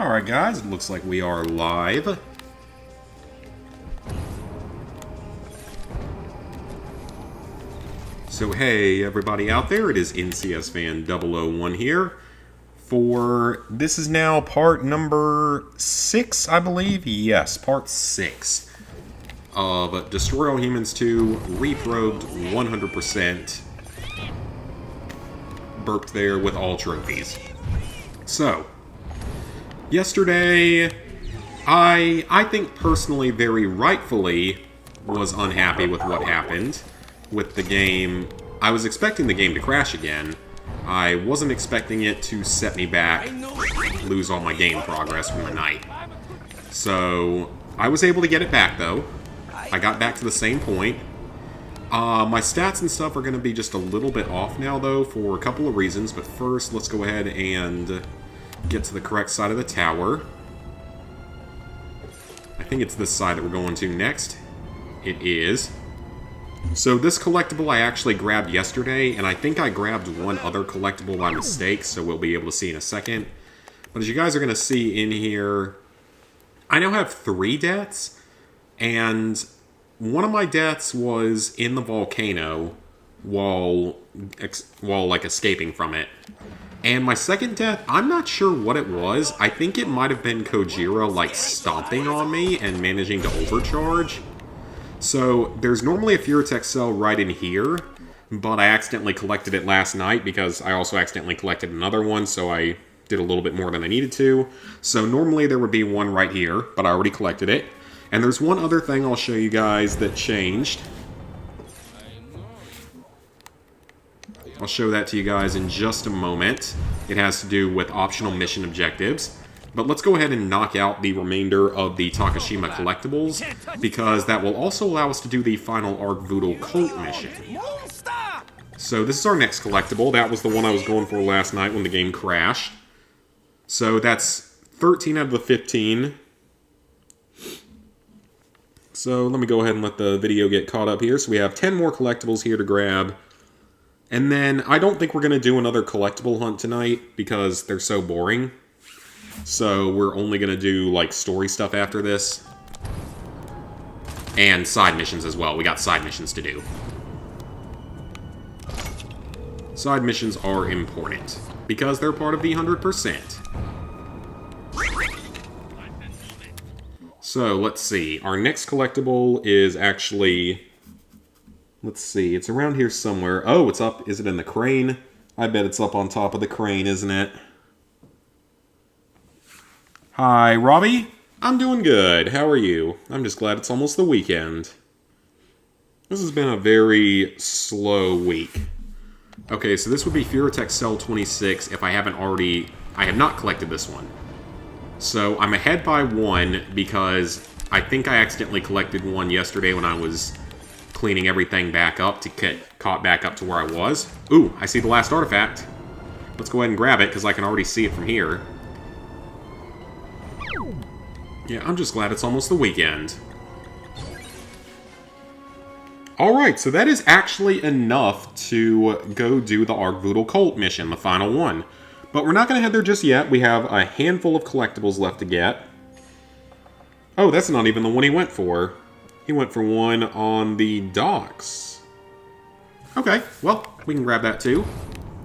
Alright guys, it looks like we are live. So hey everybody out there, it is NCS Fan 001 here. This is now part number 6, I believe? Yes, part 6 of Destroy All Humans 2, Reprobed 100%. Burped there with all trophies. So, yesterday, I think personally, very rightfully, was unhappy with what happened with the game. I was expecting the game to crash again. I wasn't expecting it to set me back, lose all my game progress from the night. So, I was able to get it back though. I got back to the same point. My stats and stuff are going to be just a little bit off now though for a couple of reasons, but first let's go ahead and get to the correct side of the tower. I think it's this side that we're going to next. It is. So this collectible I actually grabbed yesterday, and I think I grabbed one other collectible by mistake, so we'll be able to see in a second. But as you guys are going to see in here, I now have 3 deaths, and one of my deaths was in the volcano while like escaping from it. And my second death, I'm not sure what it was. I think it might have been Kojiro like stomping on me and managing to overcharge. So there's normally a Furitech cell right in here, but I accidentally collected it last night because I also accidentally collected another one, so I did a little bit more than I needed to. So normally there would be one right here, but I already collected it. And there's one other thing I'll show you guys that changed. I'll show that to you guys in just a moment. It has to do with optional mission objectives. But let's go ahead and knock out the remainder of the Takashima collectibles, because that will also allow us to do the final Arc Voodoo Cult mission. So this is our next collectible. That was the one I was going for last night when the game crashed. So that's 13 out of the 15. So let me go ahead and let the video get caught up here. So we have 10 more collectibles here to grab. And then I don't think we're going to do another collectible hunt tonight because they're so boring. So we're only going to do like story stuff after this. And side missions as well. We got side missions to do. Side missions are important because they're part of the 100%. So let's see. Our next collectible is actually... Let's see, it's around here somewhere. Oh, it's up. Is it in the crane? I bet it's up on top of the crane, isn't it? Hi, Robbie. I'm doing good. How are you? I'm just glad it's almost the weekend. This has been a very slow week. Okay, so this would be Furitech Cell 26 if I haven't already... I have not collected this one. So I'm ahead by 1 because I think I accidentally collected one yesterday when I was cleaning everything back up to get caught back up to where I was. Ooh, I see the last artifact. Let's go ahead and grab it, because I can already see it from here. Yeah, I'm just glad it's almost the weekend. Alright, so that is actually enough to go do the Arc Voodoo Cult mission, the final one. But we're not going to head there just yet. We have a handful of collectibles left to get. Oh, that's not even the one he went for. He went for one on the docks. Okay, well, we can grab that too.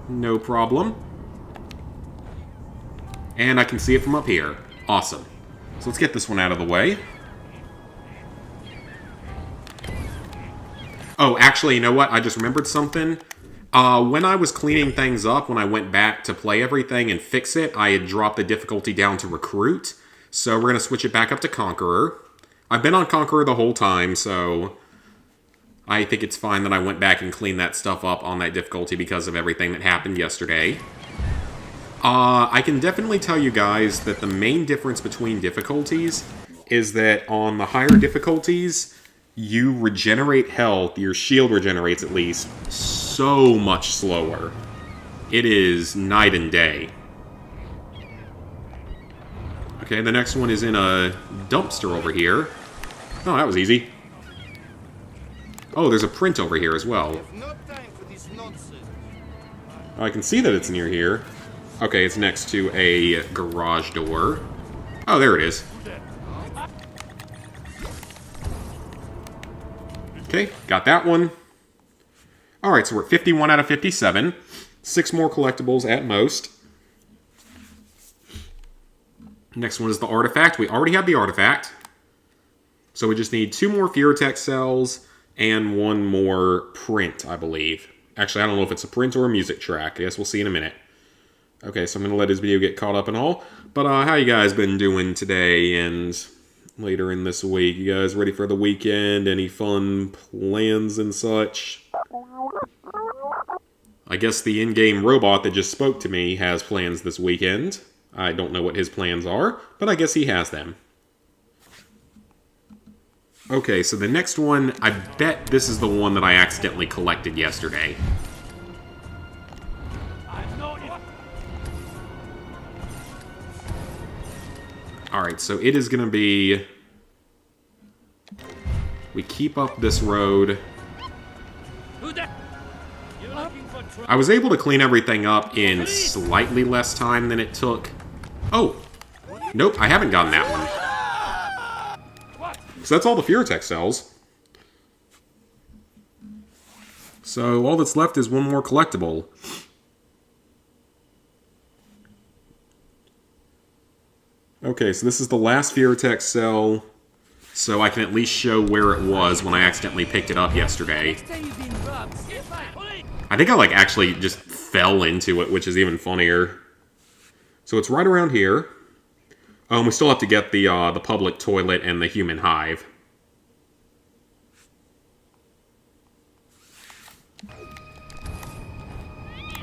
No problem. And I can see it from up here. Awesome. So let's get this one out of the way. Oh, actually, you know what? I just remembered something. When I was cleaning things up, when I went back to play everything and fix it, I had dropped the difficulty down to Recruit. So we're going to switch it back up to Conqueror. I've been on Conqueror the whole time, so I think it's fine that I went back and cleaned that stuff up on that difficulty because of everything that happened yesterday. I can definitely tell you guys that the main difference between difficulties is that on the higher difficulties, you regenerate health, your shield regenerates at least, so much slower. It is night and day. Okay, the next one is in a dumpster over here. Oh, that was easy. Oh, there's a print over here as well. I can see that it's near here. Okay, it's next to a garage door. Oh, there it is. Okay, got that one. Alright, so we're at 51 out of 57. 6 more collectibles at most. Next one is the artifact. We already have the artifact. So we just need 2 more Furitech cells and 1 more print, I believe. Actually, I don't know if it's a print or a music track. I guess we'll see in a minute. Okay, so I'm going to let this video get caught up and all. But how you guys been doing today and later in this week? You guys ready for the weekend? Any fun plans and such? I guess the in-game robot that just spoke to me has plans this weekend. I don't know what his plans are, but I guess he has them. Okay, so the next one, I bet this is the one that I accidentally collected yesterday. Alright, so it is going to be... We keep up this road. I was able to clean everything up in slightly less time than it took. Oh! Nope, I haven't gotten that one. So that's all the Furitech cells. So all that's left is 1 more collectible. Okay, so this is the last Furitech cell, so I can at least show where it was when I accidentally picked it up yesterday. I think I, like, actually just fell into it, which is even funnier. So it's right around here. We still have to get the public toilet and the human hive.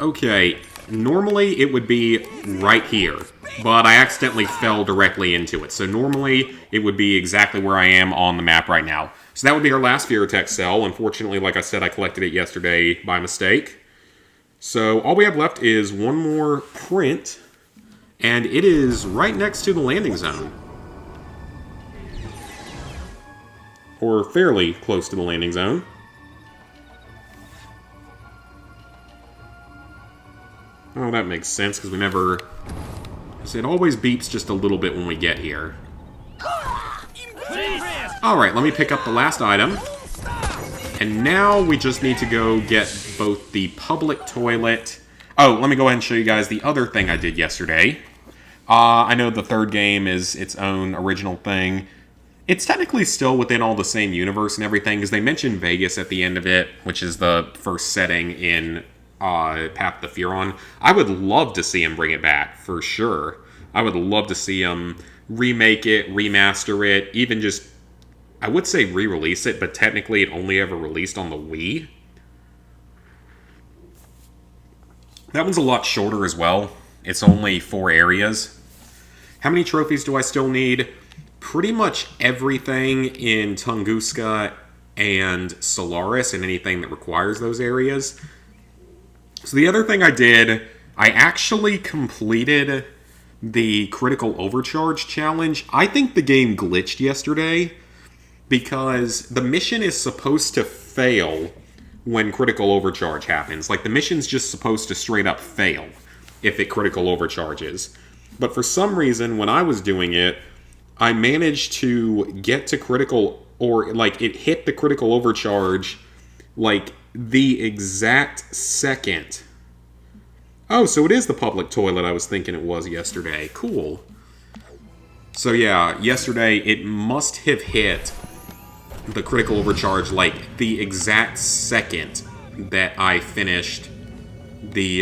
Okay, normally it would be right here, but I accidentally fell directly into it. So normally it would be exactly where I am on the map right now. So that would be our last Furitech cell. Unfortunately, like I said, I collected it yesterday by mistake. So all we have left is 1 more print, and it is right next to the landing zone. Or fairly close to the landing zone. Oh, that makes sense, because we never... So it always beeps just a little bit when we get here. Alright, let me pick up the last item. And now we just need to go get both the public toilet... Oh, let me go ahead and show you guys the other thing I did yesterday. I know the third game is its own original thing. It's technically still within all the same universe and everything, because they mentioned Vegas at the end of it, which is the first setting in Path of the Furon. I would love to see him bring it back, for sure. I would love to see him remake it, remaster it, even just... I would say re-release it, but technically it only ever released on the Wii. That one's a lot shorter as well. It's only 4 areas. How many trophies do I still need? Pretty much everything in Tunguska and Solaris and anything that requires those areas. So the other thing I did, I actually completed the Critical Overcharge challenge. I think the game glitched yesterday because the mission is supposed to fail when Critical Overcharge happens. Like, the mission's just supposed to straight up fail if it Critical Overcharges. But for some reason, when I was doing it, I managed to get to critical, or, like, it hit the Critical Overcharge, like, the exact second. Oh, so it is the public toilet I was thinking it was yesterday. Cool. So yeah, yesterday it must have hit the Critical Overcharge, like, the exact second that I finished the,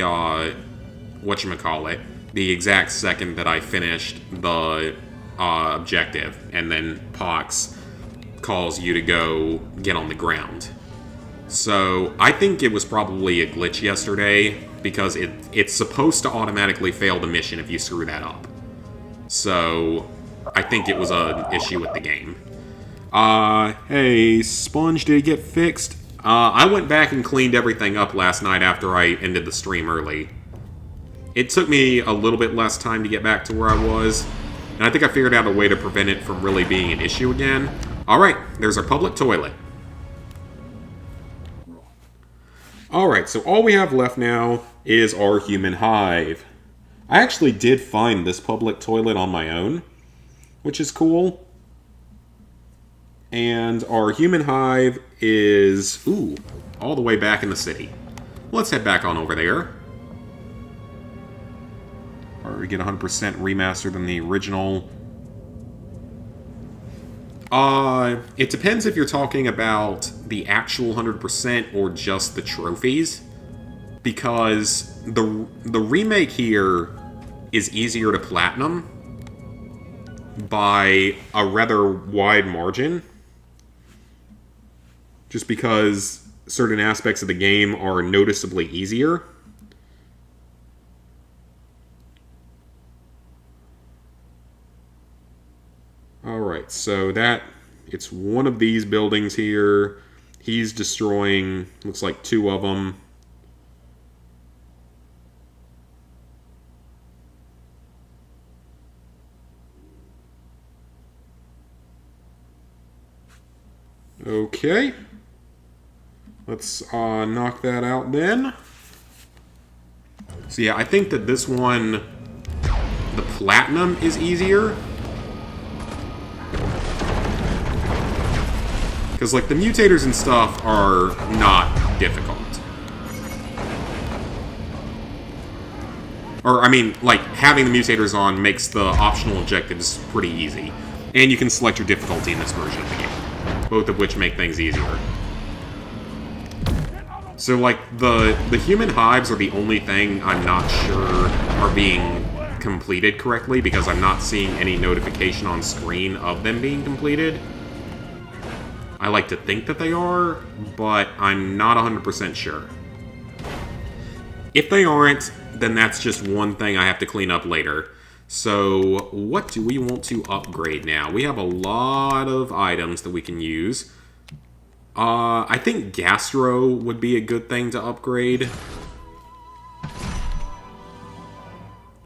whatchamacallit, the exact second that I finished the objective, and then Pox calls you to go get on the ground. So I think it was probably a glitch yesterday, because it's supposed to automatically fail the mission if you screw that up. So I think it was an issue with the game. Hey, Sponge, did it get fixed? I went back and cleaned everything up last night after I ended the stream early. It took me a little bit less time to get back to where I was, and I think I figured out a way to prevent it from really being an issue again. Alright, there's our public toilet. Alright, so all we have left now is our human hive. I actually did find this public toilet on my own. which is cool. And our human hive is, ooh, all the way back in the city. Let's head back on over there. Or we get 100% remastered than the original. It depends if you're talking about the actual 100% or just the trophies. Because the remake here is easier to platinum by a rather wide margin. Just because certain aspects of the game are noticeably easier. Alright, so it's one of these buildings here. He's destroying, looks like 2 of them. Okay. Let's knock that out then. So yeah, I think that this one, the platinum is easier. Because, like, the mutators and stuff are not difficult. Or, I mean, like, having the mutators on makes the optional objectives pretty easy. And you can select your difficulty in this version of the game. Both of which make things easier. So, like, the human hives are the only thing I'm not sure are being completed correctly, because I'm not seeing any notification on screen of them being completed. I like to think that they are, but I'm not 100% sure. If they aren't, then that's just one thing I have to clean up later. So, what do we want to upgrade now? We have a lot of items that we can use. I think Gastro would be a good thing to upgrade.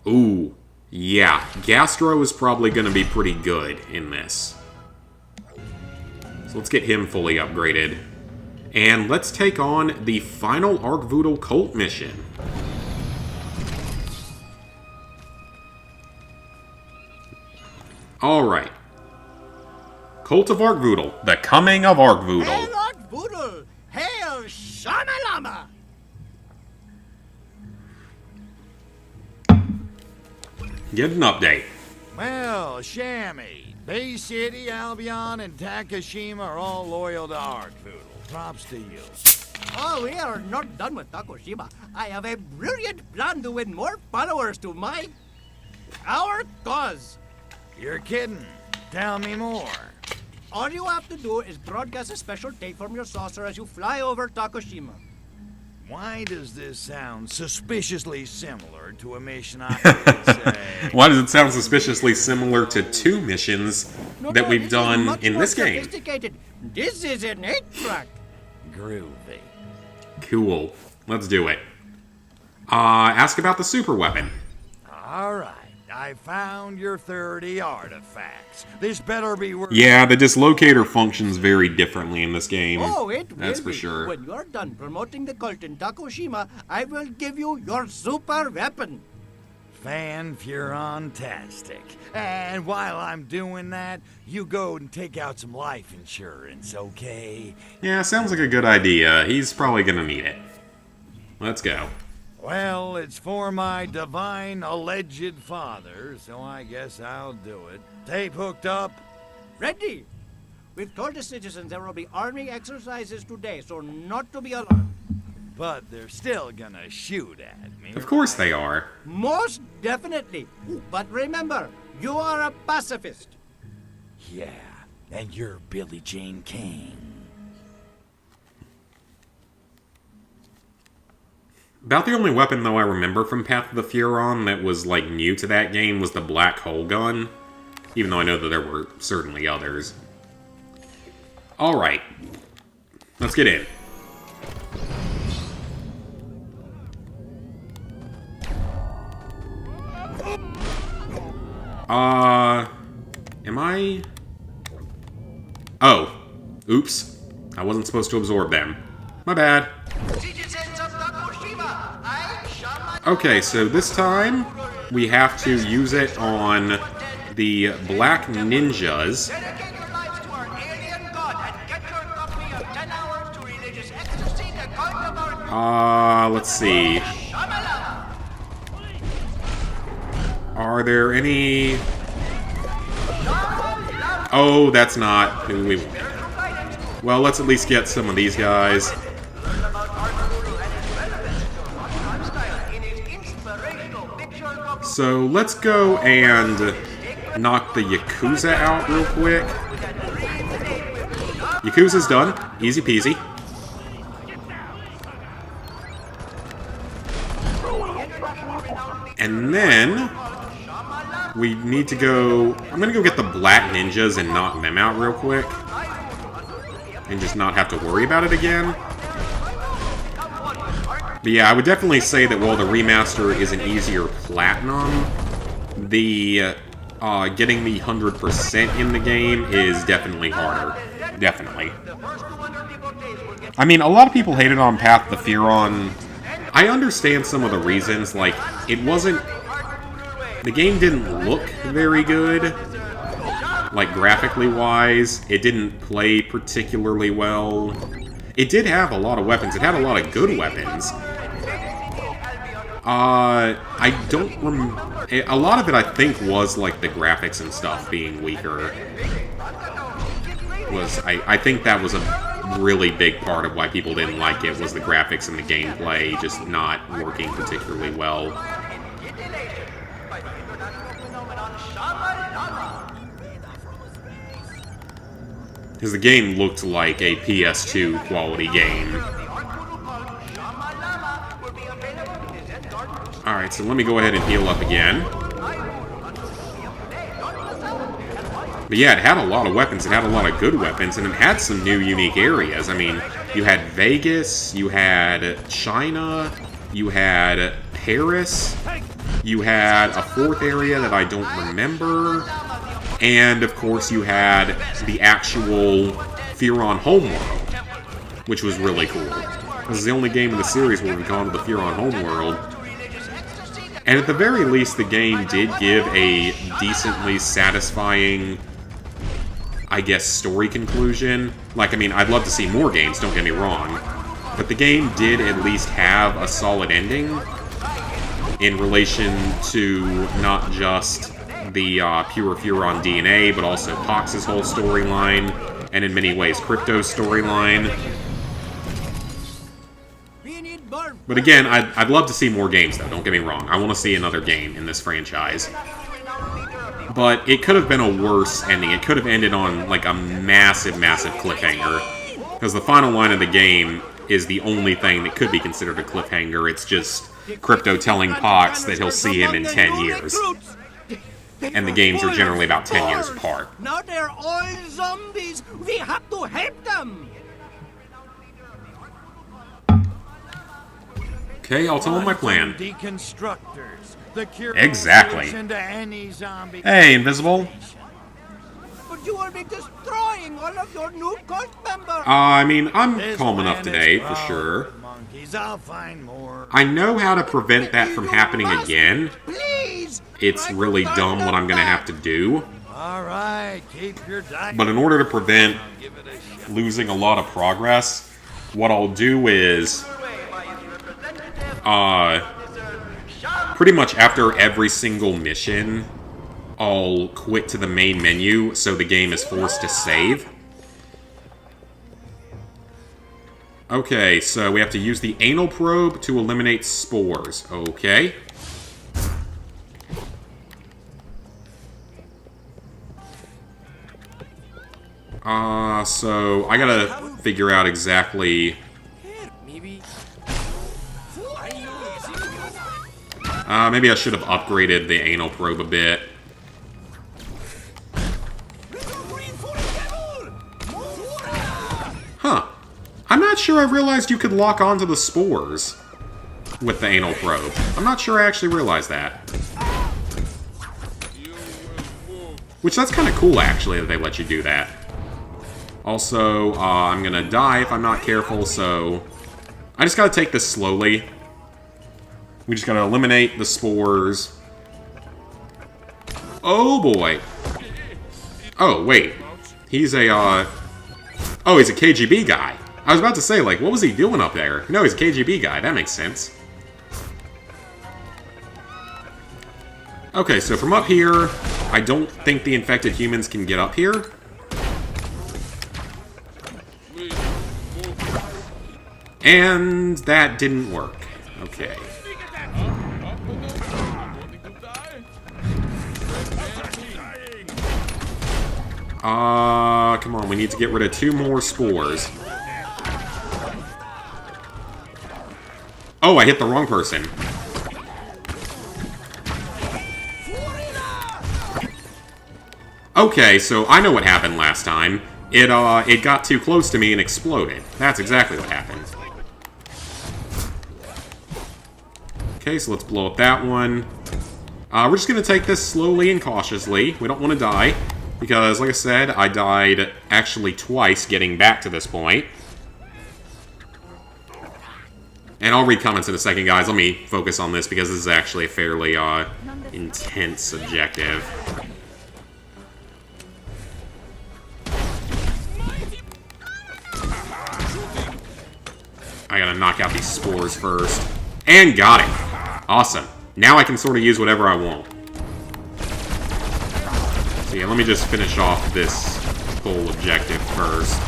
Ooh, yeah. Gastro is probably going to be pretty good in this. So let's get him fully upgraded. And let's take on the final Arkvoodle cult mission. Alright. Cult of Arkvoodle. The coming of Arkvoodle. Hail Arkvoodle! Hail Shamalama! Get an update. Well, Shammy, Bay City, Albion, and Takashima are all loyal to Arkvoodle. Props to you. Oh, we are not done with Takoshima. I have a brilliant plan to win more followers to our cause. You're kidding. Tell me more. All you have to do is broadcast a special tape from your saucer as you fly over Takoshima. Why does this sound suspiciously similar to a mission I would say? Why does it sound suspiciously similar to 2 missions that we've done in this game? Sophisticated. This is an 8-track. Groovy. Cool. Let's do it. Ask about the super weapon. All right. I found your 30 artifacts. This better be worth... Yeah, the dislocator functions very differently in this game. Oh, it will That's for be. sure. When you're done promoting the cult in Takoshima, I will give you your super weapon. Fan-furon-tastic. And while I'm doing that, you go and take out some life insurance, okay? Yeah, sounds like a good idea. He's probably gonna need it. Let's go. Well, it's for my divine alleged father, so I guess I'll do it. Tape hooked up? Ready? We've told the citizens there will be army exercises today, so not to be alarmed. But they're still gonna shoot at me. Of course they are. Most definitely. But remember, you are a pacifist. Yeah, and you're Billie Jean King. About the only weapon, though, I remember from Path of the Furon that was, like, new to that game was the black hole gun. Even though I know that there were certainly others. Alright. Let's get in. Am I... Oh. Oops. I wasn't supposed to absorb them. My bad. Okay, so this time we have to use it on the Black Ninjas. Dedicate your lives to our alien god and get your copy of 10 Hours to Religious Ecstasy, the god of our Let's see. Shamalama. Are there any... Oh, that's not who we... Well, let's at least get some of these guys. So, let's go and knock the Yakuza out real quick. Yakuza's done. Easy peasy. And then... we need to go... I'm gonna go get the Black Ninjas and knock them out real quick. And just not have to worry about it again. But yeah, I would definitely say that while the remaster is an easier platinum, the getting the 100% in the game is definitely harder. Definitely. I mean, a lot of people hated on Path to Furon. I understand some of the reasons, like, it wasn't... the game didn't look very good. Like, graphically wise, it didn't play particularly well. It did have a lot of weapons. It had a lot of good weapons. I don't a lot of it, I think, was, like, the graphics and stuff being weaker. I think that was a really big part of why people didn't like it, was the graphics and the gameplay just not working particularly well. Because the game looked like a PS2 quality game. Alright, so let me go ahead and heal up again. But yeah, it had a lot of weapons, it had a lot of good weapons, and it had some new unique areas. I mean, you had Vegas, you had China, you had Paris, you had a fourth area that I don't remember, and of course you had the actual Furon homeworld, which was really cool. This is the only game in the series where we've gone to the Furon homeworld. And at the very least, the game did give a decently satisfying, I guess, story conclusion. Like, I mean, I'd love to see more games, don't get me wrong. But the game did at least have a solid ending in relation to not just the pure Furon DNA, but also Pox's whole storyline, and in many ways, Crypto's storyline. But again, I'd love to see more games, though, don't get me wrong. I want to see another game in this franchise. But it could have been a worse ending. It could have ended on, like, a massive, massive cliffhanger. Because the final line of the game is the only thing that could be considered a cliffhanger. It's just Crypto telling Pox that he'll see him in 10 years. And the games are generally about 10 years apart. Now they're all zombies. We have to help them. Okay, I'll tell him my plan. Deconstructors. The cure Exactly. into any zombie. Hey, Invisible. But you will be destroying all of your new cult members. I mean, I'm This calm enough planet's today, for crawled sure. with monkeys. I'll find more. I know how to prevent that from happening again. Please. It's really dumb what I'm gonna have to do. All right, keep your diet. But in order to prevent losing a lot of progress, what I'll do is... pretty much after every single mission, I'll quit to the main menu so the game is forced to save. Okay, so we have to use the anal probe to eliminate spores. Okay. So I gotta figure out exactly... maybe I should have upgraded the anal probe a bit. Huh. I'm not sure I realized you could lock onto the spores with the anal probe. I'm not sure I actually realized that. Which, that's kind of cool, actually, that they let you do that. Also, I'm gonna die if I'm not careful, so... I just gotta take this slowly. We just gotta eliminate the spores. Oh, boy. Oh, wait. He's a, Oh, he's a KGB guy. I was about to say, like, what was he doing up there? No, he's a KGB guy. That makes sense. Okay, so from up here, I don't think the infected humans can get up here. And that didn't work. Okay. Come on, we need to get rid of 2 more spores. Oh, I hit the wrong person. Okay, so I know what happened last time. It got too close to me and exploded. That's exactly what happened. Okay, so let's blow up that one. We're just gonna take this slowly and cautiously. We don't want to die. Because, like I said, I died actually twice getting back to this point. And I'll read comments in a second, guys. Let me focus on this because this is actually a fairly intense objective. I gotta knock out these spores first. And got it! Awesome. Now I can sort of use whatever I want. So yeah, let me just finish off this whole objective first.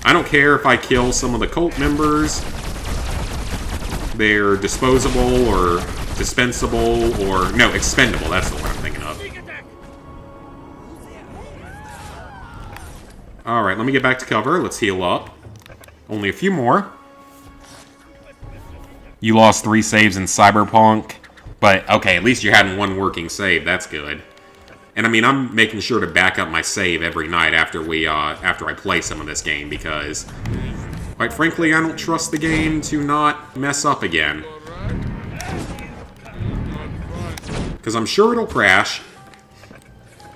I don't care if I kill some of the cult members. They're disposable or dispensable or... No, expendable. That's the word I'm thinking of. Alright, let me get back to cover. Let's heal up. Only a few more. You lost 3 saves in Cyberpunk. But, okay, at least you had 1 working save. That's good. And I mean, I'm making sure to back up my save every night after I play some of this game, because, quite frankly, I don't trust the game to not mess up again. Because I'm sure it'll crash,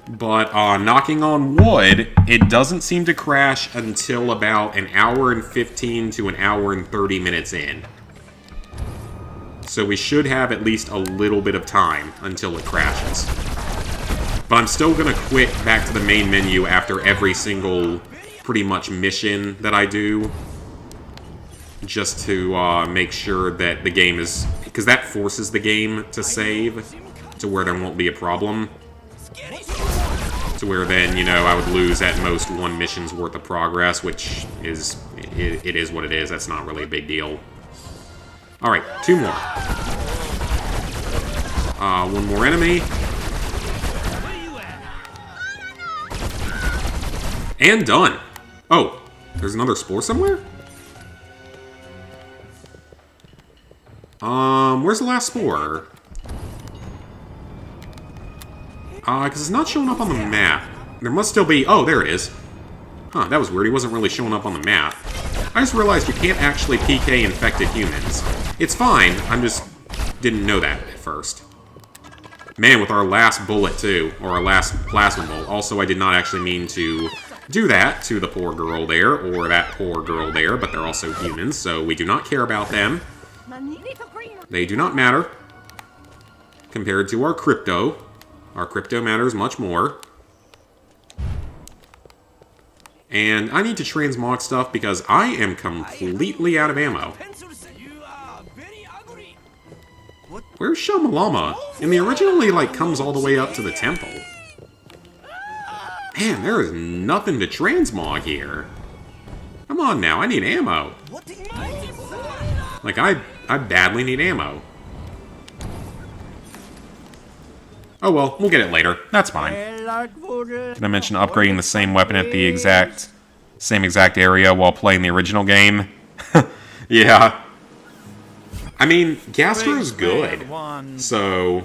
but knocking on wood, it doesn't seem to crash until about an hour and 15 to an hour and 30 minutes in. So we should have at least a little bit of time until it crashes. But I'm still going to quit back to the main menu after every single, pretty much, mission that I do. Just to make sure that the game is... Because that forces the game to save to where there won't be a problem. To where then, you know, I would lose at most 1 mission's worth of progress, which is... It is what it is. That's not really a big deal. Alright, 2 more. 1 more enemy. And done. Oh, there's another spore somewhere? Where's the last spore? Because it's not showing up on the map. There must still be... Oh, there it is. Huh, that was weird. He wasn't really showing up on the map. I just realized you can't actually PK infected humans. It's fine, I just didn't know that at first. Man, with our last bullet, too. Or our last plasma bolt. Also, I did not actually mean to... do that to the poor girl there, or that poor girl there, but they're also humans, so we do not care about them. They do not matter. Compared to our crypto. Our crypto matters much more. And I need to transmog stuff because I am completely out of ammo. Where's Shamalama? And the originally, like, comes all the way up to the temple. Man, there is nothing to transmog here. Come on now, I need ammo. Like, I badly need ammo. Oh well, we'll get it later. That's fine. Did I mention upgrading the same weapon at the same exact area while playing the original game? Yeah. I mean, Gastro's good, so...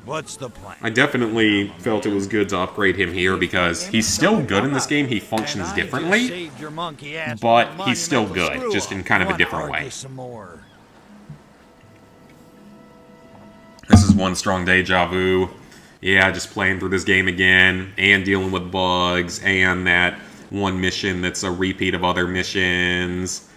What's the plan? I definitely felt it was good to upgrade him here because he's still good in this game. He functions differently, but he's still good, just in kind of a different way. This is one strong deja vu. Yeah, just playing through this game again, and dealing with bugs, and that one mission that's a repeat of other missions.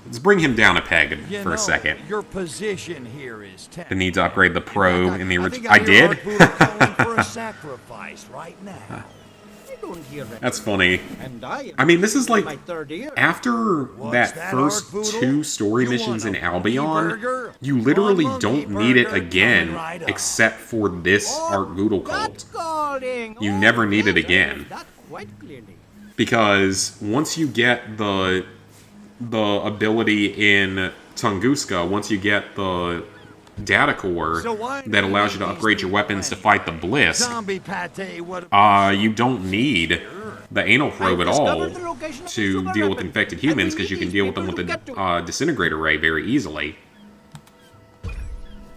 Let's bring him down a peg You for know, a second. Your position here is The need to upgrade the probe in the I original. think I hear did? Ark calling for a sacrifice right now. I don't hear that. That's funny. And I mean, this is my like third ear. after What's that that, first Ark Voodoo? 2 story You missions want in a monkey Albion, burger? you literally One don't monkey need it burger again coming right up. except for this Ark Voodoo That's cult. calling. You never need it yes, again. That quite clearly. Because once you get the ability in Tunguska, once you get the data core So why that do allows you to these upgrade your people weapons to anyway? fight the Blisk, Zombie pate, what? you don't need the anal probe at all discovered the location of the to super deal with weapon. infected I humans, will because you need can these deal with them people with to the get to- disintegrator ray very easily.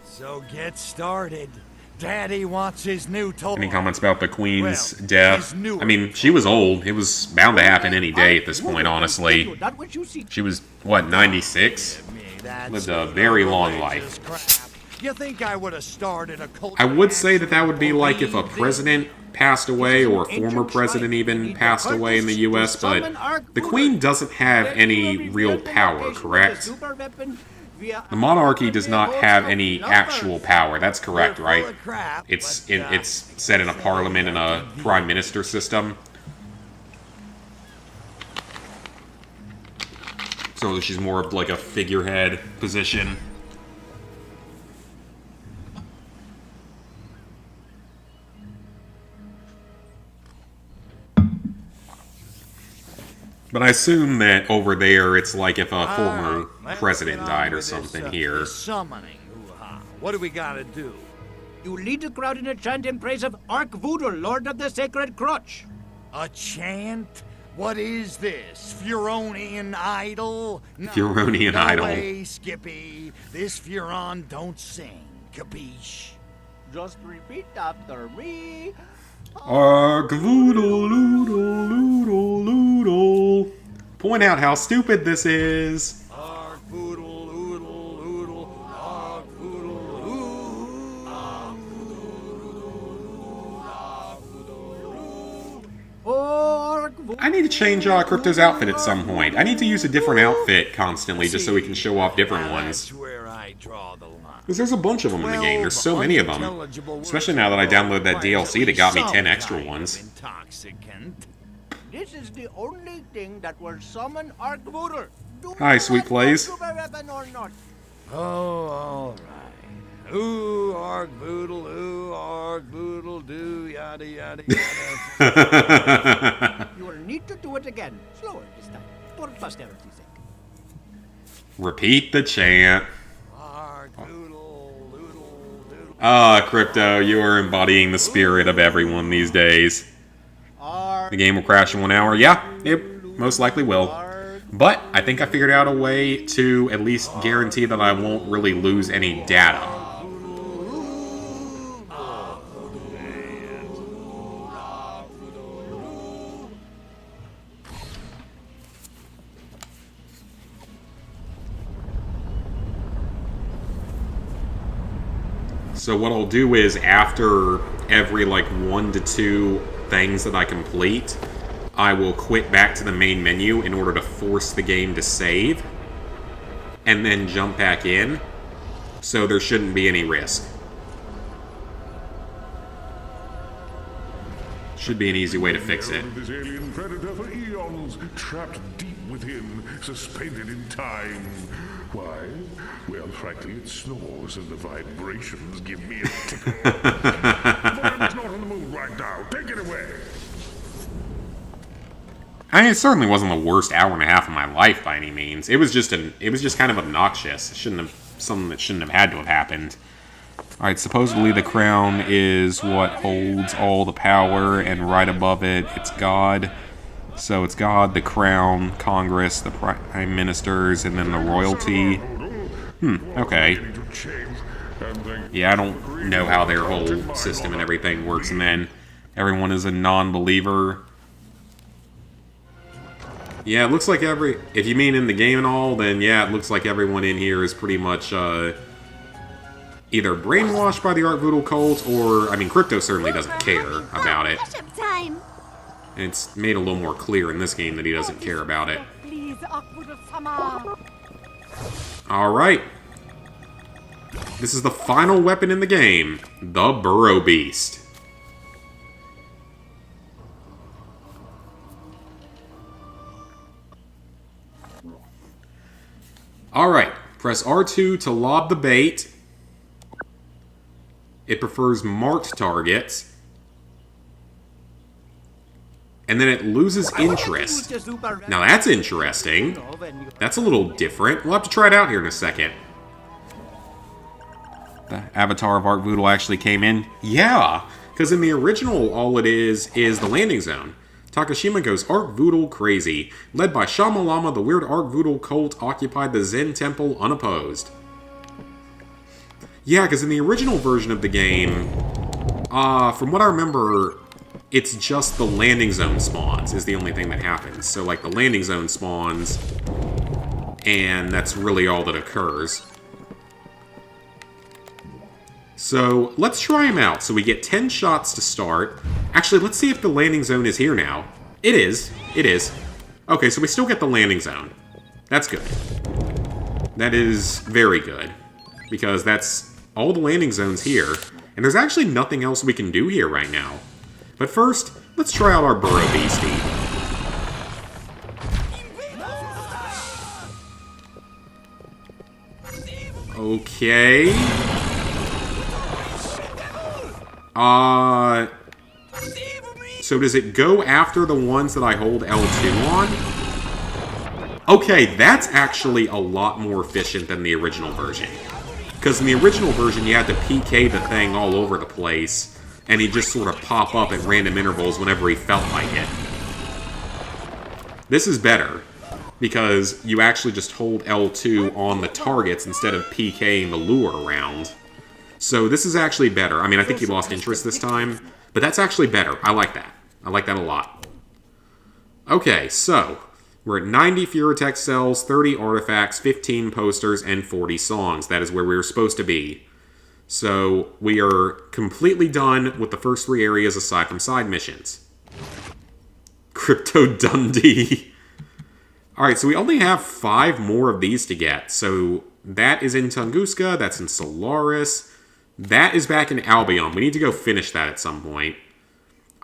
So get started. Daddy wants his new toy. Any comments about the Queen's Well, death? his newer I mean, she was old. It was bound to happen any day at this point, honestly. That which you see. She was, what, 96? Me, that's Lived a very long religious life. crap. You think I would have started a cult? I would say that would be like if a Believe it? president passed away, or a former president even passed away in the US, but the Queen doesn't have any real power, correct? The monarchy does not have any actual power. That's correct, We're right? full of crap, It's but, it's set in a parliament and a prime minister system. So she's more of like a figurehead position. But I assume that over there it's like if a former let's president get on died or with this, something here. this summoning. Hoo-ha. What do we gotta do? You lead the crowd in a chant in praise of Ark Voodoo, Lord of the Sacred Crotch. A chant? What is this? Furonian idol? No, Furonian no idol. way, Skippy. This Furon don't sing. Capiche? Just repeat after me. Ark Voodoo Loodle Loodle Loodle. Point out how stupid this is. Ark Voodle, oodle, oodle. Ark Voodle, ooh. Ark Voodoo. I need to change Crypto's outfit at some point. I need to use a different outfit constantly just so we can show off different Now ones. That's where I draw the line. Because there's a bunch of them in the game. There's so many of them. Especially now that I downloaded that DLC that got me 10 extra ones. Intoxicant. This is the only thing that will summon Ark Voodoo. Do Hi, you Sweet want Plays. the super weapon or not? Oh, all right. Ooh, Ark Boodle, ooh, Ark Boodle, do, yada, yada, yada. You will need to do it again. Slower this time. For posterity's sake. Repeat the chant. Ark Boodle, doodle, doodle. Ah, Crypto, you are embodying the spirit of everyone these days. Ark The game will crash in 1 hour. Yeah, it most likely will. But I think I figured out a way to at least guarantee that I won't really lose any data. So what I'll do is after every like 1 to 2 things that I complete, I will quit back to the main menu in order to force the game to save, and then jump back in, so there shouldn't be any risk. Should be an easy way to fix it. This alien predator for eons, trapped deep within, suspended in time. Why? Well, frankly, it snores and the vibrations give me a tickle. Mine's not on the move right now. Take it away. I mean, it certainly wasn't the worst hour and a half of my life by any means. It was just kind of obnoxious. It shouldn't have something that shouldn't have had to have happened. All right, supposedly the crown is what holds all the power, and right above it, it's God. So it's God, the crown, Congress, the prime ministers, and then the royalty. Okay. Yeah, I don't know how their whole system and everything works, and then everyone is a non-believer. Yeah, it looks like if you mean in the game and all, then yeah, it looks like everyone in here is pretty much, either brainwashed by the Ark Voodoo cult, or, I mean, Crypto certainly doesn't care about it. Time. And it's made a little more clear in this game that he doesn't care about it. Please, Akbudo-sama. Alright. This is the final weapon in the game. The Burrow Beast. Alright. Press R2 to lob the bait. It prefers marked targets. And then it loses interest. Now that's interesting. That's a little different. We'll have to try it out here in a second. The avatar of Arc Voodoo actually came in. Yeah, because in the original, all it is the landing zone. Takashima goes Arc Voodoo crazy. Led by Shamalama, the weird Arc Voodoo cult occupied the Zen temple unopposed. Yeah, because in the original version of the game, from what I remember, it's just the landing zone spawns is the only thing that happens. So, like, the landing zone spawns, and that's really all that occurs. So, let's try him out. So we get 10 shots to start. Actually, let's see if the landing zone is here now. It is. It is. Okay, so we still get the landing zone. That's good. That is very good. Because that's all the landing zones here. And there's actually nothing else we can do here right now. But first, let's try out our Burrow Beastie. Okay. So does it go after the ones that I hold L2 on? Okay, that's actually a lot more efficient than the original version. Because in the original version, you had to PK the thing all over the place, and he'd just sort of pop up at random intervals whenever he felt like it. This is better, because you actually just hold L2 on the targets instead of PKing the lure around. So this is actually better. I mean, I think he lost interest this time, but that's actually better. I like that. I like that a lot. Okay, so we're at 90 Furitech cells, 30 artifacts, 15 posters, and 40 songs. That is where we were supposed to be. So we are completely done with the first 3 areas aside from side missions. Crypto Dundee. Alright, so we only have 5 more of these to get. So that is in Tunguska, that's in Solaris. That is back in Albion. We need to go finish that at some point.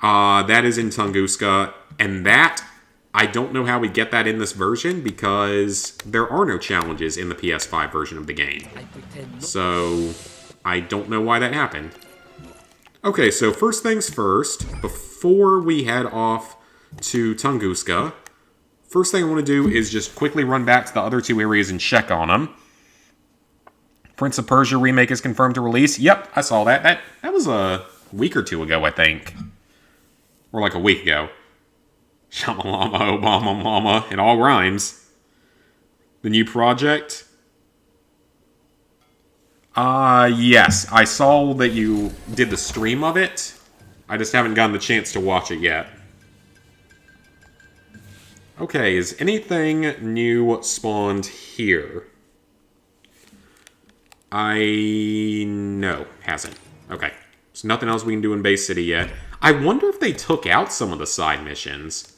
That is in Tunguska. And that, I don't know how we get that in this version because there are no challenges in the PS5 version of the game. So I don't know why that happened. Okay, so first things first, before we head off to Tunguska, first thing I want to do is just quickly run back to the other 2 areas and check on them. Prince of Persia remake is confirmed to release. Yep, I saw that. That was a week or 2 ago, I think. Or like a week ago. Shamalama, Obama, Mama, it all rhymes. The new project? Yes. I saw that you did the stream of it. I just haven't gotten the chance to watch it yet. Okay, is anything new spawned here? No, hasn't. Okay. There's nothing else we can do in Base City yet. I wonder if they took out some of the side missions.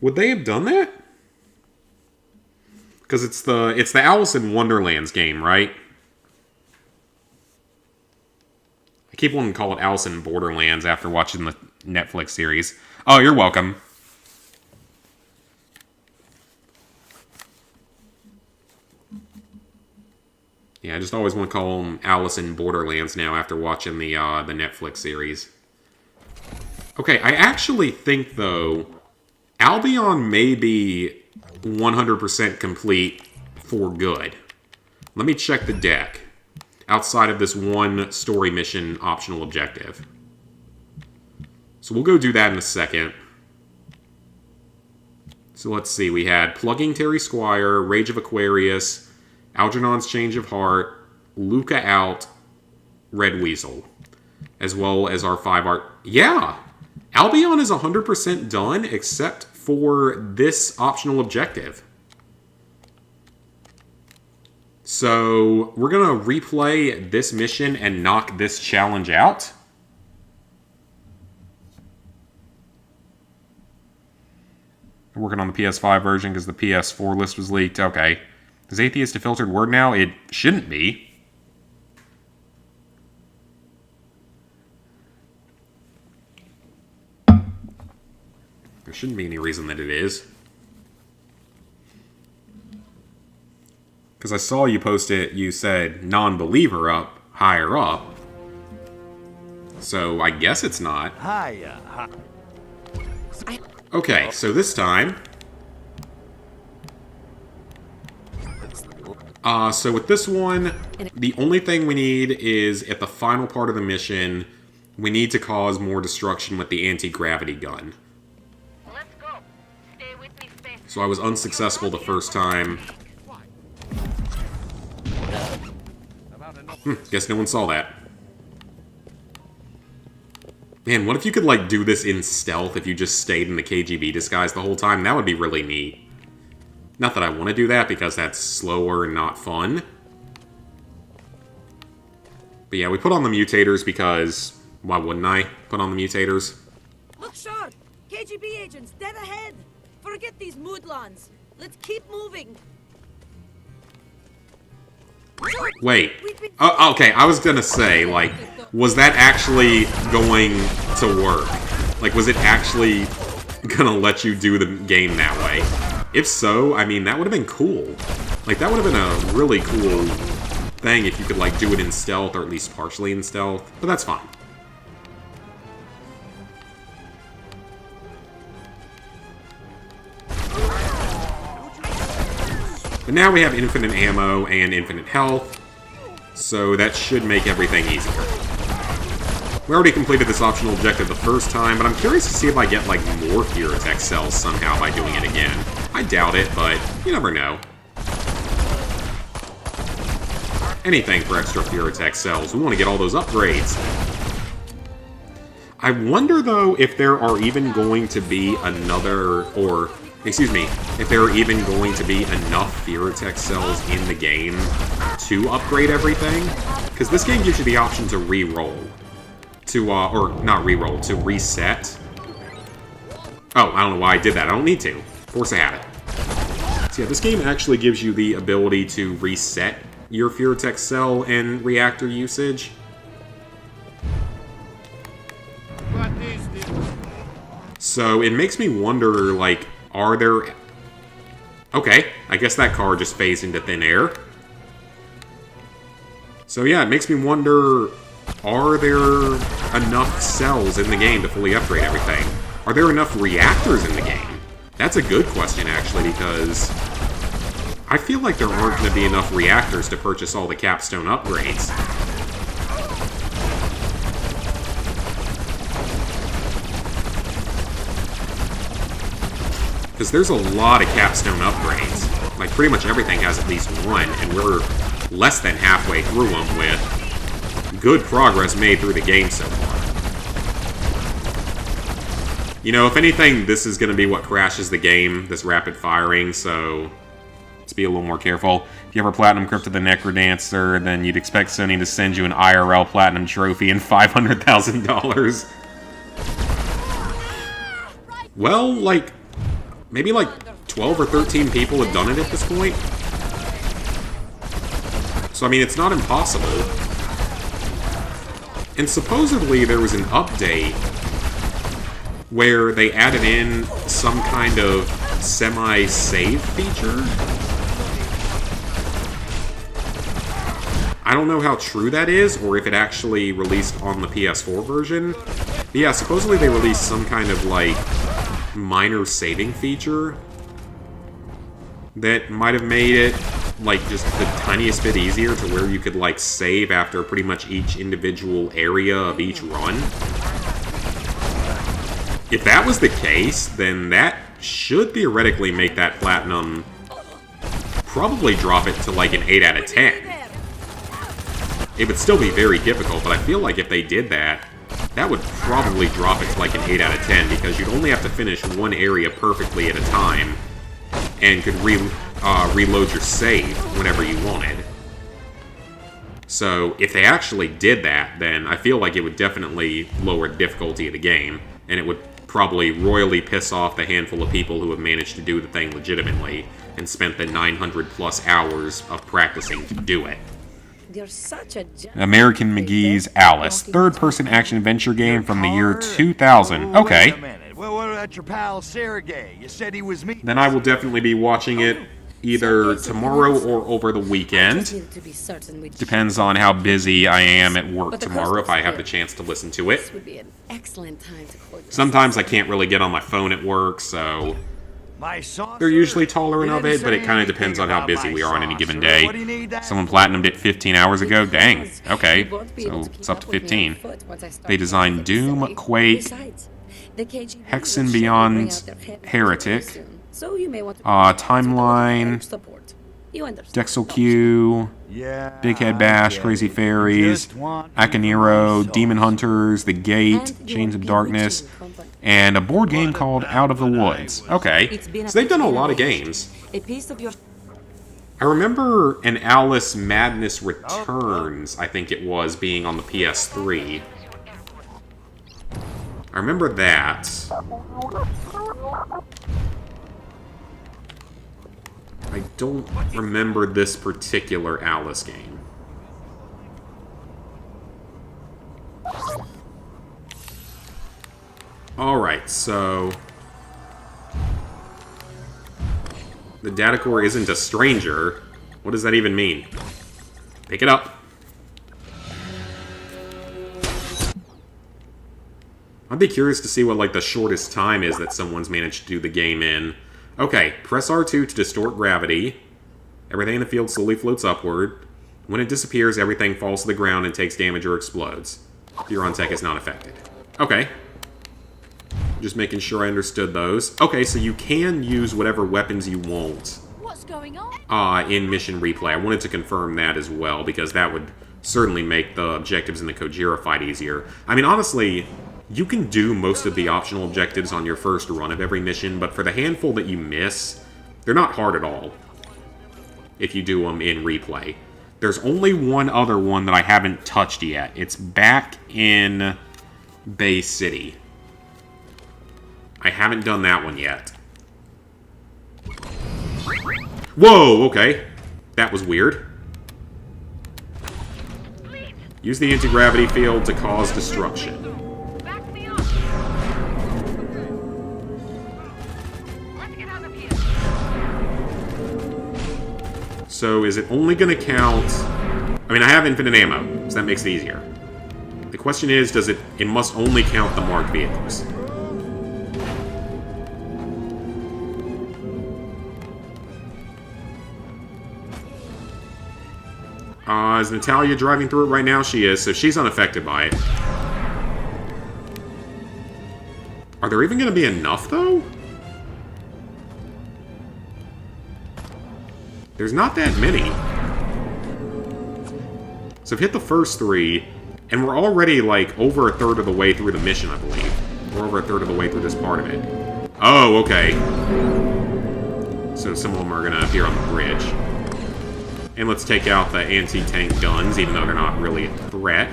Would they have done that? Because it's the Alice in Wonderlands game, right? I keep wanting to call it Alice in Borderlands after watching the Netflix series. Oh, you're welcome. Yeah, I just always want to call them Alice in Borderlands now after watching the Netflix series. Okay, I actually think, though, Albion may be 100% complete for good. Let me check the deck, outside of this one story mission optional objective. So we'll go do that in a second. So let's see, we had Plugging Terry Squire, Rage of Aquarius, Algernon's Change of Heart, Luca Out, Red Weasel, as well as our 5 art. Yeah! Albion is 100% done, except for this optional objective. So, we're going to replay this mission and knock this challenge out. We're working on the PS5 version because the PS4 list was leaked. Okay. Is atheist a filtered word now? It shouldn't be. There shouldn't be any reason that it is. Because I saw you post it, you said non-believer up, higher up. So I guess it's not. Hiya. Okay, so this time... so with this one, the only thing we need is, at the final part of the mission, we need to cause more destruction with the anti-gravity gun. Let's go. Stay with me, Space. So I was unsuccessful the first time. Guess no one saw that. Man, what if you could, like, do this in stealth if you just stayed in the KGB disguise the whole time? That would be really neat. Not that I want to do that, because that's slower and not fun. But yeah, we put on the mutators because... Why wouldn't I put on the mutators? Look sharp! KGB agents, dead ahead! Forget these moodlons. Let's keep moving. Wait. Oh, okay, I was gonna say, like, was that actually going to work? Like, was it actually gonna let you do the game that way? If so, I mean, that would have been cool. Like, that would have been a really cool thing if you could, like, do it in stealth, or at least partially in stealth. But that's fine. But now we have infinite ammo and infinite health, so that should make everything easier. We already completed this optional objective the first time, but I'm curious to see if I get, like, more Furitech cells somehow by doing it again. I doubt it, but you never know. Anything for extra Furitech cells. We want to get all those upgrades. I wonder, though, if there are even going to be another, or... Excuse me, if there are even going to be enough Furitech cells in the game to upgrade everything. Because this game gives you the option to re-roll. Or not re-roll, to reset. Oh, I don't know why I did that. I don't need to. Force a habit. So yeah, this game actually gives you the ability to reset your Furitech cell and reactor usage. So it makes me wonder, like, are there... Okay, I guess that car just phased into thin air. So yeah, it makes me wonder, are there enough cells in the game to fully upgrade everything? Are there enough reactors in the game? That's a good question, actually, because I feel like there aren't going to be enough reactors to purchase all the capstone upgrades. Because there's a lot of capstone upgrades. Like, pretty much everything has at least one, and we're less than halfway through them with good progress made through the game so far. You know, if anything, this is going to be what crashes the game, this rapid firing, so let's be a little more careful. If you ever Platinum Crypto the Necrodancer, then you'd expect Sony to send you an IRL Platinum Trophy and $500,000. Well, like... Maybe like 12 or 13 people have done it at this point. So, I mean, it's not impossible. And supposedly there was an update where they added in some kind of semi-save feature. I don't know how true that is, or if it actually released on the PS4 version. But yeah, supposedly they released some kind of, like, minor saving feature that might have made it, like, just the tiniest bit easier to where you could, like, save after pretty much each individual area of each run. If that was the case, then that should theoretically make that Platinum probably drop it to, like, an 8 out of 10. It would still be very difficult, but I feel like if they did that, that would probably drop it to like an 8 out of 10, because you'd only have to finish one area perfectly at a time, and could reload your save whenever you wanted. So, if they actually did that, then I feel like it would definitely lower the difficulty of the game, and it would probably royally piss off the handful of people who have managed to do the thing legitimately. and spent the 900 plus hours of practicing to do it. You're such a American McGee's Alice, third-person action-adventure game from the year 2000. Okay. Wait a minute. What about your pal Sergey? You said he was meeting. Then I will definitely be watching it either tomorrow or over the weekend. Depends on how busy I am at work tomorrow if I have the chance to listen to it. Would be an excellent time to quote. Sometimes I can't really get on my phone at work, so My saucer? they're usually tolerant You of didn't it, but it say kind of anything depends on how about busy my we are on any given saucer. day. What do you need that Someone platinumed it 15 hours ago? Dang. Okay. You won't be able So to it's keep up to with me on 15. foot once I start They designed to fix Doom, it. Quake, Besides, the KGB will Hexen surely Beyond, bring out their head Heretic, soon, so you may want to Timeline, support. You understand? Dexel Q, Yeah. Big Head Bash, I Crazy get it. Fairies, Just want Akaniro, my Demon saucer. Hunters, The Gate, And Chains your of Darkness, bewitching company. and a board game called Out of the Woods. Okay. It's been So they've done a lot of games. A piece of your I remember an Alice Madness Returns, I think it was, being on the PS3. I remember that. I don't remember this particular Alice game. Alright, so... the data core isn't a stranger. What does that even mean? Pick it up. I'd be curious to see what, like, the shortest time is that someone's managed to do the game in. Okay, press R2 to distort gravity. Everything in the field slowly floats upward. When it disappears, everything falls to the ground and takes damage or explodes. Furon Tech is not affected. Okay. Just making sure I understood those. Okay, so you can use whatever weapons you want What's going on? in mission replay. I wanted to confirm that as well, because that would certainly make the objectives in the Kojira fight easier. I mean, honestly, you can do most of the optional objectives on your first run of every mission, but for the handful that you miss, they're not hard at all if you do them in replay. There's only one other one that I haven't touched yet. It's back in Bay City. I haven't done that one yet. Whoa, okay. That was weird. Use the anti-gravity field to cause destruction. Back me up. Let's get out of here. So is it only going to count... I mean, I have infinite ammo, so that makes it easier. The question is, does it... It must only count the marked vehicles. Is Natalia driving through it right now? She is, so she's unaffected by it. Are there even going to be enough, though? There's not that many. So I've hit the first three, and we're already, like, over a third of the way through the mission, I believe. We're over a third of the way through this part of it. Oh, okay. So some of them are going to appear on the bridge. And let's take out the anti-tank guns, even though they're not really a threat.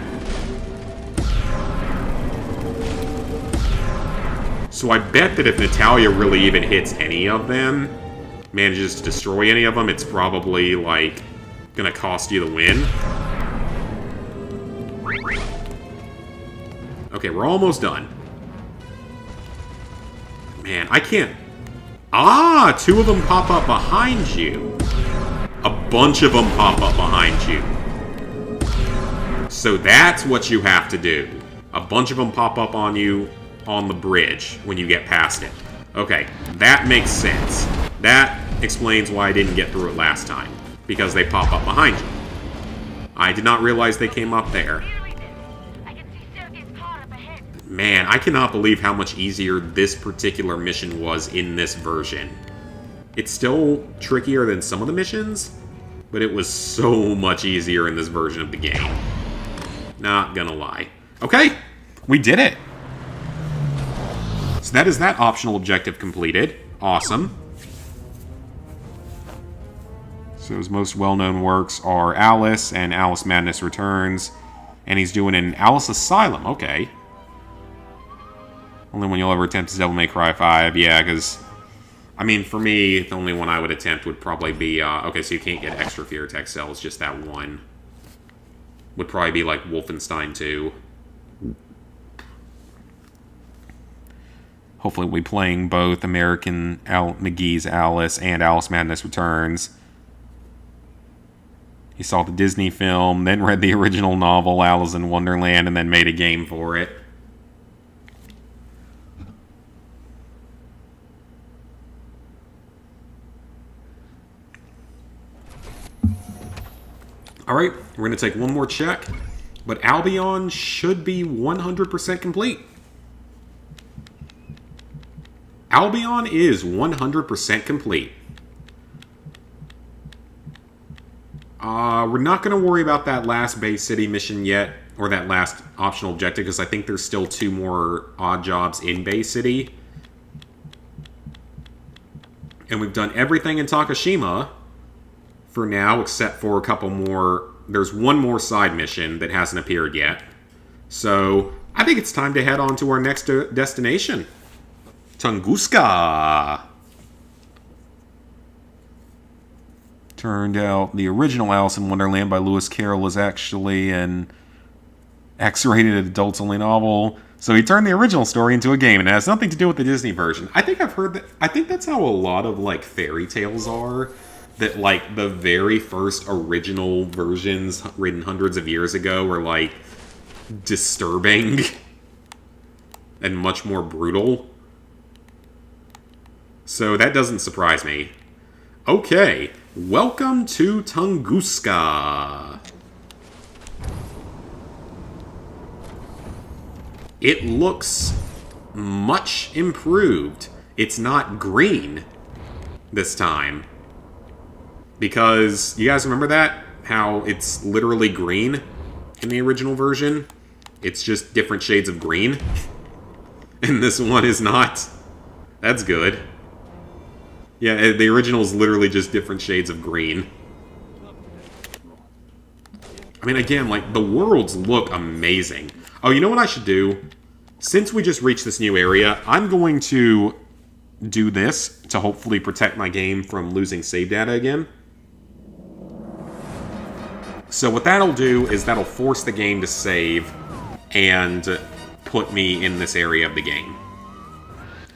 So I bet that if Natalia really even hits any of them, manages to destroy any of them, it's probably, like, gonna cost you the win. Okay, we're almost done. Man, I can't... Ah! Two of them pop up behind you. A bunch of them pop up behind you. So that's what you have to do. A bunch of them pop up on you on the bridge when you get past it. Okay, that makes sense. That explains why I didn't get through it last time. Because they pop up behind you. I did not realize they came up there. I can see Sergey's car up ahead. Man, I cannot believe how much easier this particular mission was in this version. It's still trickier than some of the missions, but it was so much easier in this version of the game. Not gonna lie. Okay, we did it! So that is that optional objective completed. Awesome. So his most well-known works are Alice and Alice Madness Returns, and he's doing an Alice Asylum. Okay. Only one you'll ever attempt is Devil May Cry 5. Yeah, because I mean, for me, the only one I would attempt would probably be... okay, so you can't get extra fear tech cells, just that one. Would probably be like Wolfenstein 2. Hopefully we'll be playing both American McGee's Alice and Alice Madness Returns. He saw the Disney film, then read the original novel, Alice in Wonderland, and then made a game for it. Alright, we're going to take one more check. But Albion should be 100% complete. Albion is 100% complete. We're not going to worry about that last Bay City mission yet, or that last optional objective, because I think there's still 2 more odd jobs in Bay City. And we've done everything in Takashima for now, except for a couple more. There's one more side mission that hasn't appeared yet. So, I think it's time to head on to our next destination. Tunguska! Turned out the original Alice in Wonderland by Lewis Carroll is actually an X-rated adults-only novel. So he turned the original story into a game, and it has nothing to do with the Disney version. I think I've heard that. I think that's how a lot of like fairy tales are. That like the very first original versions written hundreds of years ago were like disturbing and much more brutal. So that doesn't surprise me. Okay, welcome to Tunguska. It looks much improved. It's not green this time. Because, you guys remember that? How it's literally green in the original version? It's just different shades of green. And this one is not. That's good. Yeah, the original is literally just different shades of green. I mean, again, like, the worlds look amazing. Oh, you know what I should do? Since we just reached this new area, I'm going to do this to hopefully protect my game from losing save data again. So what that'll do is that'll force the game to save and put me in this area of the game.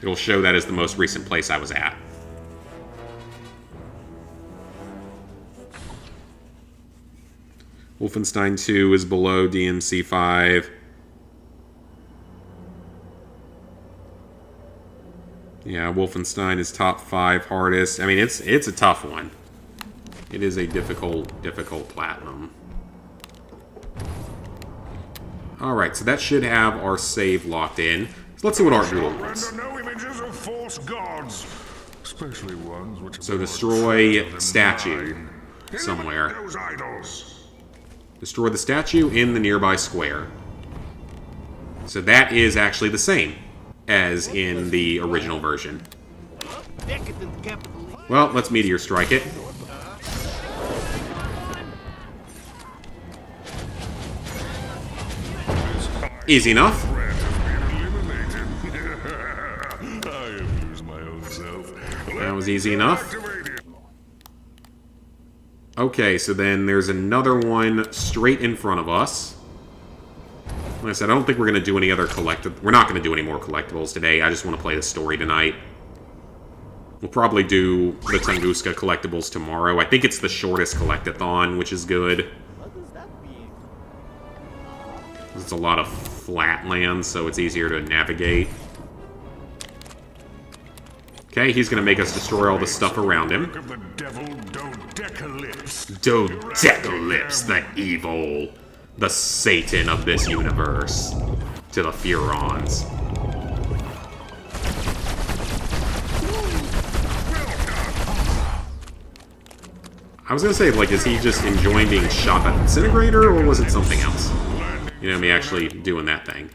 It'll show that as the most recent place I was at. Wolfenstein 2 is below DMC 5. Yeah, Wolfenstein is top 5 hardest. I mean, it's a tough one. It is a difficult platinum. Alright, so that should have our save locked in. So let's see what Art Doodle wants. No images of false gods, especially ones which So destroy statue somewhere. Those idols. Destroy the statue in the nearby square. So that is actually the same as in the original version. Well, let's meteor strike it. Easy enough. That was easy enough. Okay, so then there's another one straight in front of us. Like I said, I don't think we're going to do any other We're not going to do any more collectibles today. I just want to play the story tonight. We'll probably do the Tunguska collectibles tomorrow. I think it's the shortest collectathon, which is good. It's a lot of flat land, so it's easier to navigate. Okay, he's going to make us destroy all the stuff around him. Look of the devil, Dodecalypse. Dodecalypse, the evil, the Satan of this universe. To the Furons. I was going to say, like, is he just enjoying being shot by the incinerator, or was it something else? You know, me actually doing that thing.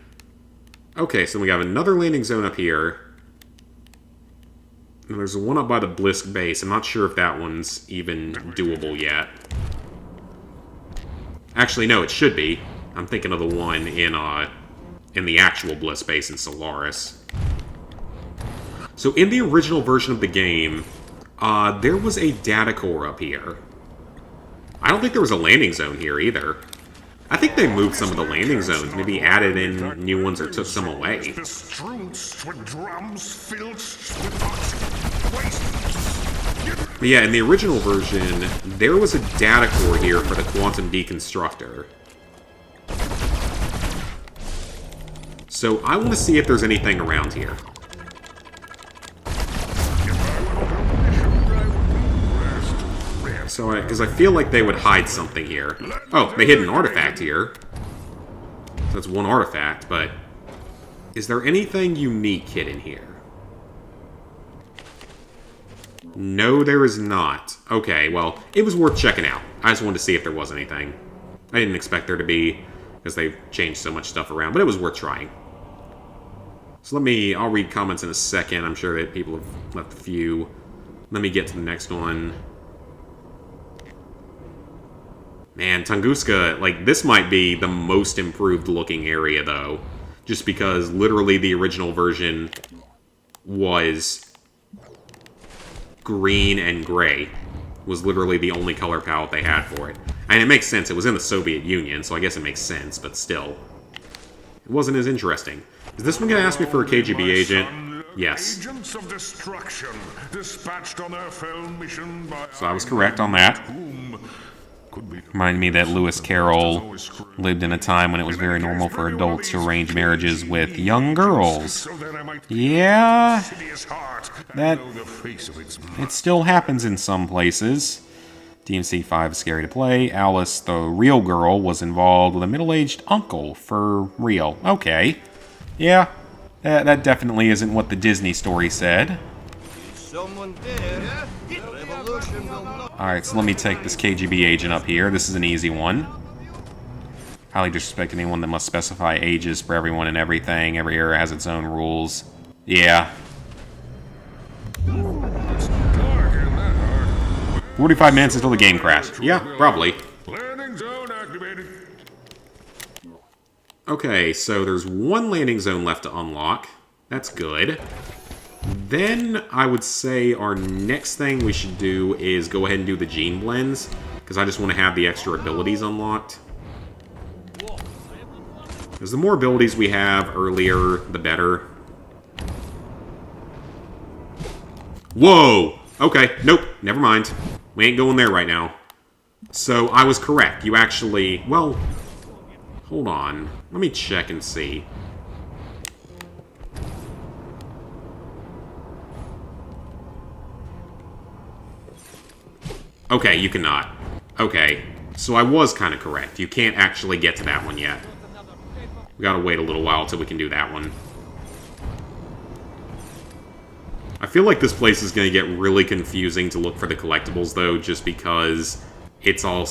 Okay, so we have another landing zone up here. And there's one up by the Blisk base. I'm not sure if that one's even doable yet. Actually, no, it should be. I'm thinking of the one in the actual Blisk base in Solaris. So in the original version of the game, there was a data core up here. I don't think there was a landing zone here either. I think they moved some of the landing zones, maybe added in new ones or took some away. But yeah, in the original version, there was a data core here for the quantum deconstructor. So I want to see if there's anything around here. So, because I feel like they would hide something here. Oh, they hid an artifact here. So that's one artifact, but is there anything unique hidden here? No, there is not. Okay, well, it was worth checking out. I just wanted to see if there was anything. I didn't expect there to be, because they've changed so much stuff around, but it was worth trying. So I'll read comments in a second. I'm sure that people have left a few. Let me get to the next one. Man, Tunguska, like, this might be the most improved looking area, though. Just because literally the original version was green and gray. Was literally the only color palette they had for it. And it makes sense, it was in the Soviet Union, so I guess it makes sense, but still. It wasn't as interesting. Is this one gonna ask me for a KGB agent? Yes. Agents of destruction, dispatched on their fell mission by So I was correct on that. Remind me that Lewis Carroll lived in a time when it was very normal for adults to arrange marriages with young girls. Yeah, it still happens in some places. DMC 5 is scary to play. Alice, the real girl, was involved with a middle-aged uncle for real. Okay. Yeah, that definitely isn't what the Disney story said. Someone there. Revolution will not. Alright, so let me take this KGB agent up here. This is an easy one. Highly disrespect anyone that must specify ages for everyone and everything. Every era has its own rules. Yeah. 45 minutes until the game crashed. Yeah, probably. landing zone activated. Okay, so there's one landing zone left to unlock. That's good. Then I would say our next thing we should do is go ahead and do the gene blends, because I just want to have the extra abilities unlocked. Because the more abilities we have earlier, the better. Whoa! Okay, nope, never mind. We ain't going there right now. So I was correct. You actually, well, hold on. Let me check and see. Okay, you cannot. Okay, so I was kind of correct. You can't actually get to that one yet. We gotta wait a little while till we can do that one. I feel like this place is gonna get really confusing to look for the collectibles, though, just because it's all...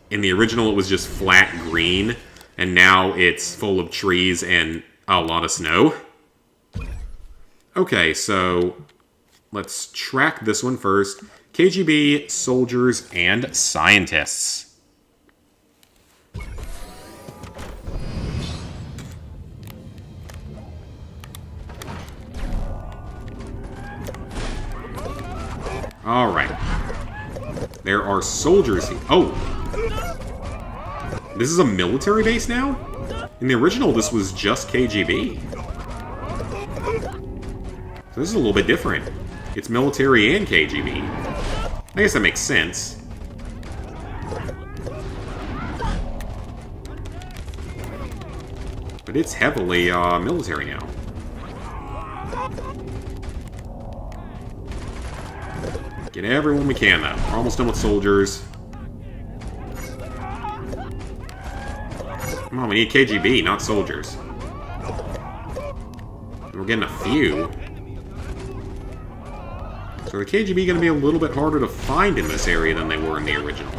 In the original, it was just flat green, and now it's full of trees and a lot of snow. Okay, so let's track this one first. KGB, soldiers, and scientists. Alright. There are soldiers here. Oh! This is a military base now? In the original, this was just KGB. So this is a little bit different. It's military and KGB. I guess that makes sense. But it's heavily military now. Get everyone we can, though. We're almost done with soldiers. Come on, we need KGB, not soldiers. We're getting a few. So the KGB going to be a little bit harder to find in this area than they were in the original.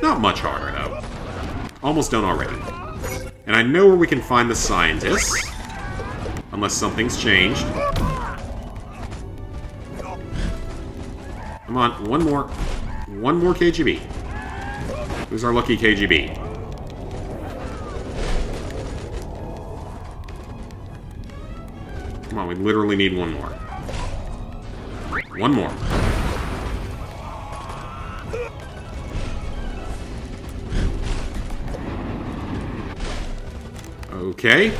Not much harder, though. Almost done already. And I know where we can find the scientists. Unless something's changed. Come on, one more. One more KGB. Who's our lucky KGB? Come on, we literally need one more. One more. Okay.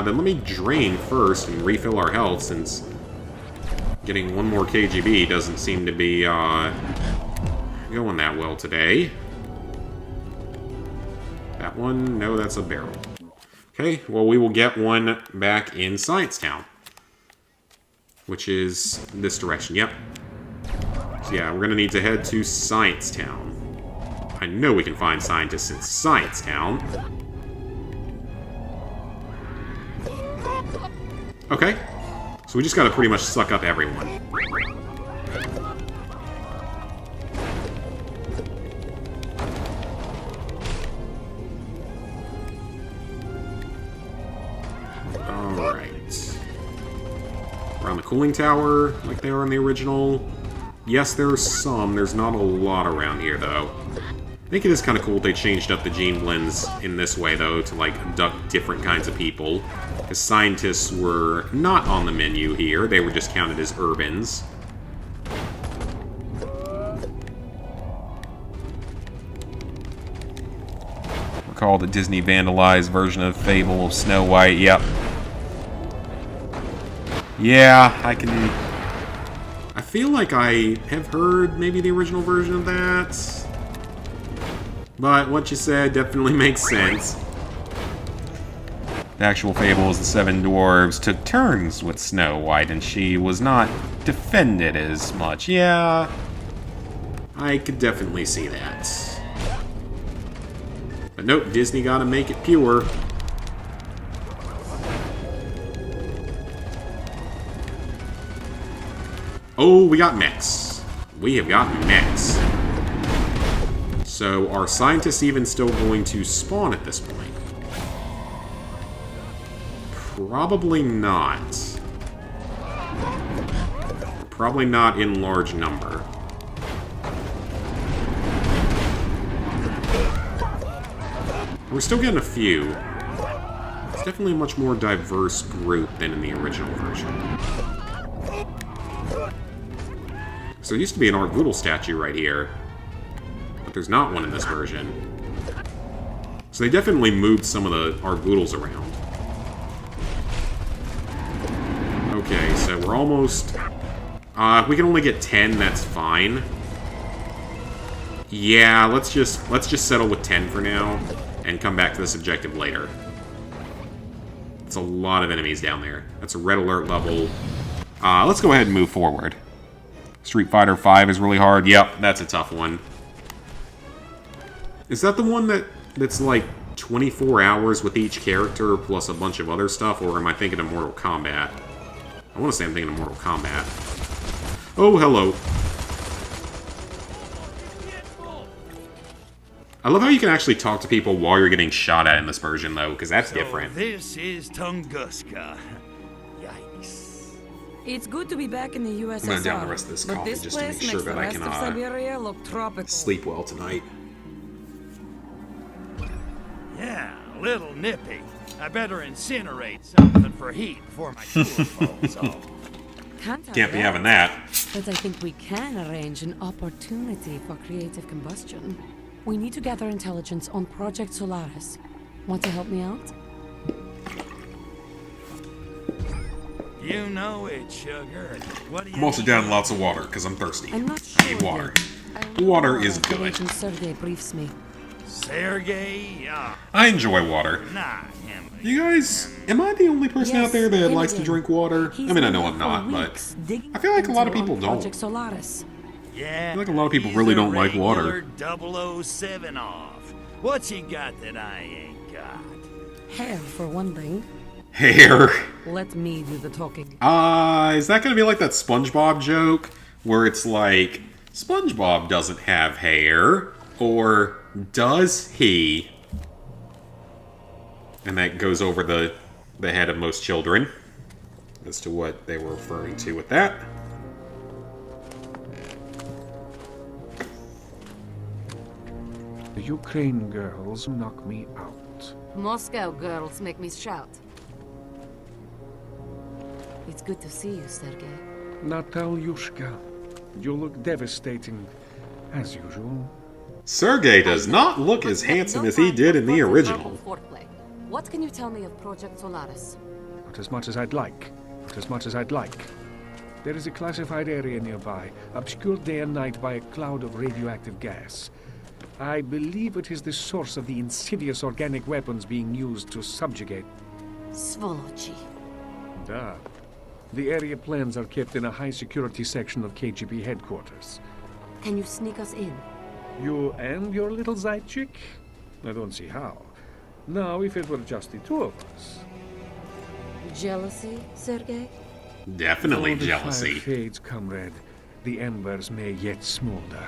Then let me drain first and refill our health, since getting one more KGB doesn't seem to be going that well today. That one? No, that's a barrel. Okay, well, we will get one back in Science Town, which is this direction. Yep. So yeah, we're going to need to head to Science Town. I know we can find scientists in Science Town. Okay. So we just gotta pretty much suck up everyone. Alright. Around the cooling tower, like they are in the original. Yes, there's some. There's not a lot around here, though. I think it is kind of cool they changed up the gene blends in this way, though, to, like, abduct different kinds of people. Because scientists were not on the menu here. They were just counted as urbans. Recall the Disney vandalized version of Fable of Snow White. Yep. Yeah, I can... I feel like I have heard maybe the original version of that. But what you said definitely makes sense. The actual fable is the seven dwarves took turns with Snow White, and she was not defended as much. Yeah, I could definitely see that. But nope, Disney gotta make it pure. Oh, we got mechs. We have got mechs. So, are scientists even still going to spawn at this point? Probably not. Probably not in large number. We're still getting a few. It's definitely a much more diverse group than in the original version. So there used to be an Art Voodoo statue right here, but there's not one in this version. So they definitely moved some of the Art Voodoo's around. Okay, so we're almost... if we can only get 10, that's fine. Yeah, let's just settle with 10 for now, and come back to this objective later. It's a lot of enemies down there. That's a red alert level. Let's go ahead and move forward. Street Fighter V is really hard. Yep, that's a tough one. Is that the one that's like 24 hours with each character plus a bunch of other stuff, or am I thinking of Mortal Kombat? I want to say I'm thinking of Mortal Kombat. Oh, hello. I love how you can actually talk to people while you're getting shot at in this version, though, because that's different. This is Tunguska. Yikes. It's good to be back in the USSR. I'm gonna down the rest of this but coffee this just to place make sure makes that the I rest can of Siberia look tropical. sleep well tonight. Yeah, a little nippy. I better incinerate something for heat before my cooler falls off. Can't Can't be having that. But I think we can arrange an opportunity for creative combustion. We need to gather intelligence on Project Solaris. Want to help me out? You know it, sugar. What do you I'm also need? down lots of water because I'm thirsty. I'm not I sure need water. yet. I Water will is until good. Agent Sergey briefs me. Sergey? Yeah, I enjoy water. not him. You guys, am I the only person Yes, out there that him likes to again. drink water? He's I mean, I been know there I'm for not, but weeks, digging I feel like a lot of into people don't. Project Solaris. Yeah, I feel like a lot of people he's really a don't like water. regular 007 off. What's he got that I ain't got? Hair, for one thing. Hair. Let me do the talking. Is that gonna be like that SpongeBob joke where it's like SpongeBob doesn't have hair, or does he? And that goes over the head of most children as to what they were referring to with that. The Ukraine girls knock me out. Moscow girls make me shout. It's good to see you, Sergei. Natalyushka, you look devastating, as usual. Sergei does not look as handsome as he did in the original. What can you tell me of Project Solaris? Not as much as I'd like. Not as much as I'd like. There is a classified area nearby, obscured day and night by a cloud of radioactive gas. I believe it is the source of the insidious organic weapons being used to subjugate. Svolochi. Da. The area plans are kept in a high-security section of KGB headquarters. Can you sneak us in? You and your little Zaychik? I don't see how. Now, if it were just the two of us. Jealousy, Sergei? Definitely Though the jealousy. fire fades, comrade, the embers may yet smolder,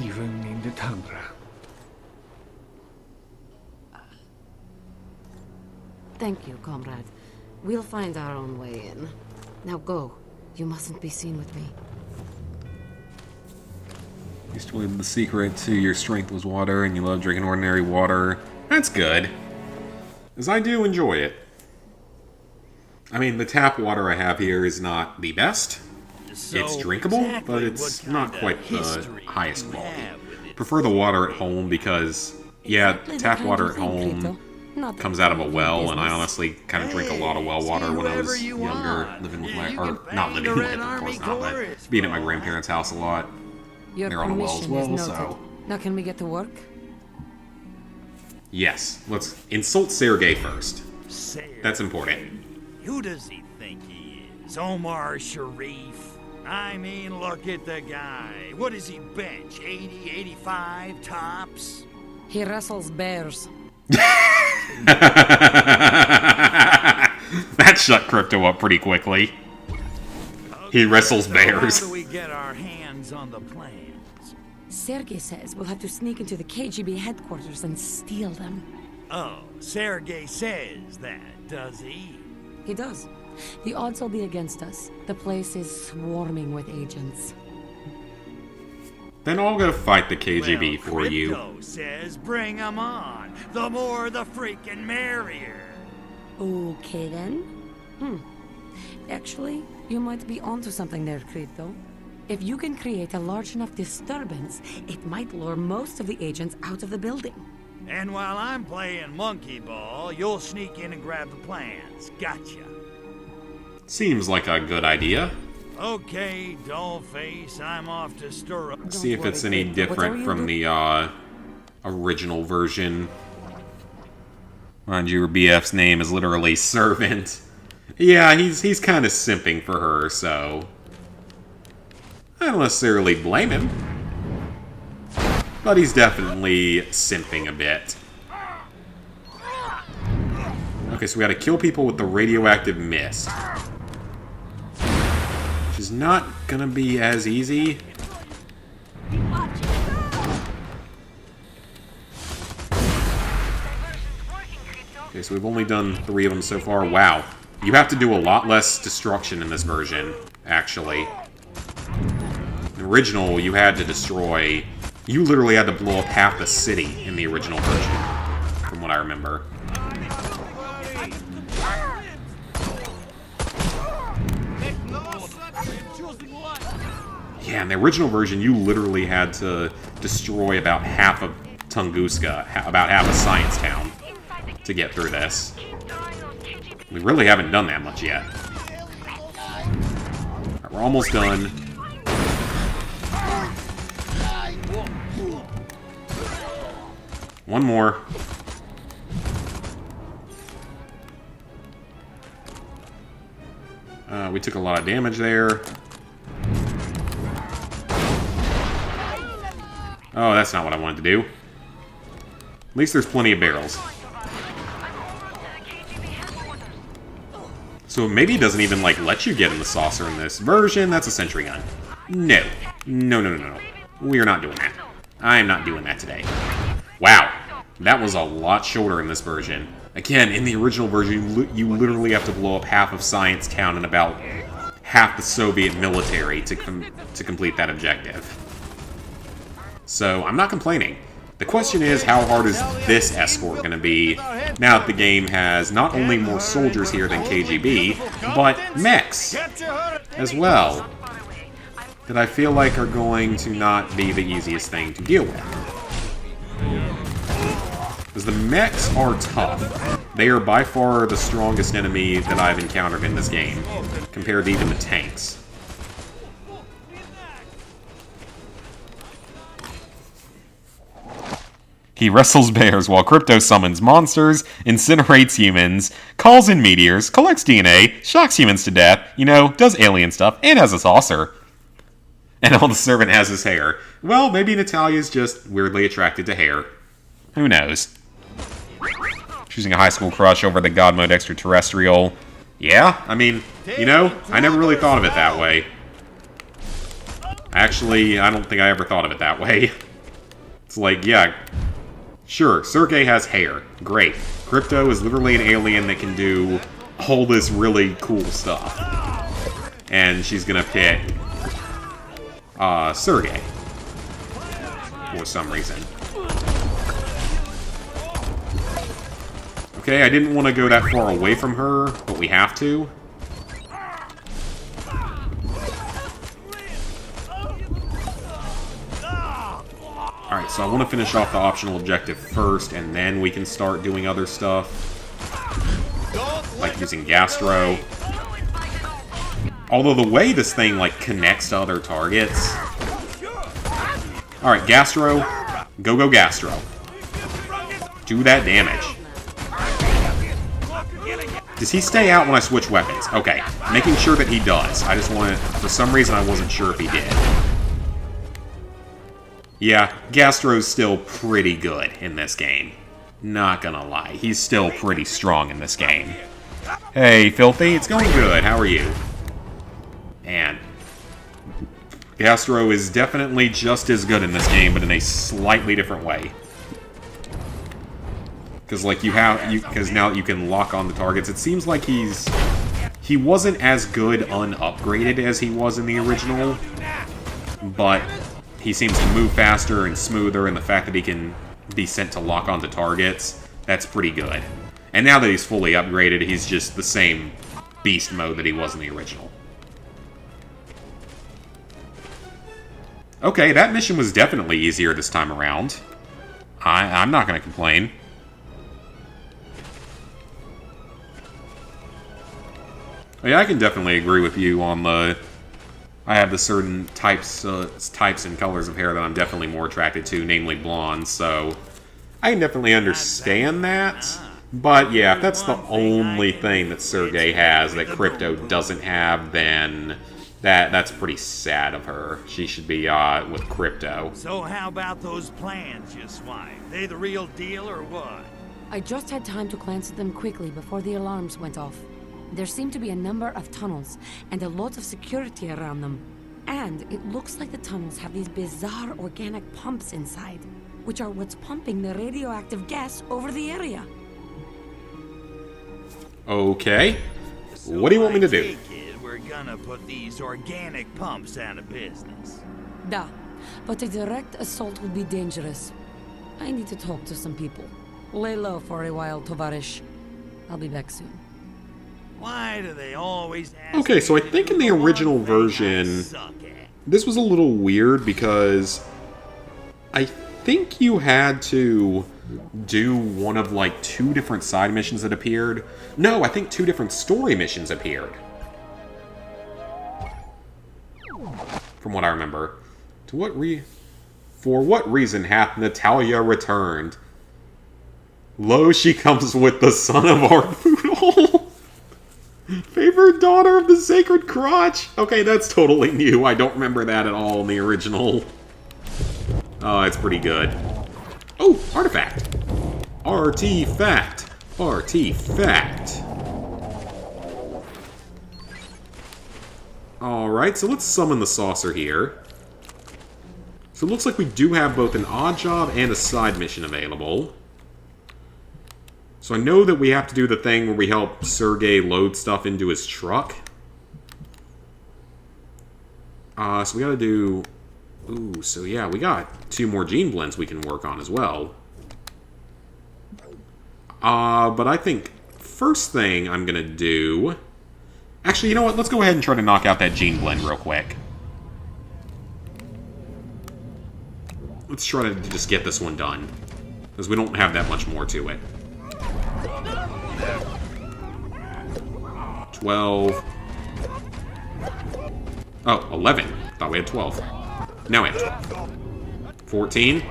even in the tundra. Thank you, comrade. We'll find our own way in. Now go. You mustn't be seen with me. Used to believe the secret to your strength was water, and you love drinking ordinary water. That's good. As I do enjoy it. I mean, the tap water I have here is not the best. It's drinkable, but it's not quite the highest quality. Prefer the water at home because, yeah, tap water at home comes out of a well, and I honestly kind of drink a lot of well water when I was younger, living with my, or not living with, of course not, but being at my grandparents' house a lot. Your They're on a well as permission is well, noted. so... Now can we get to work? Yes, let's insult Sergei first. That's important. Who does he think he is? Omar Sharif? I mean, look at the guy. What does he bench? 80, 85 tops? He wrestles bears. That shut Crypto up pretty quickly. He wrestles bears. How do we get our hands on the plans? Sergei says we'll have to sneak into the KGB headquarters and steal them. Oh, Sergei says that, does he? He does. The odds will be against us. The place is swarming with agents. Then I'll go fight the KGB Well, for you. Crypto says bring 'em on. The more the freaking merrier. Okay then. Actually, you might be onto something there, Crypto. If you can create a large enough disturbance, it might lure most of the agents out of the building. And while I'm playing monkey ball, you'll sneak in and grab the plans. Gotcha. Seems like a good idea. Okay, dollface, I'm off to stir up. See if it's any different from the original version. Mind you, her BF's name is literally Servant. Yeah, he's kind of simping for her, so I don't necessarily blame him. But he's definitely simping a bit. Okay, so we gotta kill people with the radioactive mist. Which is not gonna be as easy. Okay, so we've only done 3 of them so far. Wow. You have to do a lot less destruction in this version, actually. In the original, you had to destroy... You literally had to blow up half the city in the original version, from what I remember. Yeah, in the original version, you literally had to destroy about half of Tunguska, about half of Science Town, to get through this. We really haven't done that much yet. Alright, we're almost done. One more. We took a lot of damage there. Oh, that's not what I wanted to do. At least there's plenty of barrels. So maybe it doesn't even, like, let you get in the saucer in this version. That's a sentry gun. No. No, no, no, no. We are not doing that. I am not doing that today. Wow. That was a lot shorter in this version. Again, in the original version, you literally have to blow up half of Science Town and about half the Soviet military to complete that objective. So, I'm not complaining. The question is, how hard is this escort going to be now that the game has not only more soldiers here than KGB, but mechs as well, that I feel like are going to not be the easiest thing to deal with. Because the mechs are tough. They are by far the strongest enemy that I've encountered in this game, compared to even the tanks. He wrestles bears while Crypto summons monsters, incinerates humans, calls in meteors, collects DNA, shocks humans to death, does alien stuff, and has a saucer. And all the servant has is hair. Well, maybe Natalia's just weirdly attracted to hair. Who knows? Choosing a high school crush over the God Mode extraterrestrial. Yeah, I mean, I never really thought of it that way. Actually, I don't think I ever thought of it that way. It's like, yeah, sure, Sergei has hair. Great. Crypto is literally an alien that can do all this really cool stuff. And she's gonna pick Sergei. For some reason. Okay, I didn't want to go that far away from her, but we have to. Alright, so I want to finish off the optional objective first, and then we can start doing other stuff. Like using Gastro. Although the way this thing, connects to other targets... Alright, Gastro. Go Gastro. Do that damage. Does he stay out when I switch weapons? Okay, making sure that he does. I just wanted... For some reason, I wasn't sure if he did. Yeah, Gastro's still pretty good in this game. Not gonna lie, he's still pretty strong in this game. Hey, Filthy, it's going good. How are you? And Gastro is definitely just as good in this game, but in a slightly different way. Because because now you can lock on the targets. It seems like he wasn't as good unupgraded as he was in the original, but he seems to move faster and smoother, and the fact that he can be sent to lock onto targets, that's pretty good. And now that he's fully upgraded, he's just the same beast mode that he was in the original. Okay, that mission was definitely easier this time around. I'm not going to complain. Yeah, I can definitely agree with you on the... I have the certain types and colors of hair that I'm definitely more attracted to, namely blonde, so... I can definitely understand that. But yeah, if that's the only thing that Sergei has that Crypto doesn't have, then... That's pretty sad of her. She should be with Crypto. So how about those plans you swiped? They the real deal or what? I just had time to glance at them quickly before the alarms went off. There seem to be a number of tunnels, and a lot of security around them. And it looks like the tunnels have these bizarre organic pumps inside, which are what's pumping the radioactive gas over the area. Okay. What do you want me to do? Take it we're gonna put these organic pumps out of business. Da, but a direct assault would be dangerous. I need to talk to some people. Lay low for a while, Tovarish. I'll be back soon. Why do they always ask Okay, so I me to think do in the one original thing I version, suck at? this was a little weird because I think you had to do one of like 2 different side missions that appeared. No, I think 2 different story missions appeared. From what I remember. For what reason hath Natalia returned? Lo, she comes with the son of our poodle. Favorite daughter of the sacred crotch. Okay, that's totally new. I don't remember that at all in the original. Oh, it's pretty good. Oh, artifact. Artifact. Artifact. Alright, so let's summon the saucer here. So it looks like we do have both an odd job and a side mission available. So I know that we have to do the thing where we help Sergei load stuff into his truck. So we gotta do Ooh, so yeah, we got 2 more gene blends we can work on as well. But I think first thing I'm gonna do... Actually, you know what? Let's go ahead and try to knock out that gene blend real quick. Let's try to just get this one done, because we don't have that much more to it. 12. Oh, 11. Thought we had 12. Now we have 12. 14.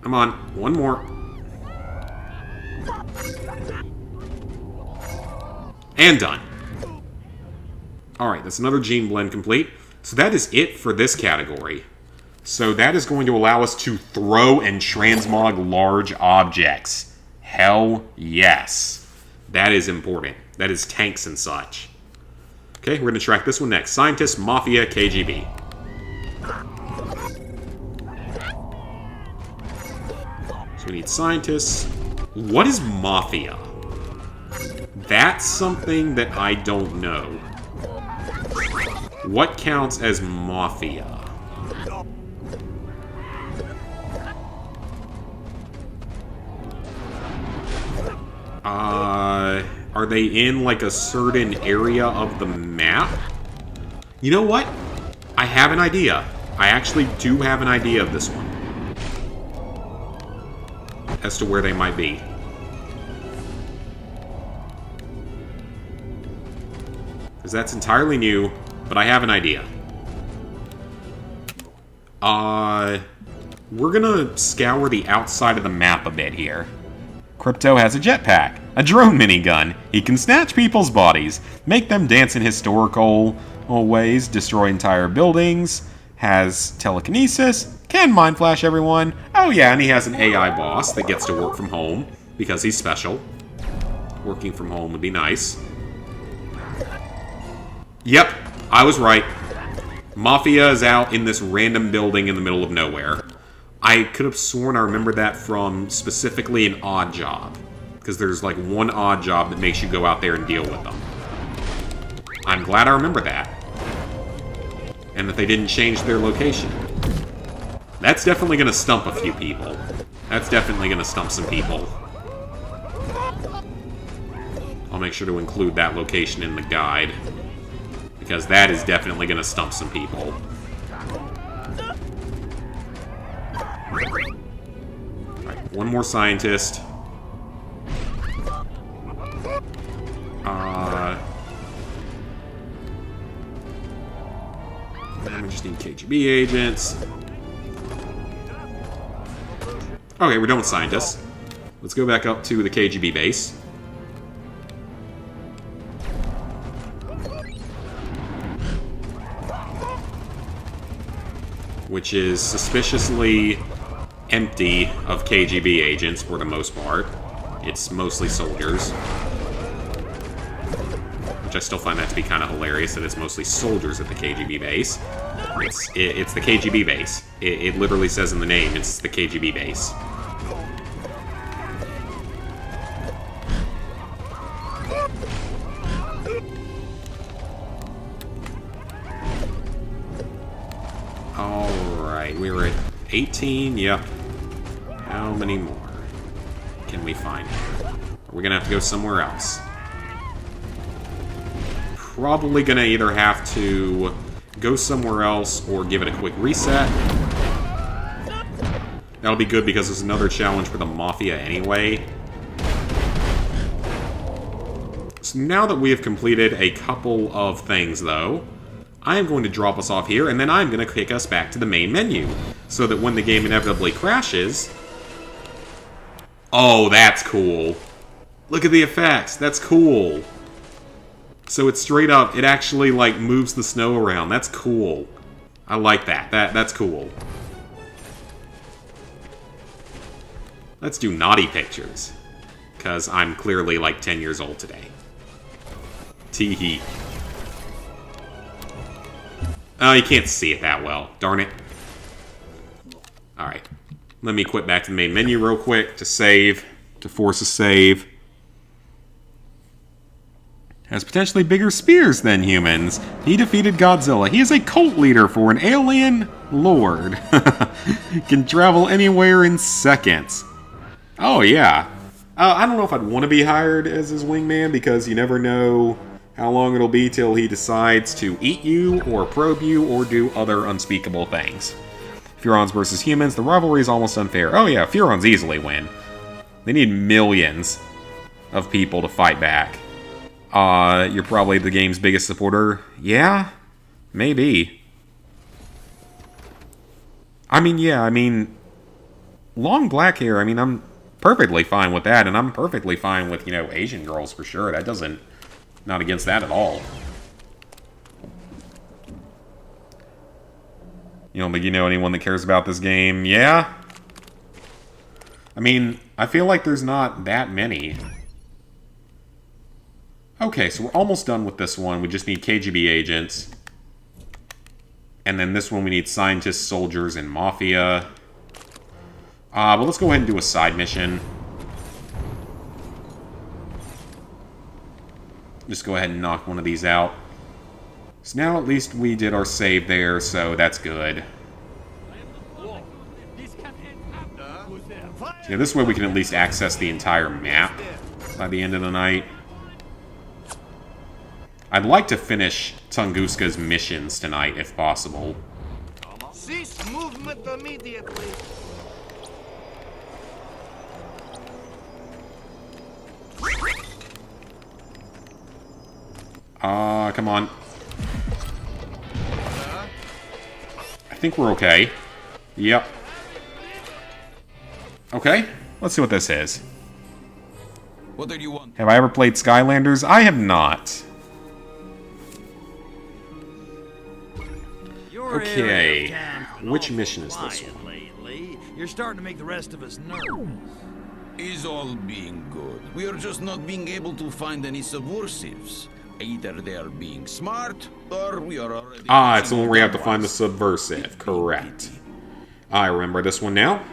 Come on, one more. And done. Alright, that's another gene blend complete. So that is it for this category. So that is going to allow us to throw and transmog large objects. Hell yes. That is important. That is tanks and such. Okay, we're going to track this one next. Scientists, Mafia, KGB. So we need scientists. What is Mafia? That's something that I don't know. What counts as Mafia? Are they in, like, a certain area of the map? You know what? I have an idea. I actually do have an idea of this one. As to where they might be. Because that's entirely new, but I have an idea. We're gonna scour the outside of the map a bit here. Crypto has a jetpack, a drone minigun. He can snatch people's bodies, make them dance in historical ways, destroy entire buildings, has telekinesis, can mind flash everyone. Oh yeah, and he has an AI boss that gets to work from home, because he's special. Working from home would be nice. Yep, I was right. Mafia is out in this random building in the middle of nowhere. I could have sworn I remember that from specifically an odd job. Because there's like one odd job that makes you go out there and deal with them. I'm glad I remember that. And that they didn't change their location. That's definitely going to stump a few people. That's definitely going to stump some people. I'll make sure to include that location in the guide. Because that is definitely going to stump some people. Alright, one more scientist. And we just need KGB agents. Okay, we're done with scientists. Let's go back up to the KGB base. Which is suspiciously empty of KGB agents for the most part. It's mostly soldiers. Which I still find that to be kind of hilarious that it's mostly soldiers at the KGB base. It's the KGB base. It literally says in the name, it's the KGB base. Alright, we were at 18, yep. How many more can we find? Are we gonna have to go somewhere else? Probably gonna either have to go somewhere else or give it a quick reset. That'll be good because there's another challenge for the Mafia anyway. So now that we have completed a couple of things, though, I am going to drop us off here, and then I'm going to kick us back to the main menu, so that when the game inevitably crashes... Oh, that's cool. Look at the effects. That's cool. So it's straight up, it actually, like, moves the snow around. That's cool. I like that. That's cool. Let's do naughty pictures. Because I'm clearly, like, 10 years old today. Tee-hee. Oh, you can't see it that well. Darn it. Alright. Let me quit back to the main menu real quick to save. To force a save. has potentially bigger spears than humans. He defeated Godzilla. He is a cult leader for an alien lord. Can travel anywhere in seconds. Oh, yeah. I don't know if I'd want to be hired as his wingman, because you never know how long it'll be till he decides to eat you, or probe you, or do other unspeakable things. Furons versus humans, the rivalry is almost unfair. Oh yeah, Furons easily win. They need millions of people to fight back. You're probably the game's biggest supporter. Yeah? Maybe. I mean, long black hair, I'm perfectly fine with that, and I'm perfectly fine with, Asian girls for sure. That doesn't... Not against that at all. You don't think you know anyone that cares about this game? Yeah? I feel like there's not that many. Okay, so we're almost done with this one. We just need KGB agents. And then this one we need scientists, soldiers, and mafia. But let's go ahead and do a side mission. Just go ahead and knock one of these out. So now at least we did our save there, so that's good. Yeah, this way we can at least access the entire map by the end of the night. I'd like to finish Tunguska's missions tonight, if possible. Cease movement immediately. Come on. I think we're okay. Yep. Okay, let's see what this is. What do you want? Have I ever played Skylanders? I have not. Your Okay, area of town's been which awful mission is this quiet one? lately. You're starting to make the rest of us nervous. Is all being good. We are just not being able to find any subversives. Either they are being smart, or we are already... It's the one where you have to find the subversive. Correct. I remember this one now.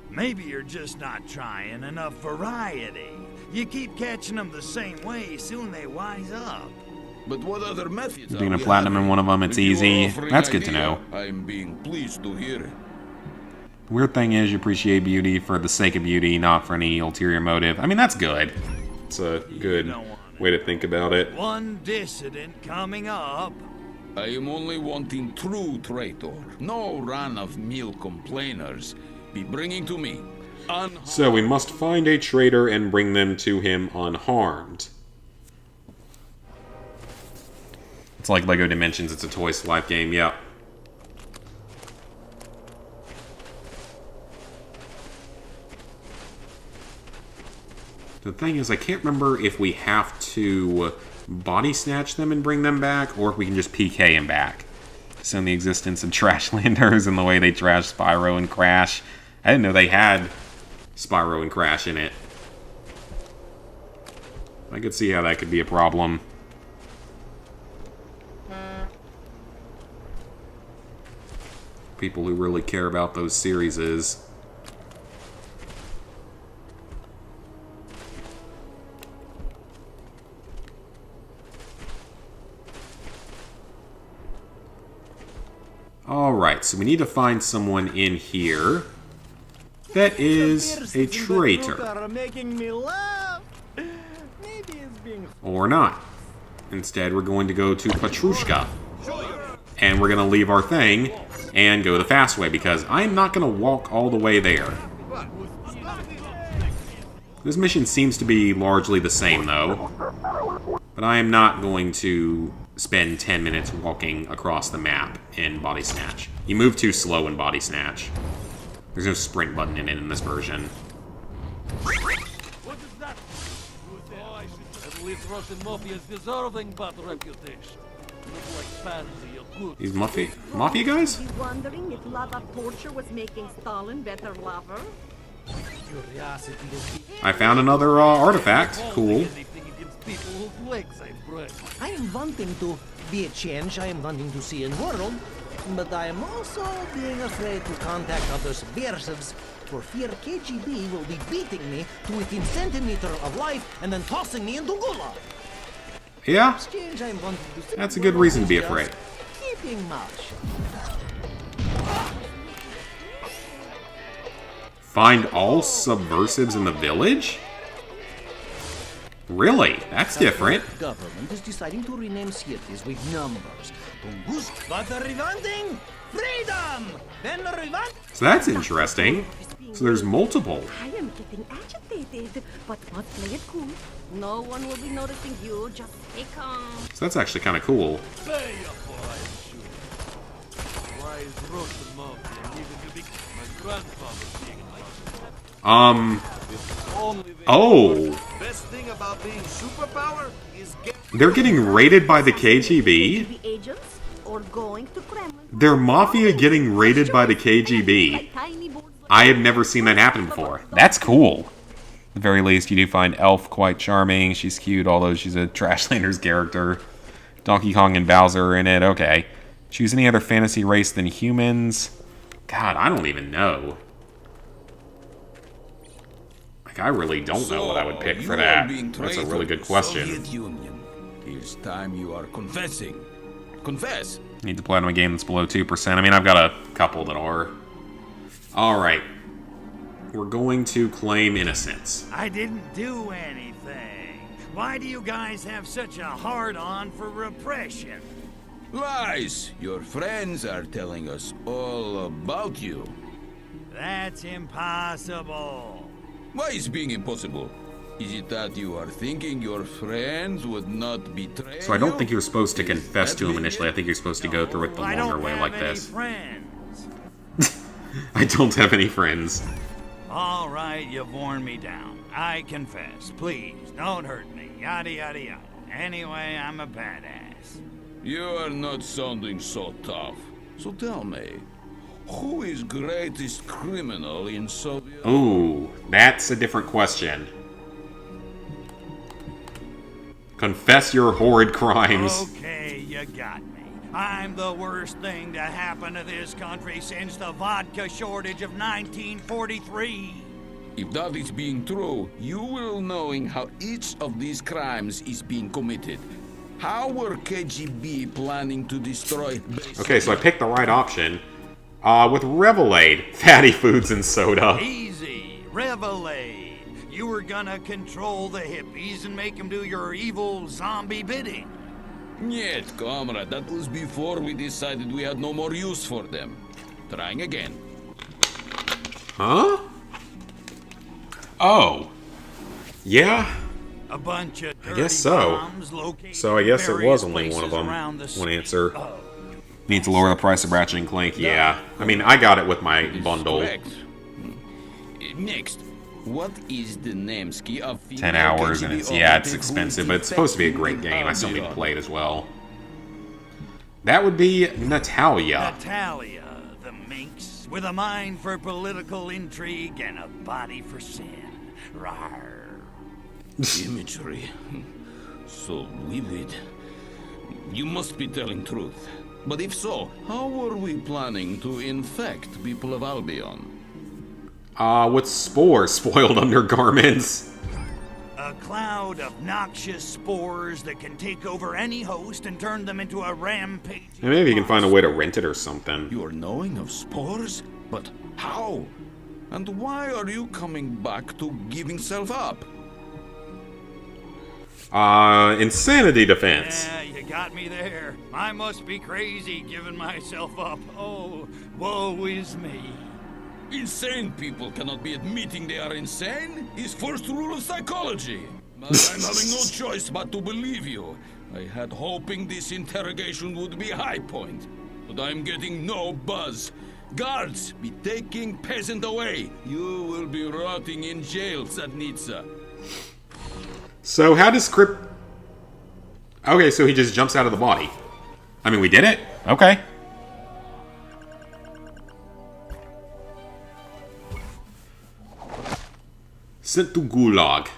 Maybe you're just not trying enough variety. You keep catching them the same way, soon they wise up. But what other methods Being are a we platinum in having? one of them, it's If you are easy. offering That's good to idea, know. I'm being pleased to hear it. The weird thing is you appreciate beauty for the sake of beauty, not for any ulterior motive. That's good. It's a good way to think about it. One dissident coming up. I am only wanting true traitor. No run-of-mill complainers. Be bringing to me. So we must find a traitor and bring them to him unharmed. It's like LEGO Dimensions, it's a Toys to Life game, yeah. The thing is, I can't remember if we have to body snatch them and bring them back, or if we can just PK them back. So in the existence of Trashlanders and the way they trash Spyro and Crash, I didn't know they had Spyro and Crash in it. I could see how that could be a problem. People who really care about those series is. Alright, so we need to find someone in here that is a traitor. Or not. Instead, we're going to go to Petrushka. And we're going to leave our thing and go the fast way, because I'm not going to walk all the way there. This mission seems to be largely the same, though. But I am not going to spend 10 minutes walking across the map in Body Snatch. You move too slow in Body Snatch. There's no sprint button in it in this version. What is that? At least Russian mafia is deserving bad reputation. Look like fancy, you're good. These mafia guys? He's wondering if lava torture was making Stalin better lover. I found another artifact. Cool. I am wanting to be a change. I am wanting to see a world, but I am also being afraid to contact other subversives for fear KGB will be beating me to within centimeter of life and then tossing me into gulag. Yeah, Exchange, I'm wanting to see that's a good reason to be afraid. keeping mouth shut. Find all subversives in the village? Really? That's different. The government is deciding to rename cities with numbers. But the revanting freedom! Then the revant. So that's interesting. So there's multiple. I am getting agitated, but must play it cool. No one will be noticing you. Just stay calm. So that's actually kind of cool. Pay up or I'm shooting. Why is roasted mafia leaving you big? My grandfather's being Oh, best thing about being superpower is they're getting raided by the KGB? The agents or going to Kremlin. They're mafia getting raided by the KGB. I have never seen that happen before. That's cool. At the very least, you do find Elf quite charming. She's cute, although she's a Trashlanders character. Donkey Kong and Bowser are in it. Okay. Choose any other fantasy race than humans. God, I don't even know. Like, I really don't know what I would pick for that. That's a really good question. Soviet Union. It's time you are confessing. Confess. Need to play on a game that's below 2%. I mean, I've got a couple that are. Alright. We're going to claim innocence. I didn't do anything. Why do you guys have such a hard-on for repression? Lies! Your friends are telling us all about you. That's impossible. Why is being impossible? Is it that you are thinking your friends would not betray So I don't you? think you're supposed to confess to him initially. I think you're supposed to go through it the I longer don't way have like any this. friends. I don't have any friends. All right, you've worn me down. I confess. Please, don't hurt me. Yada, yada, yada. Anyway, I'm a badass. You are not sounding so tough. So tell me, who is greatest criminal in Soviet? Ooh, that's a different question. Confess your horrid crimes. Okay, you got me. I'm the worst thing to happen to this country since the vodka shortage of 1943. If that is being true, you will knowing how each of these crimes is being committed. How were KGB planning to destroy base? Okay, so I picked the right option. With Revelade, fatty foods and soda. Easy, Revelade. You were gonna control the hippies and make them do your evil zombie bidding. Yet, comrade, that was before we decided we had no more use for them. Trying again. Huh? Oh. Yeah? A bunch of I guess so. So I guess it was only one of them. One answer. Need to lower the price of Ratchet and Clank. Yeah. I mean, I got it with my bundle. Correct. Next, what is the nameski of 10 hours, and it's, yeah, it's expensive, but it's supposed to be a great game. I still need to play it as well. That would be Natalia. Natalia, the minx, with a mind for political intrigue and a body for sin. Rawr. Imagery. So vivid. You must be telling truth. But if so, how were we planning to infect people of Albion? With spores spoiled undergarments. A cloud of noxious spores that can take over any host and turn them into a rampage. Maybe you can find a way to rent it or something. You are knowing of spores? But how? And why are you coming back to giving self up? Insanity defense. Yeah, you got me there. I must be crazy giving myself up. Oh, woe is me. Insane people cannot be admitting they are insane. Is first rule of psychology. But I'm having no choice but to believe you. I had hoping this interrogation would be a high point, but I'm getting no buzz. Guards, be taking peasant away. You will be rotting in jail, Zadnitsa. So how does Crip... Okay, so he just jumps out of the body. I mean, we did it? Okay. Sent to Gulag.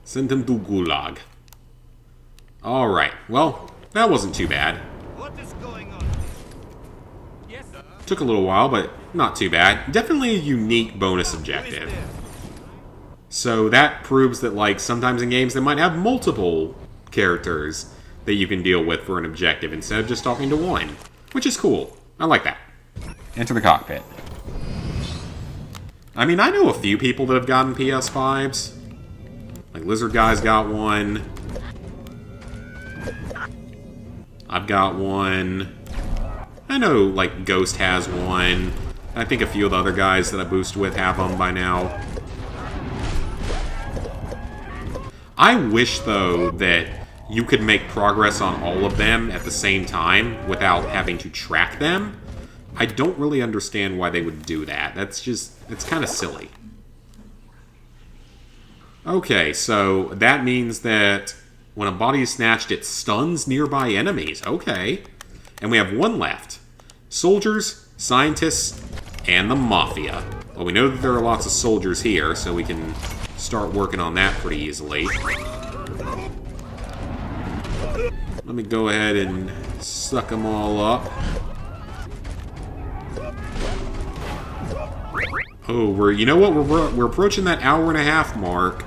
Send him to Gulag. Alright, well, that wasn't too bad. What is going on? Took a little while, but not too bad. Definitely a unique bonus objective. So that proves that, like, sometimes in games they might have multiple characters that you can deal with for an objective instead of just talking to one. Which is cool. I like that. Enter the cockpit. I mean, I know a few people that have gotten PS5s. Like, Lizard Guy's got one. I've got one. I know, like, Ghost has one. I think a few of the other guys that I boost with have them by now. I wish, though, that you could make progress on all of them at the same time without having to track them. I don't really understand why they would do that. That's just, it's kind of silly. Okay, so that means that when a body is snatched, it stuns nearby enemies. Okay. And we have one left. Soldiers, scientists, and the Mafia. Well, we know that there are lots of soldiers here, so we can start working on that pretty easily. Let me go ahead and suck them all up. Oh, you know what? We're approaching that hour-and-a-half mark.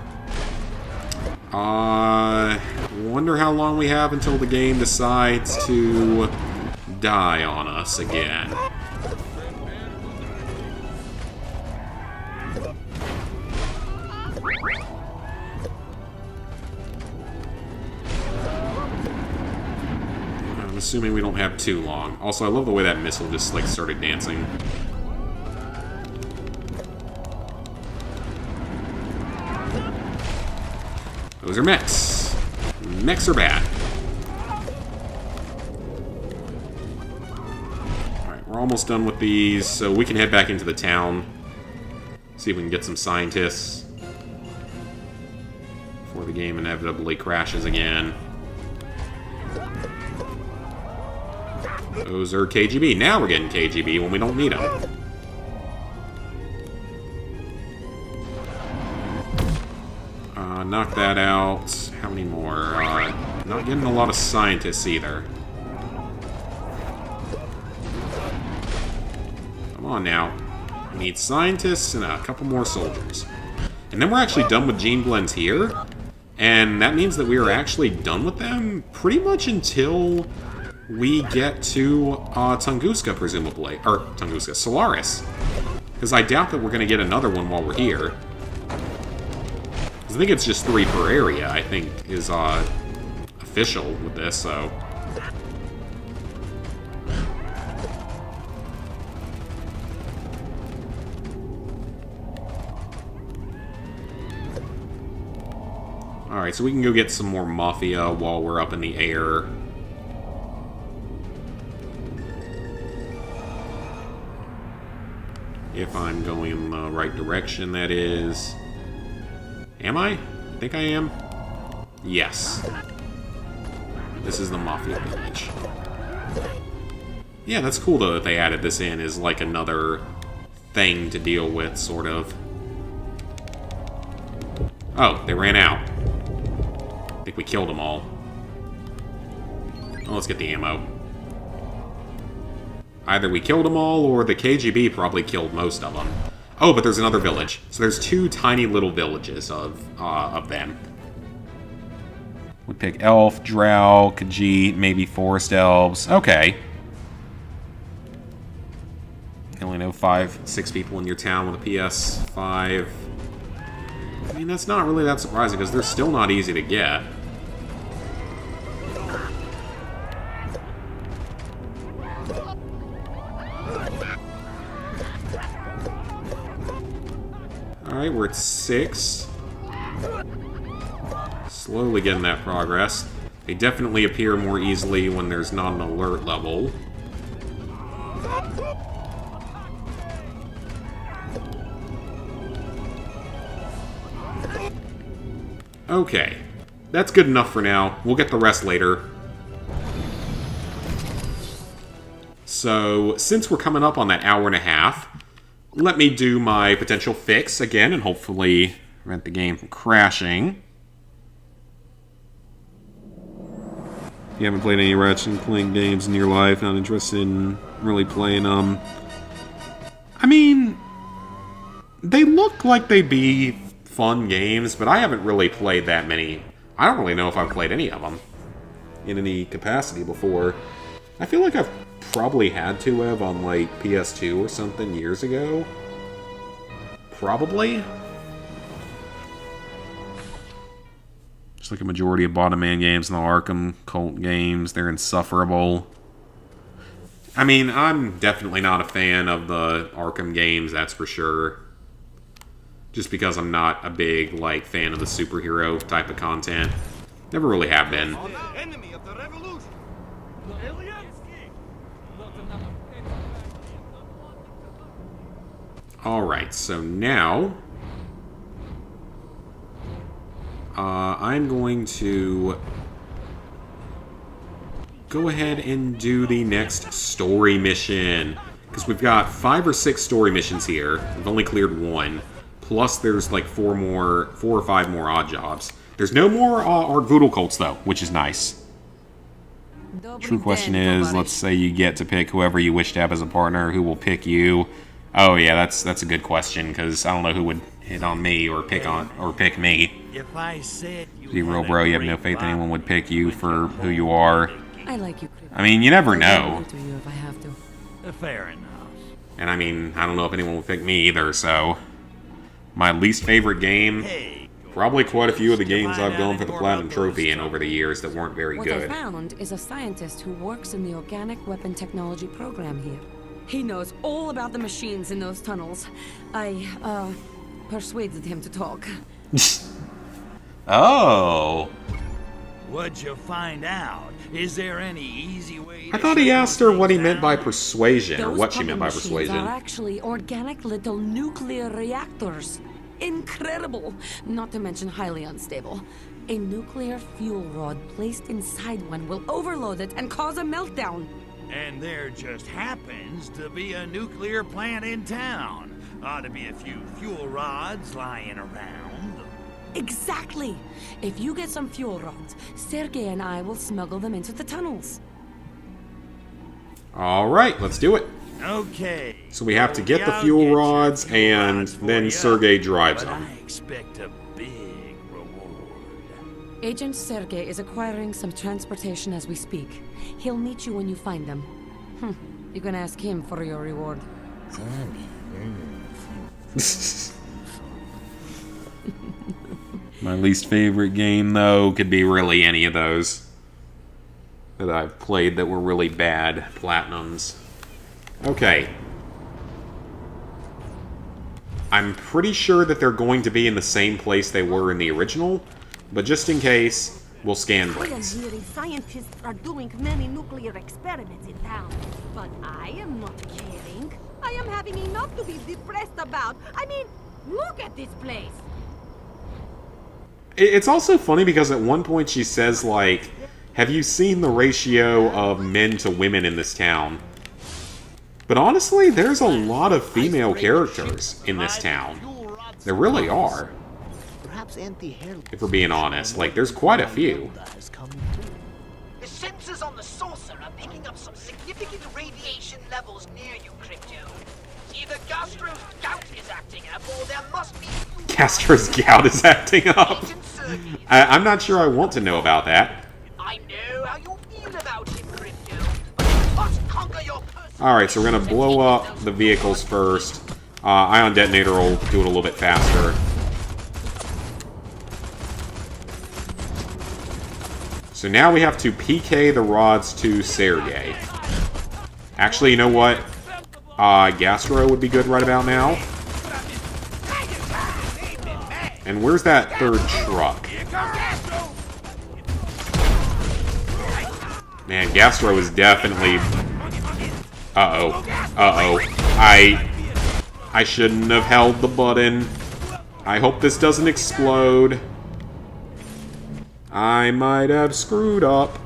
Wonder how long we have until the game decides to die on us again. I'm assuming we don't have too long. Also, I love the way that missile just, like, started dancing. Those are mechs. Mechs are bad. Alright, we're almost done with these, so we can head back into the town. See if we can get some scientists before the game inevitably crashes again. Those are KGB. Now we're getting KGB when we don't need them. Knock that out. How many more? Not getting a lot of scientists either. Come on now. We need scientists and a couple more soldiers. And then we're actually done with gene blends here. And that means that we are actually done with them pretty much until we get to Tunguska, presumably. Or, Tunguska, Solaris. Because I doubt that we're going to get another one while we're here. I think it's just 3 per area, I think, is official with this, so... Alright, so we can go get some more Mafia while we're up in the air. If I'm going in the right direction, that is... Am I? I think I am. Yes. This is the Mafia village. Yeah, that's cool, though, that they added this in as, like, another thing to deal with, sort of. Oh, they ran out. I think we killed them all. Oh, let's get the ammo. Either we killed them all, or the KGB probably killed most of them. Oh, but there's another village. So there's 2 tiny little villages of them. We pick Elf, Drow, Khajiit, maybe Forest Elves. Okay. You only know 5-6 people in your town with a PS5. I mean, that's not really that surprising, because they're still not easy to get. Alright, we're at 6. Slowly getting that progress. They definitely appear more easily when there's not an alert level. Okay. That's good enough for now. We'll get the rest later. So, since we're coming up on that hour and a half, let me do my potential fix again and hopefully prevent the game from crashing. If you haven't played any Ratchet & Clank games in your life, not interested in really playing them, I mean, they look like they'd be fun games, but I haven't really played that many. I don't really know if I've played any of them in any capacity before. I feel like I've probably had to have on, like, PS2 or something years ago. Probably. Just like a majority of Bottom Man games and the Arkham Cult games, they're insufferable. I mean, I'm definitely not a fan of the Arkham games, that's for sure. Just because I'm not a big, like, fan of the superhero type of content. Never really have been. Enemy of the revolution. Alright, so now I'm going to go ahead and do the next story mission. Because we've got 5 or 6 story missions here. We've only cleared 1. Plus there's like 4 or 5 more odd jobs. There's no more Art Voodoo cults though, which is nice. True question is, let's say you get to pick whoever you wish to have as a partner, who will pick you? Oh yeah, that's a good question, because I don't know who would hit on me or pick me. If I said Be real, bro, you have no faith anyone would pick you for who you are. I like you, I mean, you never know. to you if I have to. Fair enough. And I mean, I don't know if anyone would pick me either, so... My least favorite game... Probably quite a few of the games I've gone for the Platinum Trophy in over the years that weren't very good. What I found is a scientist who works in the organic weapon technology program here. He knows all about the machines in those tunnels. I, persuaded him to talk. Oh. What'd you find out? Is there any easy way I thought he asked her what he meant by persuasion, or what she meant by Those puppet persuasion. machines are actually organic little nuclear reactors. Incredible! Not to mention highly unstable. A nuclear fuel rod placed inside one will overload it and cause a meltdown. And there just happens to be a nuclear plant in town. Ought to be a few fuel rods lying around. Exactly! If you get some fuel rods, Sergei and I will smuggle them into the tunnels. Alright, let's do it. Okay. So we have to get the fuel rods, and then Sergei drives But them. I expect a big reward. Agent Sergei is acquiring some transportation as we speak. He'll meet you when you find them. You can ask him for your reward. My least favorite game, though, could be really any of those that I've played that were really bad Platinums. Okay. I'm pretty sure that they're going to be in the same place they were in the original, but just in case, we'll scan I am brains. hearing scientists are doing many nuclear experiments in town, but I am not caring. I am having enough to be depressed about. I mean, look at this place. It's also funny because at one point she says, like, have you seen the ratio of men to women in this town? But honestly, there's a lot of female characters in this town. There really are. If we're being honest, like, there's quite a few. The sensors on the saucer are picking up some significant radiation levels near you, Crypto. Either Gastro's gout is acting up, or there must be... Castro's gout is acting up. I'm not sure I want to know about that. I know how you feel about him, Crypto. But you must conquer your Alright, so we're going to blow up the vehicles first. Ion Detonator will do it a little bit faster. So now we have to PK the rods to Sergei. Actually, you know what? Gastro would be good right about now. And where's that third truck? Man, Gastro is definitely... Uh-oh. Uh-oh. I shouldn't have held the button. I hope this doesn't explode. I might have screwed up.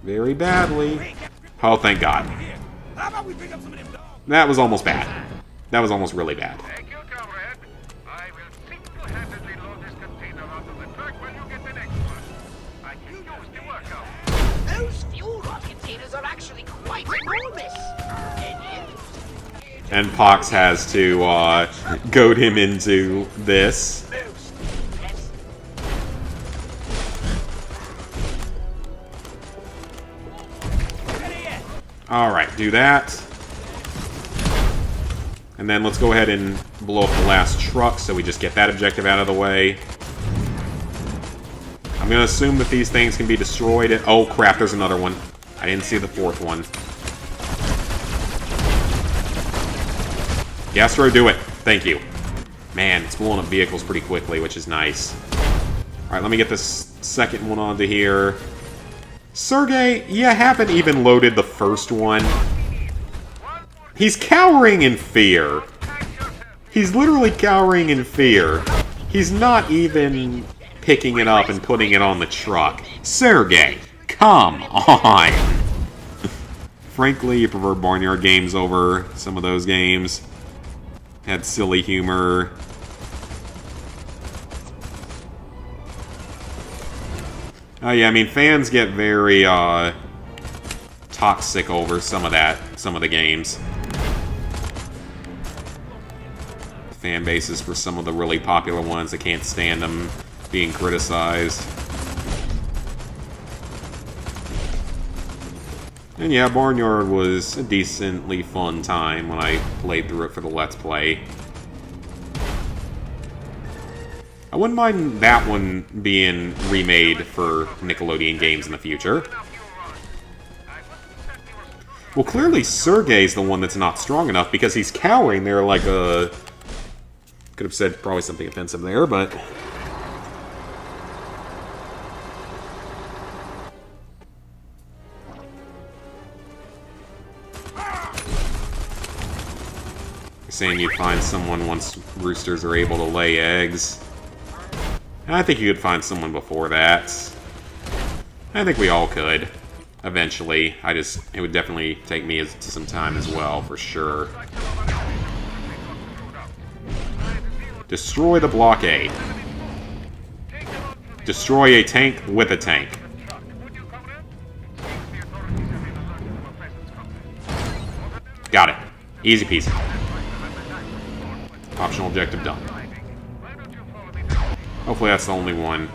Very badly. Oh, thank God. That was almost bad. That was almost really bad. Thank you, comrade. I will single-handedly load this container onto the truck when you get the next one. I can use the workout. Those fuel rod containers are actually quite enormous. And if And Pox has to goad him into this. Alright, do that. And then let's go ahead and blow up the last truck so we just get that objective out of the way. I'm going to assume that these things can be destroyed. Oh crap, there's another one. I didn't see the fourth one. Gastro, do it. Thank you. Man, it's blowing up vehicles pretty quickly, which is nice. Alright, let me get this second one onto here. Sergey, you haven't even loaded the first one. He's cowering in fear. He's literally cowering in fear. He's not even picking it up and putting it on the truck. Sergey, come on. Frankly, you prefer Barnyard games over some of those games. Had silly humor. Oh yeah, I mean, fans get very, toxic over some of the games. Fan bases for some of the really popular ones that can't stand them being criticized. And yeah, Barnyard was a decently fun time when I played through it for the Let's Play. I wouldn't mind that one being remade for Nickelodeon games in the future. Well, clearly Sergey's the one that's not strong enough because he's cowering there like a... Could have said probably something offensive there, but... Saying you'd find someone once roosters are able to lay eggs. I think you could find someone before that. I think we all could. Eventually. It would definitely take me some time as well, for sure. Destroy the blockade. Destroy a tank with a tank. Got it. Easy peasy. Optional objective done. Hopefully that's the only one.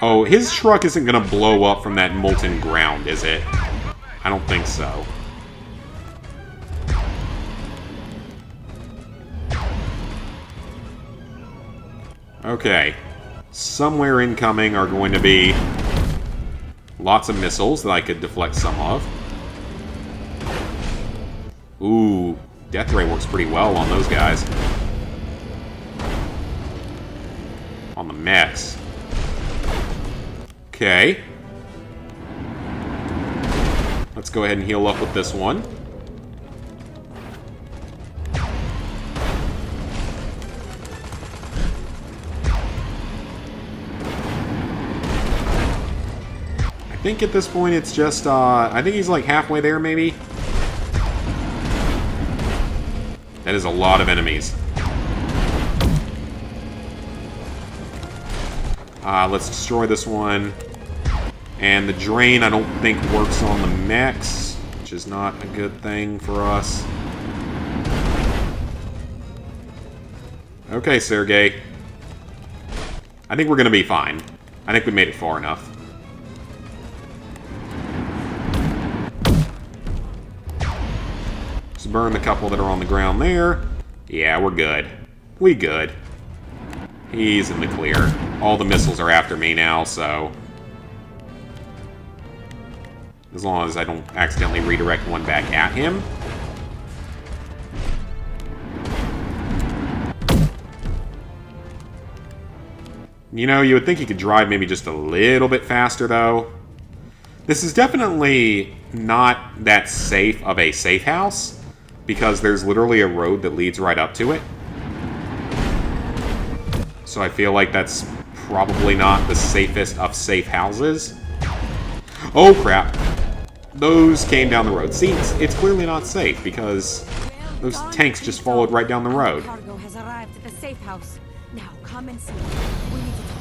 Oh, his truck isn't gonna blow up from that molten ground, is it? I don't think so. Okay. Somewhere incoming are going to be lots of missiles that I could deflect some of. Ooh, Death Ray works pretty well on those guys. On the mechs. Okay. Let's go ahead and heal up with this one. I think at this point it's just, I think he's like halfway there, maybe? That is a lot of enemies. Let's destroy this one. And the drain, I don't think works on the mechs, which is not a good thing for us. Okay, Sergey. I think we're gonna be fine. I think we made it far enough. Just burn the couple that are on the ground there. Yeah, we're good. We good. He's in the clear. All the missiles are after me now, so... as long as I don't accidentally redirect one back at him. You know, you would think you could drive maybe just a little bit faster, though. This is definitely not that safe of a safe house, because there's literally a road that leads right up to it. So I feel like that's probably not the safest of safe houses. Oh, crap. Those came down the road. See, it's clearly not safe, because those tanks just followed right down the road. Cargo has arrived at the safe house. Now, come and see. We need to talk.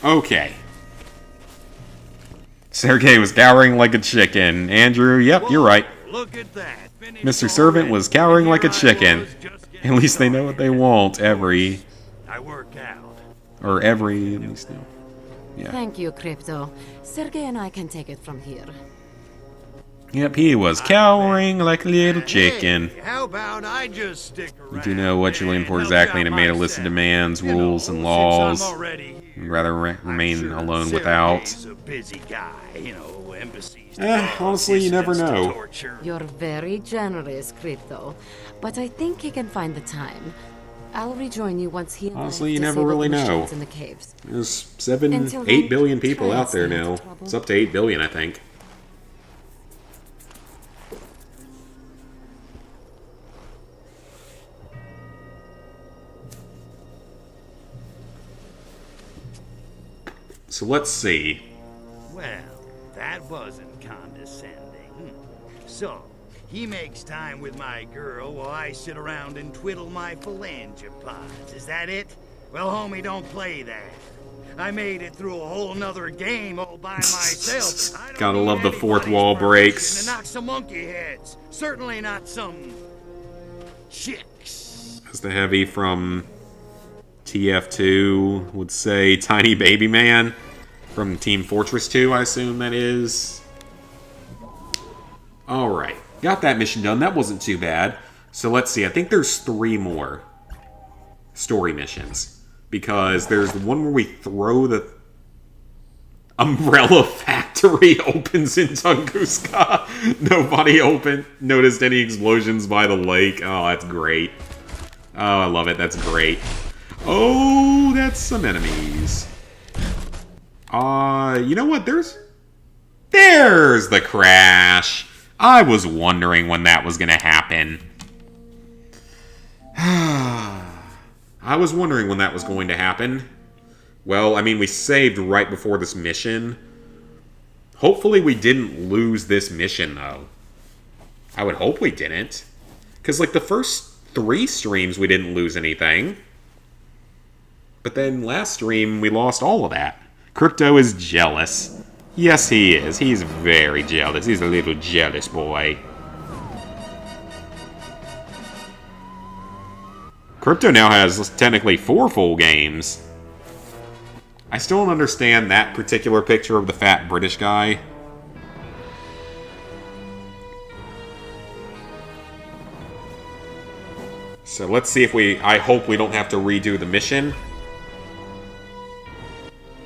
Okay. Sergey was cowering like a chicken. Andrew, yep, you're right. Look at that. Mr. Servant was cowering like a chicken. At least they know what they want every... I work out. Or every... At least no. Yeah. Thank you, Crypto. Sergey and I can take it from here. Yep, he was cowering like a little chicken. Hey, how about I just stick around? You do know what you're looking for exactly, and it made a list of demands, rules, and laws. You'd rather remain alone without. A busy guy, you know, embassies. Honestly, you never know. You're very generous, Crypto. But I think he can find the time. I'll rejoin you once he and Honestly, I you never disable really the know. machines in the caves. There's Until 8 then, billion people try out there not to now. trouble. It's up to 8 billion, I think. So let's see. Well, that wasn't condescending. So, he makes time with my girl while I sit around and twiddle my phalangopods. Is that it? Well, homie, don't play that. I made it through a whole nother game all by myself. I don't Gotta need love the fourth anybody's wall permission breaks. to knock some monkey heads. Certainly not some chicks. As the heavy from TF2 would say, Tiny Baby Man from Team Fortress 2, I assume that is. Alright, got that mission done. That wasn't too bad. So let's see, I think there's 3 more story missions. Because there's the one where we throw the umbrella factory opens in Tunguska. Nobody noticed any explosions by the lake. Oh, that's great. Oh, I love it. That's great. Oh, that's some enemies. You know what? There's the crash. I was wondering when that was gonna happen. I was wondering when that was going to happen. Well, I mean, we saved right before this mission. Hopefully we didn't lose this mission, though. I would hope we didn't. Because, like, the first 3 streams we didn't lose anything. But then last stream we lost all of that. Crypto is jealous. Yes, he is. He's very jealous. He's a little jealous boy. Crypto now has technically 4 full games. I still don't understand that particular picture of the fat British guy. So let's see if I hope we don't have to redo the mission.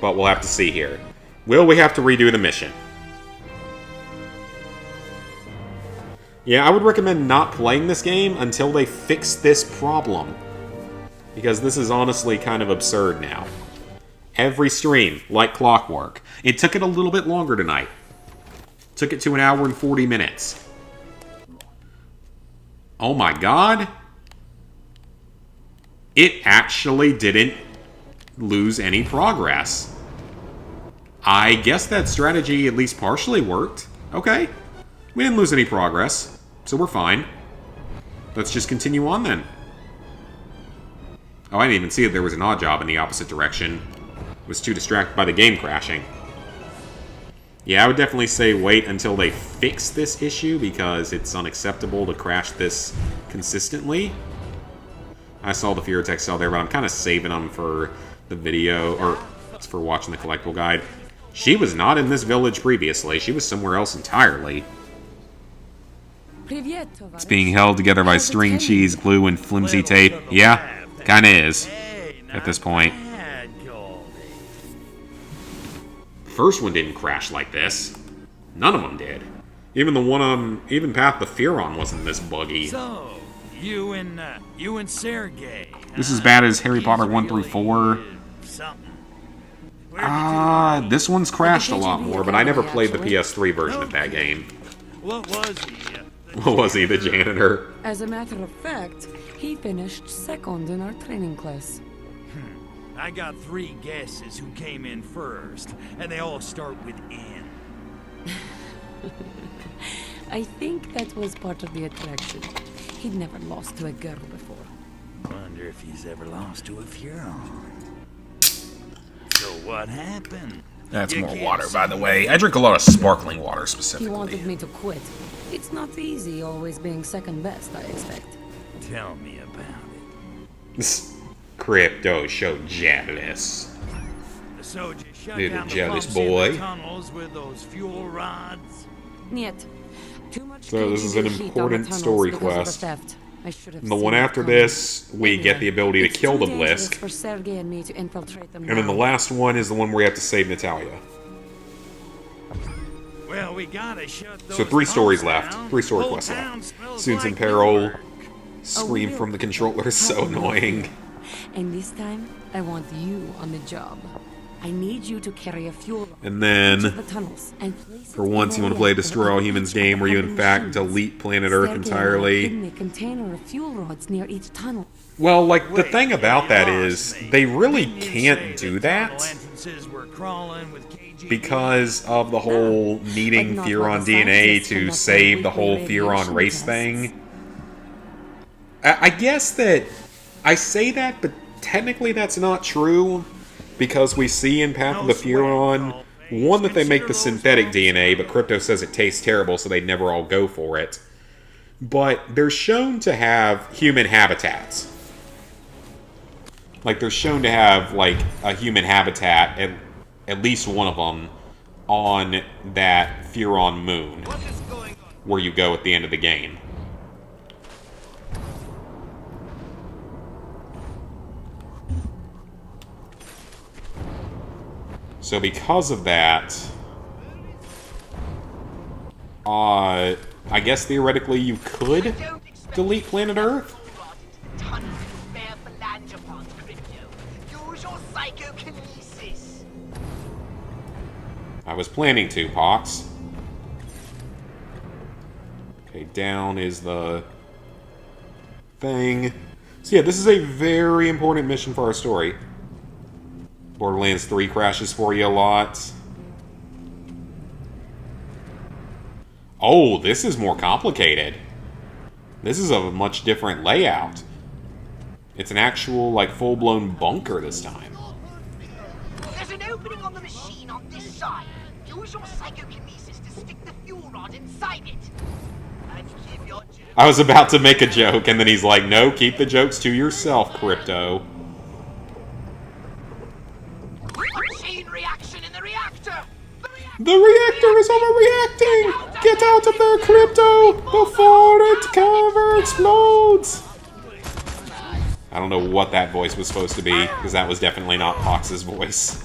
But we'll have to see here. Will we have to redo the mission? Yeah, I would recommend not playing this game until they fix this problem. Because this is honestly kind of absurd now. Every stream, like clockwork. It took it a little bit longer tonight. Took it to 1 hour and 40 minutes. Oh my god. It actually didn't lose any progress. I guess that strategy at least partially worked. Okay. We didn't lose any progress, so we're fine. Let's just continue on then. Oh, I didn't even see that there was an odd job in the opposite direction. Was too distracted by the game crashing. Yeah, I would definitely say wait until they fix this issue because it's unacceptable to crash this consistently. I saw the Fear Tech cell there, but I'm kind of saving them for the video, or for watching the collectible guide. She was not in this village previously. She was somewhere else entirely. It's being held together by string, cheese, glue, and flimsy tape. Yeah, kinda is. At this point. First one didn't crash like this. None of them did. Even the one on, even Path the Fear on wasn't this buggy. So, you and Sergey. This is as bad as Harry Potter 1 through 4. This one's crashed a lot more, but I never played the PS3 version of that game. What was he? What was he, the janitor? As a matter of fact, he finished second in our training class. I got 3 guesses who came in first, and they all start with N. I think that was part of the attraction. He'd never lost to a girl before. Wonder if he's ever lost to a Furon. So What happened? That's You more can't water, by the see way. I drink a lot of sparkling water He specifically. wanted me to quit. It's not easy always being second best, I expect. Tell me about it. Crypto so jealous. The soldiers shut Little down the jealous pumps in boy. the tunnels with those fuel rods. Yet, too much So this is an KGB heat on the important tunnels story because of the quest. theft. I should have And the seen one it after coming. this, we get the ability to it's kill too the dangerous Blisk. for Sergei and me to infiltrate them And then the now. last one is the one where you have to save Natalia. Well, we gotta shut those So 3 stories pumps left. down. 3 story Whole quests town left. smells Students in like peril. Newark. Scream will. from the controller is so annoying. And this time, I want you on the job. I need you to carry a fuel rod And then, to the tunnels and place for it once, in you a want to play a reactor Destroy All on Humans each game where you, of in the fact, machines. delete planet Earth Sergei entirely. hidden a container of fuel rods near each tunnel. Well, like, the Wait, thing about you that lost is, me. they really Didn't you can't say do the that tunnel entrances were crawling with KGB? because of the whole needing But not Furon while the DNA scientists to conduct save their the whole weekly Furon radiation race tests. thing. I guess that I say that, but technically that's not true because we see in Path of the Furon, one, that they make the synthetic DNA, but Crypto says it tastes terrible, so they never all go for it. But they're shown to have human habitats. Like, they're shown to have, like, a human habitat, at least one of them, on that Furon moon, What is going on? where you go at the end of the game. So because of that, I guess theoretically you could delete planet Earth. Tons of spare phalangopods, Crypto. Use your psychokinesis. I was planning to, Pox. Okay, down is the thing. So yeah, this is a very important mission for our story. Borderlands 3 crashes for you a lot. Oh, this is more complicated. This is a much different layout. It's an actual, like, full-blown bunker this time. There's an opening on the machine on this side. Use your psychokinesis to stick the fuel rod inside it. And keep your I was about to make a joke, and then he's like, no, keep the jokes to yourself, Crypto. chain reaction in the reactor. The reactor is overreacting! Get out of there, Crypto, before it ever explodes! I don't know what that voice was supposed to be, because that was definitely not Pox's voice.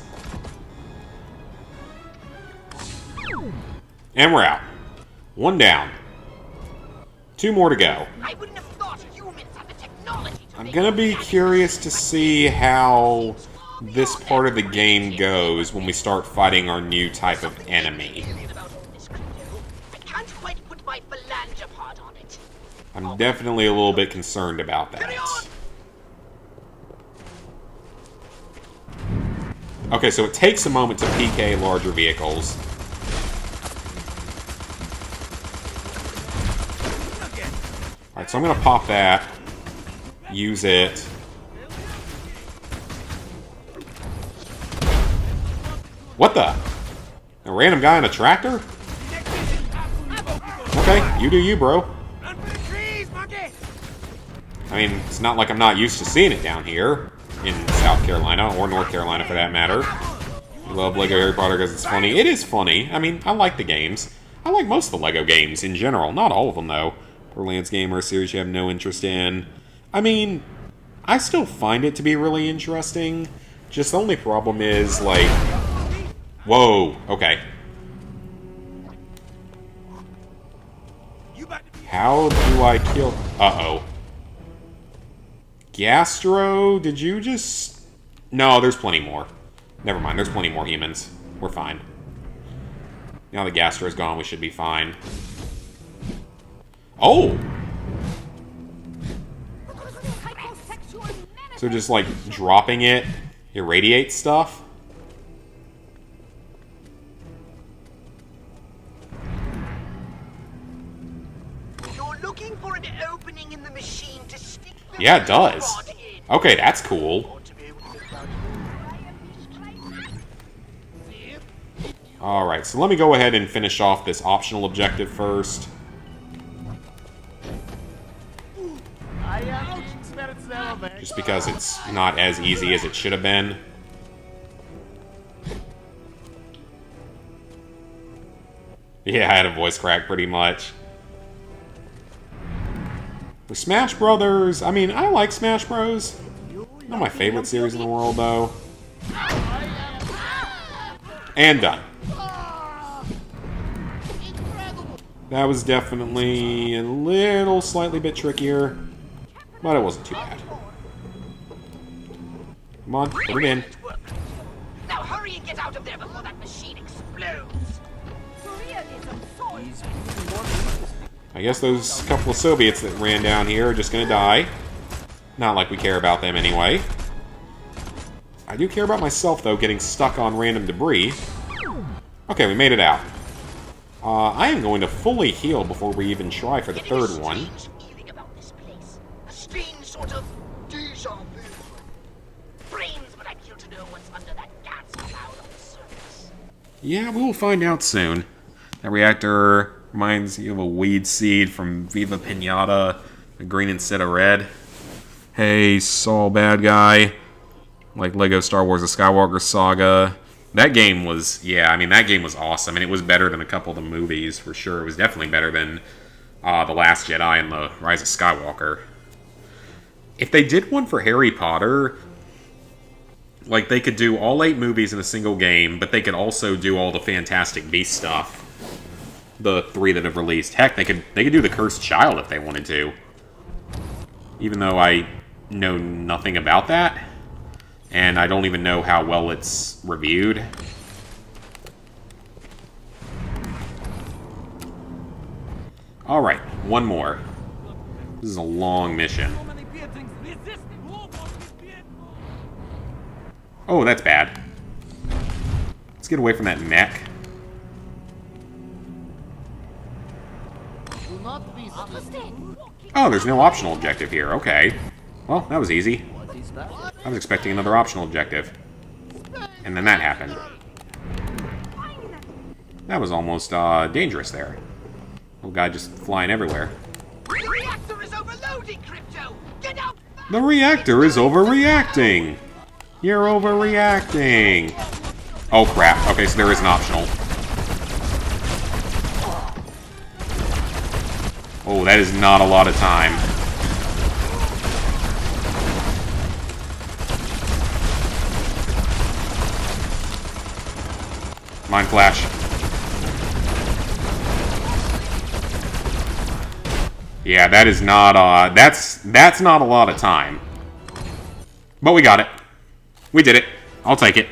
And we're out. 1 down. 2 more to go. I wouldn't have thought humans have the technology to I'm make gonna be curious to see how this part of the game goes when we start fighting our new type of enemy. about this, Crypto. I can't quite put my phalangopod on it. I'm definitely a little bit concerned about that. Okay, so it takes a moment to PK larger vehicles. Alright, so I'm gonna pop that. Use it. What the? A random guy in a tractor? Okay, you do you, bro. I mean, it's not like I'm not used to seeing it down here in South Carolina, or North Carolina for that matter. I love Lego Harry Potter because it's funny. It is funny. I mean, I like the games. I like most of the Lego games in general. Not all of them, though. Borderlands game or a series you have no interest in. I mean, I still find it to be really interesting. Just the only problem is, like... Whoa, okay. How do I kill... Uh-oh. Gastro, did you just... No, there's plenty more. Never mind, there's plenty more humans. We're fine. Now the Gastro's gone, we should be fine. Oh! So just, like, dropping it irradiates stuff? You're looking for an opening in the machine to stick the Yeah, it fuel does. rod in. Okay, that's cool. Alright, so let me go ahead and finish off this optional objective first. Just because it's not as easy as it should have been. Yeah, I had a voice crack pretty much. The Smash Brothers, I mean, I like Smash Bros. Not my favorite series in the world, though. And done. That was definitely a little slightly bit trickier, but it wasn't too bad. Come on, put it in. Now hurry and get out of there before that machine explodes. I guess those couple of Soviets that ran down here are just gonna die. Not like we care about them anyway. I do care about myself, though, getting stuck on random debris. Okay, we made it out. I am going to fully heal before we even try for the third one. About this place. A strange sort of deja vu. Brains, but I'd kill to know what's under that gas cloud on the surface. Yeah, we will find out soon. That reactor reminds you of a weed seed from Viva Pinata, the green instead of red. Hey, Saul bad guy. Like Lego Star Wars The Skywalker Saga. That game was, yeah, I mean, that game was awesome, and it was better than a couple of the movies, for sure. It was definitely better than The Last Jedi and The Rise of Skywalker. If they did one for Harry Potter, like, they could do all 8 movies in a single game, but they could also do all the Fantastic Beasts stuff. The 3 that have released. Heck, they could do The Cursed Child if they wanted to. Even though I know nothing about that. And I don't even know how well it's reviewed. Alright, one more. This is a long mission. Oh, that's bad. Let's get away from that mech. Oh, there's no optional objective here. Okay. Well, that was easy. I was expecting another optional objective. And then that happened. That was almost dangerous there. Little guy just flying everywhere. The reactor is overloading, Crypto! Get out! The reactor is overreacting! You're overreacting! Oh crap. Okay, so there is an optional. Oh, that is not a lot of time. Mind Flash. Yeah, that is not, that's not a lot of time. But we got it. We did it. I'll take it.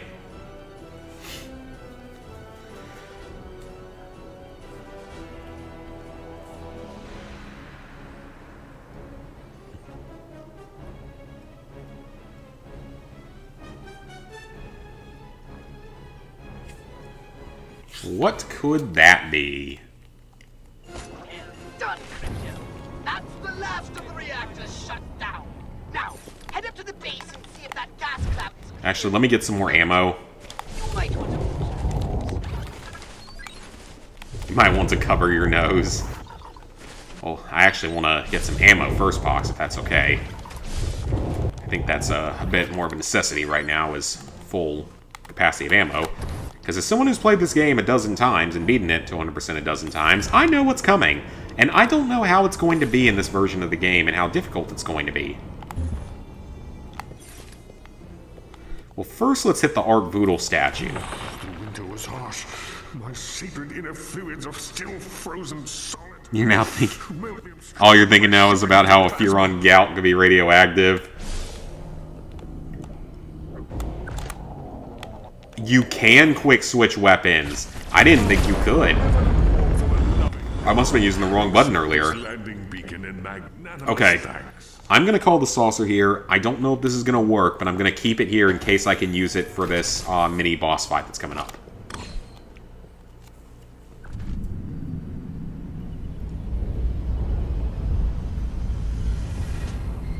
What could that be? Done, Crypto. That's the last of the reactors shut down. Now, head up to the base and see if that gas cloud is... Actually, let me get some more ammo. You might want to... You might want to cover your nose. Well, I actually want to get some ammo first, Pox, if that's okay. I think that's a bit more of a necessity right now, is full capacity of ammo. Because as someone who's played this game a dozen times and beaten it to 100% a dozen times, I know what's coming. And I don't know how it's going to be in this version of the game and how difficult it's going to be. Well, first let's hit the Arc Voodoo statue. The winter was harsh. My sacred inner fluids are still frozen solid. You're now thinking... All you're thinking now is about how a Furon gout could be radioactive. You can quick switch weapons. I didn't think you could. I must have been using the wrong button earlier. Okay. I'm going to call the saucer here. I don't know if this is going to work, but I'm going to keep it here in case I can use it for this mini boss fight that's coming up.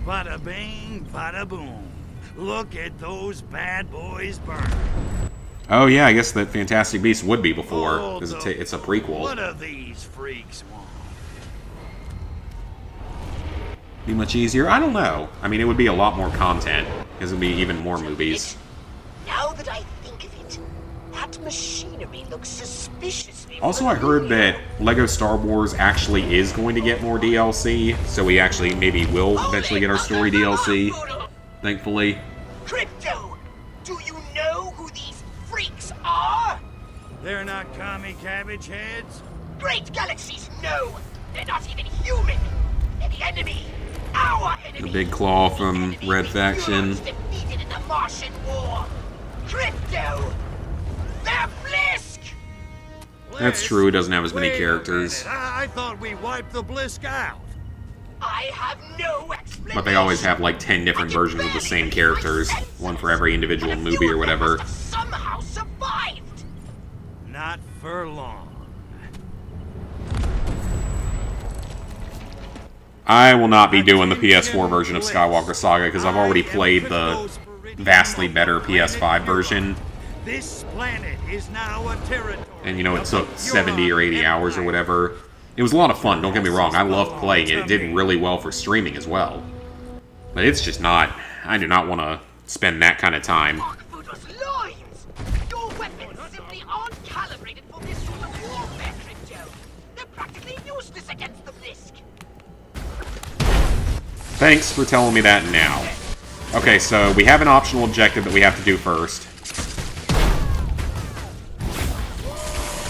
Bada bing, bada boom. Look at those bad boys burn. Oh yeah, I guess that Fantastic Beasts would be before, Oh, because it's a prequel. What do these freaks want? Be much easier? I don't know. I mean, it would be a lot more content, because it would be even more movies. Now that I think of it, that machinery looks suspiciously Also, I heard familiar. that LEGO Star Wars actually is going to get more DLC, so we actually maybe will eventually get our story DLC, thankfully. Crypto, do you know who these freaks are? They're not commie cabbage heads? Great galaxies, no! They're not even human! They're the enemy! Our enemy! The big claw from Red Faction. Defeated in the Martian War! Crypto! They're Blisk! That's true, it doesn't have as many Wait a characters. minute. I thought we wiped the Blisk out. I have no explanation! But they always have like 10 different versions of the same characters, one for every individual movie or whatever. Somehow survived! Not for long. I will not be doing the PS4 version of Skywalker Saga because I've already played the vastly better PS5 version. This planet is now a territory. And you know, it took 70 or 80 hours or whatever. It was a lot of fun, don't get me wrong. I loved playing it. It did really well for streaming as well. But it's just not... I do not want to spend that kind of time. Voodoo's lines! Your weapons simply aren't calibrated for this sort of warfare, Crypto! They're practically useless against the Blisk! Thanks for telling me that now. Okay, so we have an optional objective that we have to do first.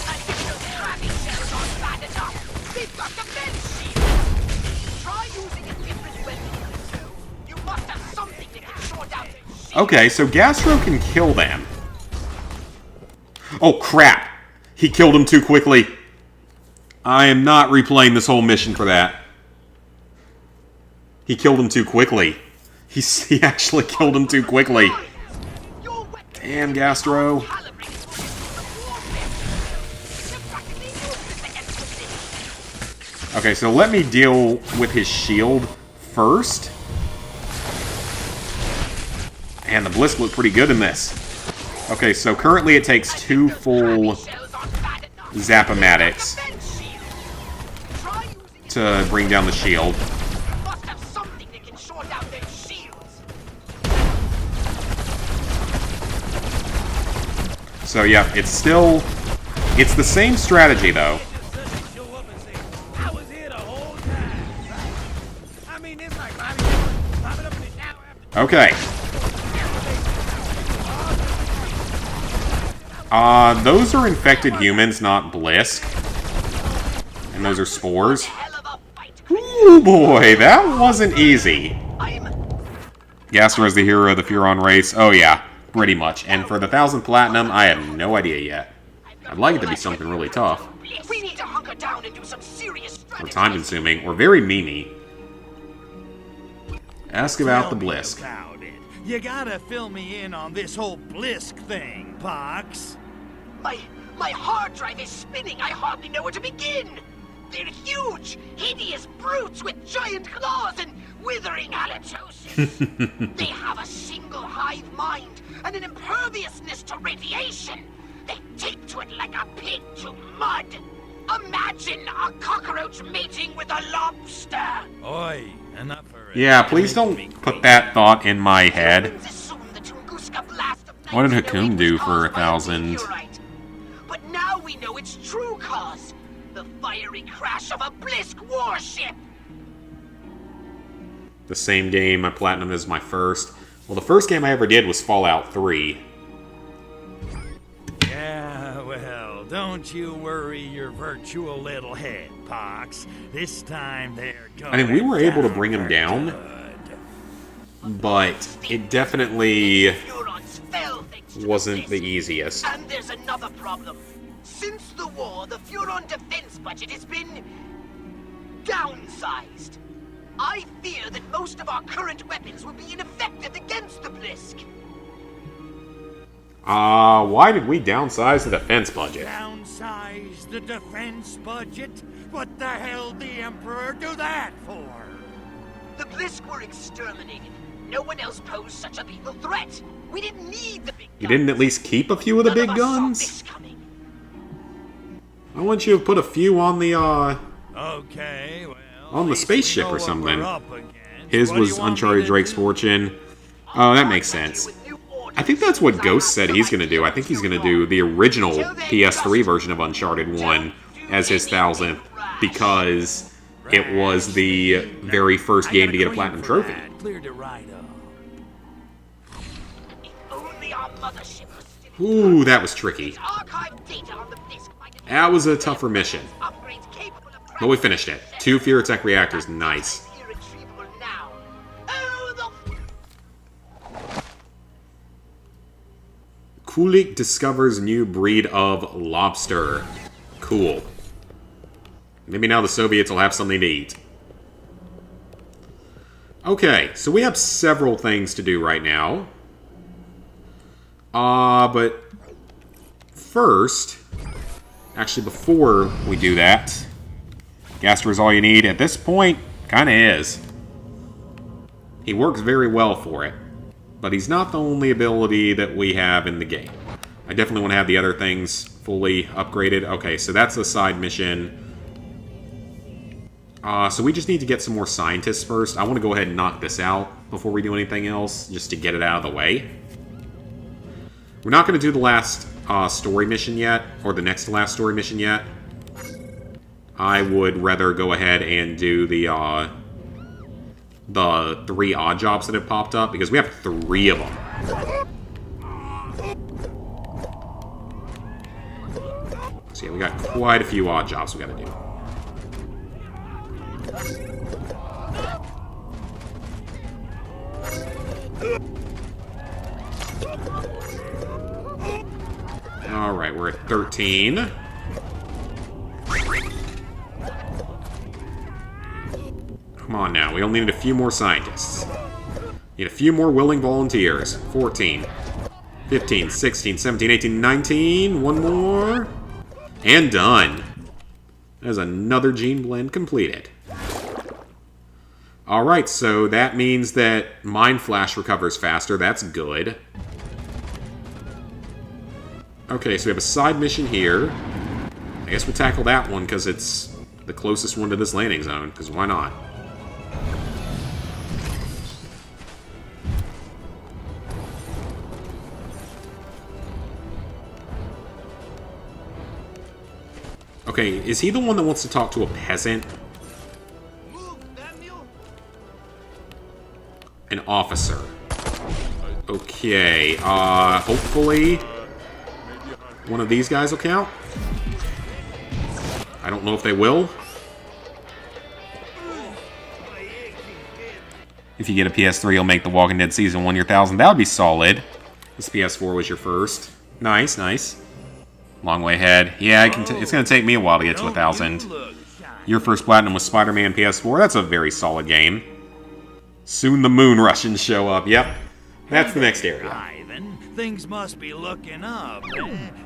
I think those trapping shells aren't bad enough! They've got defense shields! Try using a different weapon, Crypto. You must have something that can short out their shields! Okay, so Gastro can kill them. Oh, crap! He killed him too quickly. I am not replaying this whole mission for that. He killed him too quickly. He actually killed him too quickly. Damn, Gastro. Okay, so let me deal with his shield first. And the Blisk look pretty good in this. Okay, so currently it takes 2 full Zap-O-Matics to bring down the shield. So yeah, it's the same strategy though. Okay. Those are infected humans, not Blisk. And those are spores. Ooh boy, that wasn't easy. Gastro is the hero of the Furon race. Oh yeah. Pretty much. And for the 1,000 Platinum, I have no idea yet. I'd like it to be something really tough. We need to hunker down and do some serious Or time-consuming, or very memey. Ask about the Blisk. About it. You gotta fill me in on this whole Blisk thing, Pox. My hard drive is spinning. I hardly know where to begin. They're huge, hideous brutes with giant claws and withering halitosis. They have a single hive mind and an imperviousness to radiation. They take to it like a pig to mud. Imagine a cockroach mating with a lobster. Oi, enough for it. Yeah, please don't put that thought in my head. What did Hakum do for 1,000? But now we know its true cause. The fiery crash of a Blisk warship! The same game I platinum as my first. Well, the first game I ever did was Fallout 3. Yeah, well, don't you worry your virtual little head, Pox. This time they're going. I mean, we were able to bring him down, but it definitely wasn't the easiest. And there's another problem. Since the war, the Furon defense budget has been downsized. I fear that most of our current weapons will be ineffective against the Blisk. Why did we downsize the defense budget? Downsize the defense budget? What the hell did the Emperor do that for? The Blisk were exterminated. No one else posed such a lethal threat. We didn't need the big You didn't at least keep a few of the big guns? I want you to put a few on the, Okay, well, on the spaceship or something. His What do was you want me Uncharted to Drake's do? Fortune. Oh, that makes sense. I think that's what Ghost said he's going to do. I think he's going to do the original PS3 version of Uncharted 1 as his 1000th, because it was the very first game to get a Platinum Trophy. Cleared it right up. Only our mothership was still Ooh, that was tricky. archived data on the disk might have That was a tougher mission. upgrades capable of But we finished it. 2 Furitech reactors, nice. irretrievable now. Oh, the Kulik discovers new breed of lobster. Cool. Maybe now the Soviets will have something to eat. Okay, so we have several things to do right now. But first, actually before we do that, Gaster is all you need. At this point, kinda is. He works very well for it, but he's not the only ability that we have in the game. I definitely want to have the other things fully upgraded. Okay, so that's a side mission. So we just need to get some more scientists first. I want to go ahead and knock this out before we do anything else, just to get it out of the way. We're not going to do the last story mission yet, or the next to last story mission yet. I would rather go ahead and do the 3 odd jobs that have popped up, because we have 3 of them. So yeah, we got quite a few odd jobs we got to do. Alright, we're at 13. Come on now, we only need a few more scientists. Need a few more willing volunteers. 14, 15, 16, 17, 18, 19. One more. And done. There's another gene blend completed. Alright, so that means that Mind Flash recovers faster. That's good. Okay, so we have a side mission here. I guess we'll tackle that one because it's the closest one to this landing zone, because why not? Okay, is he the one that wants to talk to a peasant? An officer. Okay, hopefully one of these guys will count. I don't know if they will. If you get a PS3, you'll make The Walking Dead Season 1 your 1000. That would be solid. This PS4 was your first. Nice, nice. Long way ahead. Yeah, it's going to take me a while to get to 1000. Your first Platinum was Spider-Man PS4. That's a very solid game. Soon the Moon Russians show up. Yep. That's the next area. Ivan, things must be looking up.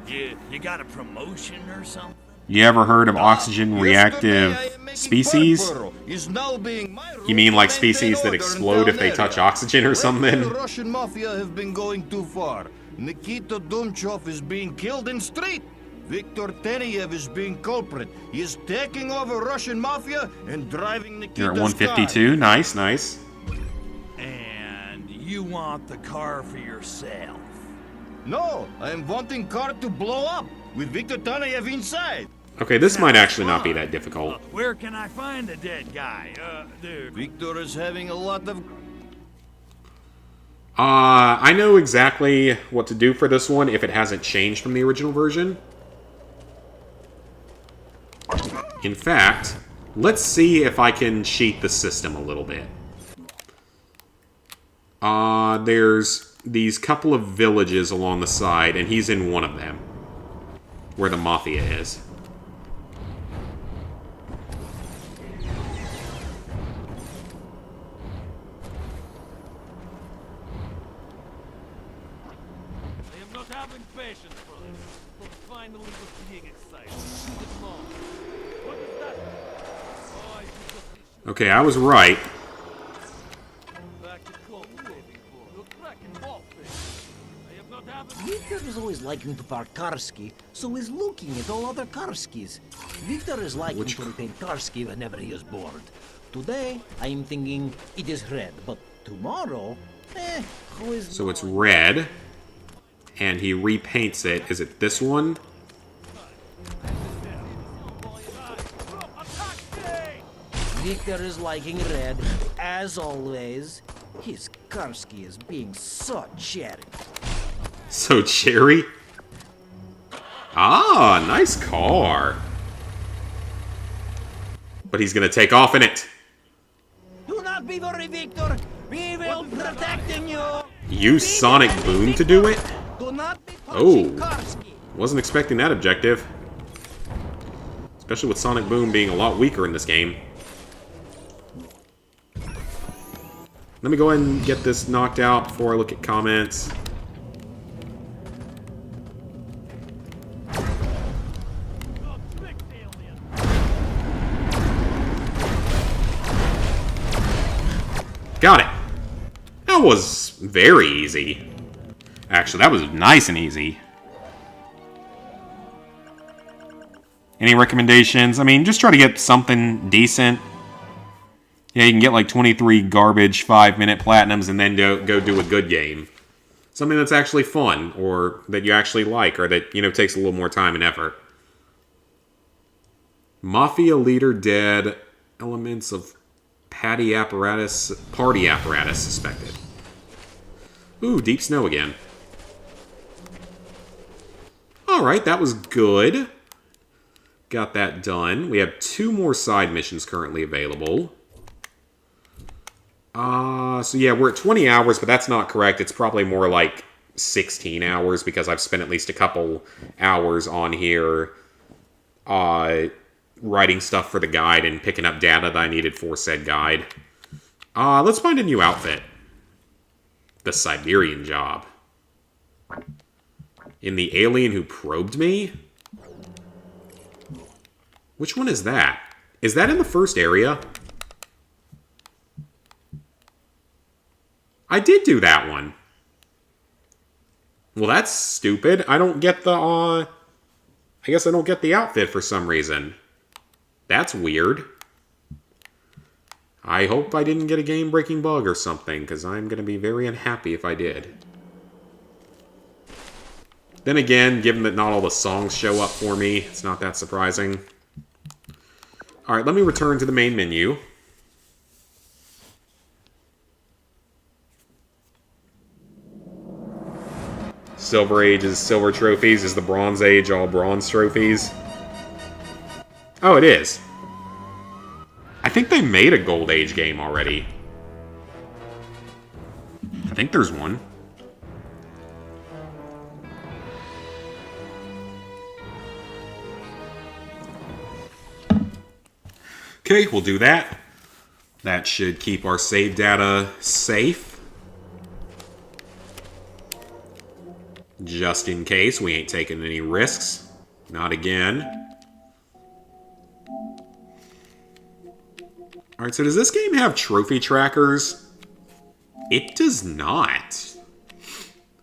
You got a promotion or something? You ever heard of oxygen reactive species? You mean like species that explode if they touch oxygen or something? The Russian mafia have been going too far. Nikita Dumchov is being killed in street. Viktor Teniev is being culprit. He is taking over Russian mafia and driving Nikita's You're at 152. Nice, nice. And you want the car for yourself? No, I am wanting car to blow up with Viktor Taneyev inside. Okay, this might actually not be that difficult. Where can I find a dead guy? Dude. Viktor is having a lot of... I know exactly what to do for this one if it hasn't changed from the original version. In fact, let's see if I can cheat the system a little bit. There's these couple of villages along the side, and he's in one of them, where the Mafia is. Patience, brother. But finally was being excited. It's long. What is that? Oh, I just... Okay, I was right. Back to cold, baby. You're cracking off, baby. I have not happened. liking to park Karski, so is looking at all other Karskis. Victor is liking to repaint Karski whenever he is bored. Today, I am thinking it is red, but tomorrow, who is... So it's red, and he repaints it. Is it this one? Victor is liking red, as always. His Karski is being so cherry. So cherry? Ah, nice car. But he's gonna take off in it. Do not be worried, Victor. We will protecting you. Use Sonic Boom to do it? Do not be touching Oh, Karski. wasn't expecting that objective. Especially with Sonic Boom being a lot weaker in this game. Let me go ahead and get this knocked out before I look at comments. Got it. That was very easy. Actually, that was nice and easy. Any recommendations? I mean, just try to get something decent. Yeah, you can get like 23 garbage 5-minute platinums and then go do a good game. Something that's actually fun, or that you actually like, or that, takes a little more time and effort. Mafia leader dead. Elements of party apparatus suspected. Ooh, deep snow again. Alright, that was good. Got that done. We have 2 more side missions currently available. So yeah, we're at 20 hours, but that's not correct. It's probably more like 16 hours because I've spent at least a couple hours on here writing stuff for the guide and picking up data that I needed for said guide. Let's find a new outfit. The Siberian job. In the alien who probed me? Which one is that? Is that in the first area? I did do that one. Well, that's stupid. I don't get the, I guess I don't get the outfit for some reason. That's weird. I hope I didn't get a game-breaking bug or something, because I'm going to be very unhappy if I did. Then again, given that not all the songs show up for me, it's not that surprising. Alright, let me return to the main menu. Silver Age is silver trophies. Is the Bronze Age all bronze trophies? Oh, it is. I think they made a Gold Age game already. I think there's one. Okay, we'll do that. That should keep our save data safe. Just in case we ain't taking any risks. Not again. Alright, so does this game have trophy trackers? It does not.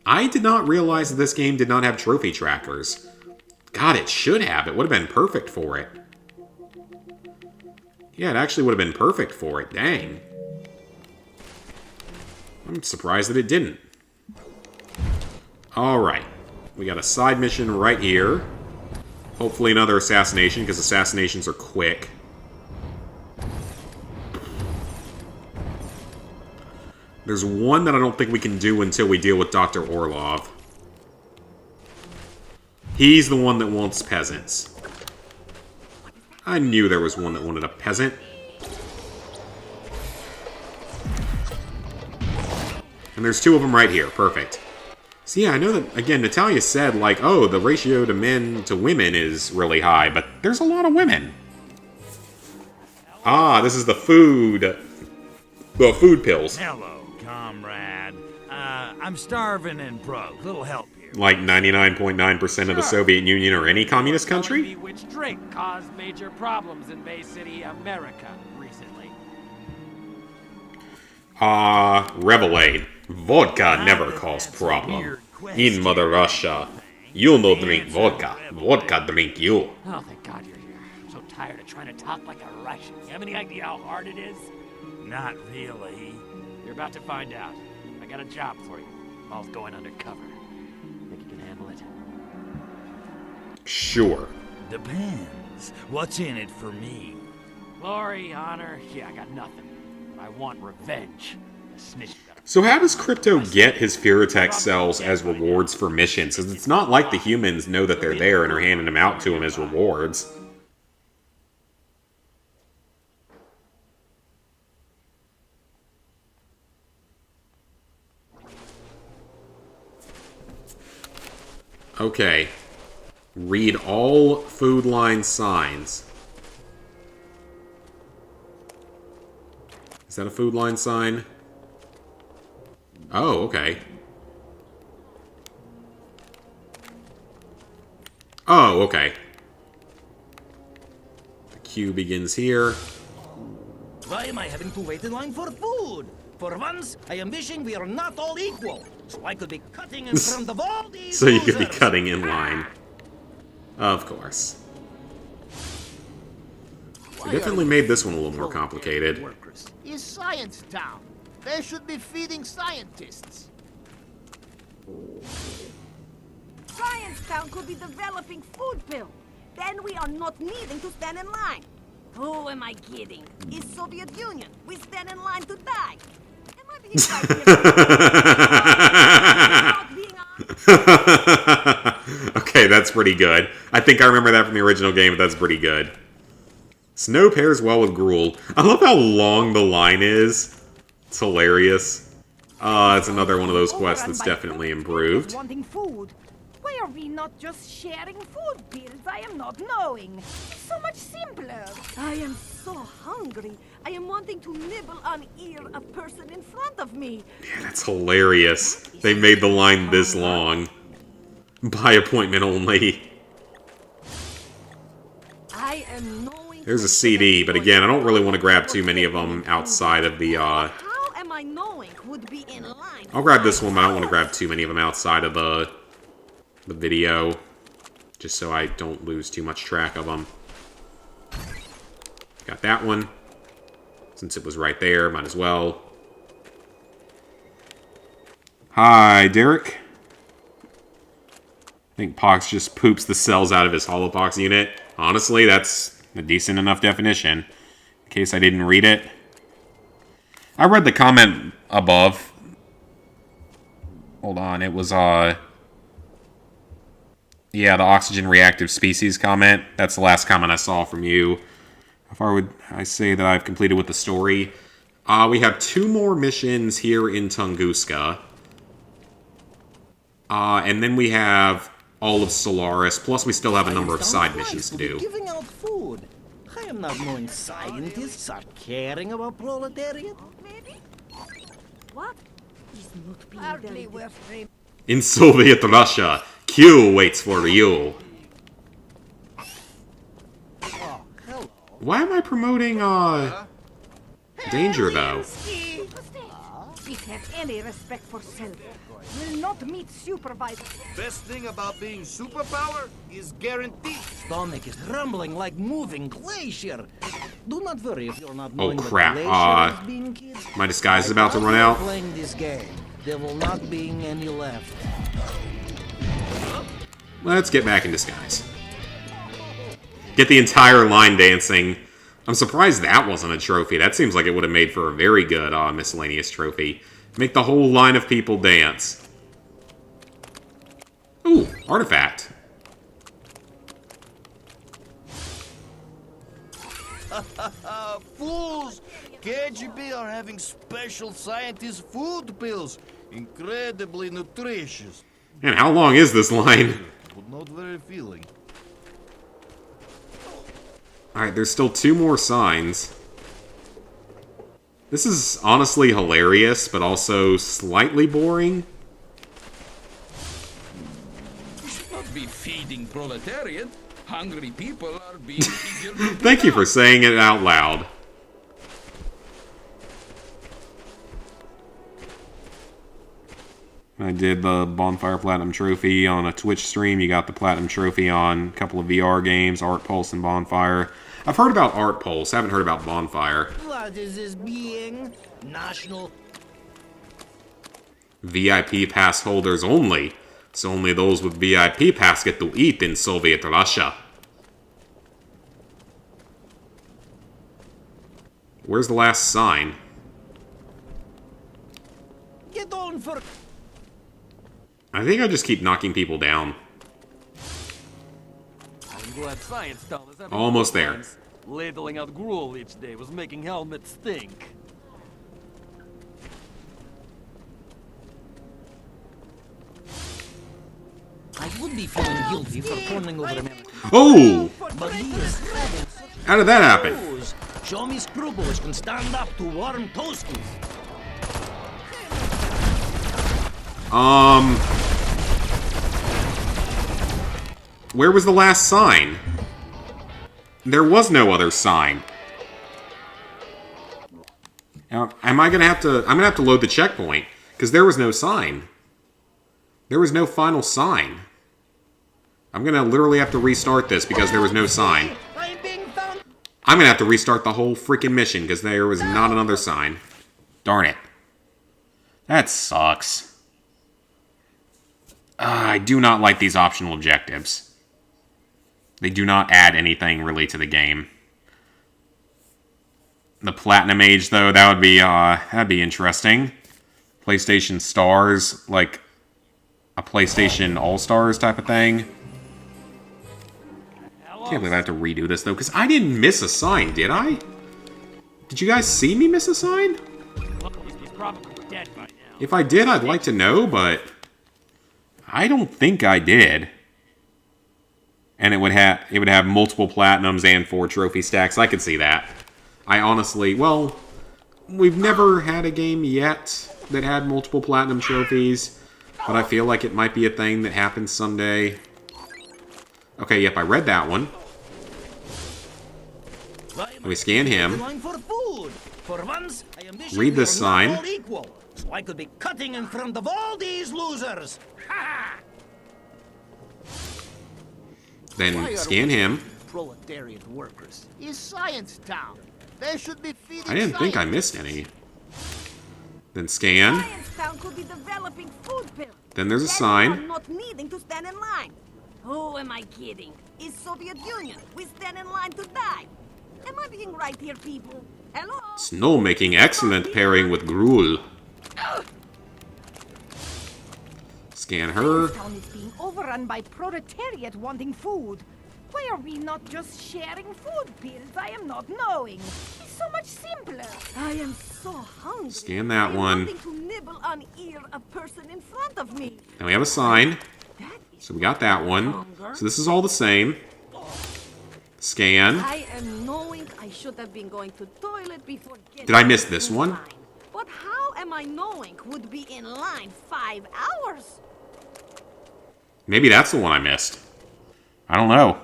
I did not realize that this game did not have trophy trackers. God, it should have. It would have been perfect for it. Yeah, it actually would have been perfect for it. Dang. I'm surprised that it didn't. Alright. We got a side mission right here. Hopefully another assassination, because assassinations are quick. There's one that I don't think we can do until we deal with Dr. Orlov. He's the one that wants peasants. I knew there was one that wanted a peasant. And there's 2 of them right here. Perfect. So yeah, I know that, again, Natalia said, like, oh, the ratio to men to women is really high, but there's a lot of women. Ah, this is the food pills. Hello, comrade. I'm starving and broke. Little help here. Like 99.9% of the Soviet Union or any communist country? Which drink caused major problems in Bay City, America, recently? Revelade. Vodka never caused problem. In Mother Russia. You'll no drink vodka. Vodka drink you. Oh, thank God you're here. I'm so tired of trying to talk like a Russian. You have any idea how hard it is? Not really. You're about to find out. I got a job for you. All's going undercover. Think you can handle it? Sure. Depends. What's in it for me? Glory, honor, yeah, I got nothing. But I want revenge. The snitch got a... So how does Crypto get his Fearotech cells as rewards for missions? Because it's not like the humans know that they're there and are handing them out to him as rewards. Okay. Read all food line signs. Is that a food line sign? Oh, okay. Oh, okay. The queue begins here. Why am I having to wait in line for food? For once, I am wishing we are not all equal, so I could be cutting in front of all these So you could be losers. cutting in line. Of course. They definitely made this one a little more complicated. Is Science Town. They should be feeding scientists. Science Town could be developing food pill. Then we are not needing to stand in line. Who am I kidding? Is Soviet Union. We stand in line to die. Am I being Okay, that's pretty good. I think I remember that from the original game, but that's pretty good. Snow pairs well with gruel. I love how long the line is. It's hilarious. It's another one of those quests that's definitely improved. Wanting food. Why are we not just sharing food pills? I am not knowing. It's so much simpler. I am so hungry. I am wanting to nibble on ear a person in front of me. Yeah, that's hilarious. They made the line this long. By appointment only. I am knowing. There's a CD, but again, I don't really want to grab too many of them outside of the, How am I knowing would be in line? I'll grab this one, but I don't want to grab too many of them outside of the video. Just so I don't lose too much track of them. Got that one. Since it was right there, might as well. Hi, Derek. I think Pox just poops the cells out of his Holopox unit. Honestly, that's a decent enough definition. In case I didn't read it. I read the comment above. Hold on, it was, yeah, the oxygen reactive species comment. That's the last comment I saw from you. How far would I say that I've completed with the story? We have 2 more missions here in Tunguska. And then we have all of Solaris, plus we still have a number of side missions to do. Giving out food. I am not knowing scientists are caring about proletariat. Maybe. What? Is not being hardly worth In Soviet Russia, Q waits for you. Why am I promoting, Danger, though? If have any respect for self, will not meet supervisor. Best thing about being superpower is guaranteed. Stomach is rumbling like moving glacier. Do not worry if you're not Oh knowing crap, what glacier is being, kids. my disguise is about to run While out. you're playing this game, there will not be any left. Let's get back in disguise. Get the entire line dancing. I'm surprised that wasn't a trophy. That seems like it would have made for a very good miscellaneous trophy. Make the whole line of people dance. Ooh, artifact. Fools! KGB are having special scientist food pills. Incredibly nutritious. And how long is this line? But not very filling. Alright, there's still 2 more signs. This is honestly hilarious, but also slightly boring. We should not be feeding proletariat. Hungry people are being easier to Thank you for saying it out loud. I did the Bonfire Platinum Trophy on a Twitch stream. You got the Platinum Trophy on a couple of VR games, Art Pulse and Bonfire. I've heard about Art Pulse, haven't heard about Bonfire. What is this being? National... VIP pass holders only. So only those with VIP pass get to eat in Soviet Russia. Where's the last sign? Get on for... I think I just keep knocking people down. I'm glad Science Town is having Almost there. times. Ladling out gruel each day was making helmets stink. I would be feeling guilty for turning over American... Oh! But he is having such... How did that happen? Show me screwballs can stand up to warm toasties. Where was the last sign? There was no other sign. Now, I'm gonna have to load the checkpoint, because there was no sign. There was no final sign. I'm gonna literally have to restart this because there was no sign. I'm gonna have to restart the whole freaking mission because there was not another sign. Darn it. That sucks. I do not like these optional objectives. They do not add anything really to the game. The Platinum Age, though, that'd be interesting. PlayStation Stars, like a PlayStation All-Stars type of thing. Can't believe I have to redo this, though, because I didn't miss a sign, did I? Did you guys see me miss a sign? If I did, I'd like to know, but I don't think I did. And it would have multiple platinums and 4 trophy stacks. I could see that. I honestly, well, we've never had a game yet that had multiple platinum trophies, but I feel like it might be a thing that happens someday. Okay, yep, I read that one. Let me scan him. Read this sign. So I could be cutting in front of all these losers. Then scan him. Proletariat workers is Science Town. They should be feeding I didn't think I missed any. Then scan. Science Town could be developing food pills. Then there's a sign. I'm not needing to stand in line. Who am I kidding? It's Soviet Union. We stand in line to die. Am I being right here, people? Hello? Snow making excellent pairing with gruel. Scan her. This town is being overrun by proletariat wanting food. Why are we not just sharing food pills? I am not knowing. It's so much simpler. I am so hungry. Scan that one. Wanting to nibble on ear a person in front of me. Now we have a sign. So we got that one. So this is all the same. Scan. I am knowing I should have been going to toilet before getting... Did I miss this one? But how am I knowing would be in line 5 hours? Maybe that's the one I missed. I don't know.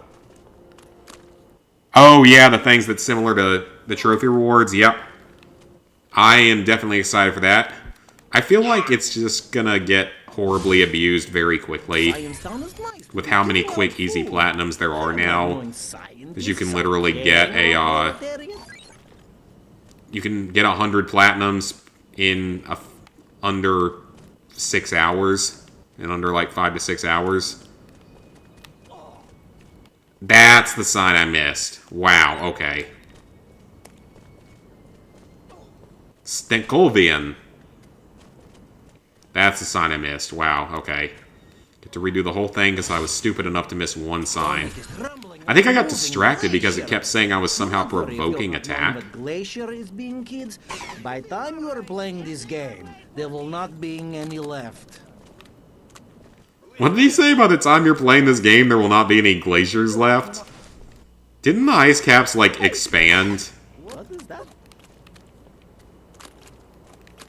Oh, yeah, the things that's similar to the trophy rewards. Yep. I am definitely excited for that. I feel like it's just gonna get horribly abused very quickly with how many quick, easy platinums there are now. Because you can literally get a, you can get 100 platinums in under 6 hours. In under like 5 to 6 hours. That's the sign I missed. Wow, okay. Stenkovian. That's the sign I missed. Wow, okay. Get to redo the whole thing because I was stupid enough to miss one sign. I think I got distracted because it kept saying I was somehow provoking attack. Glacier is being kids. By the time you are playing this game, there will not be any left. What did he say? By the time you're playing this game, there will not be any glaciers left? Didn't the ice caps, like, expand? What is that?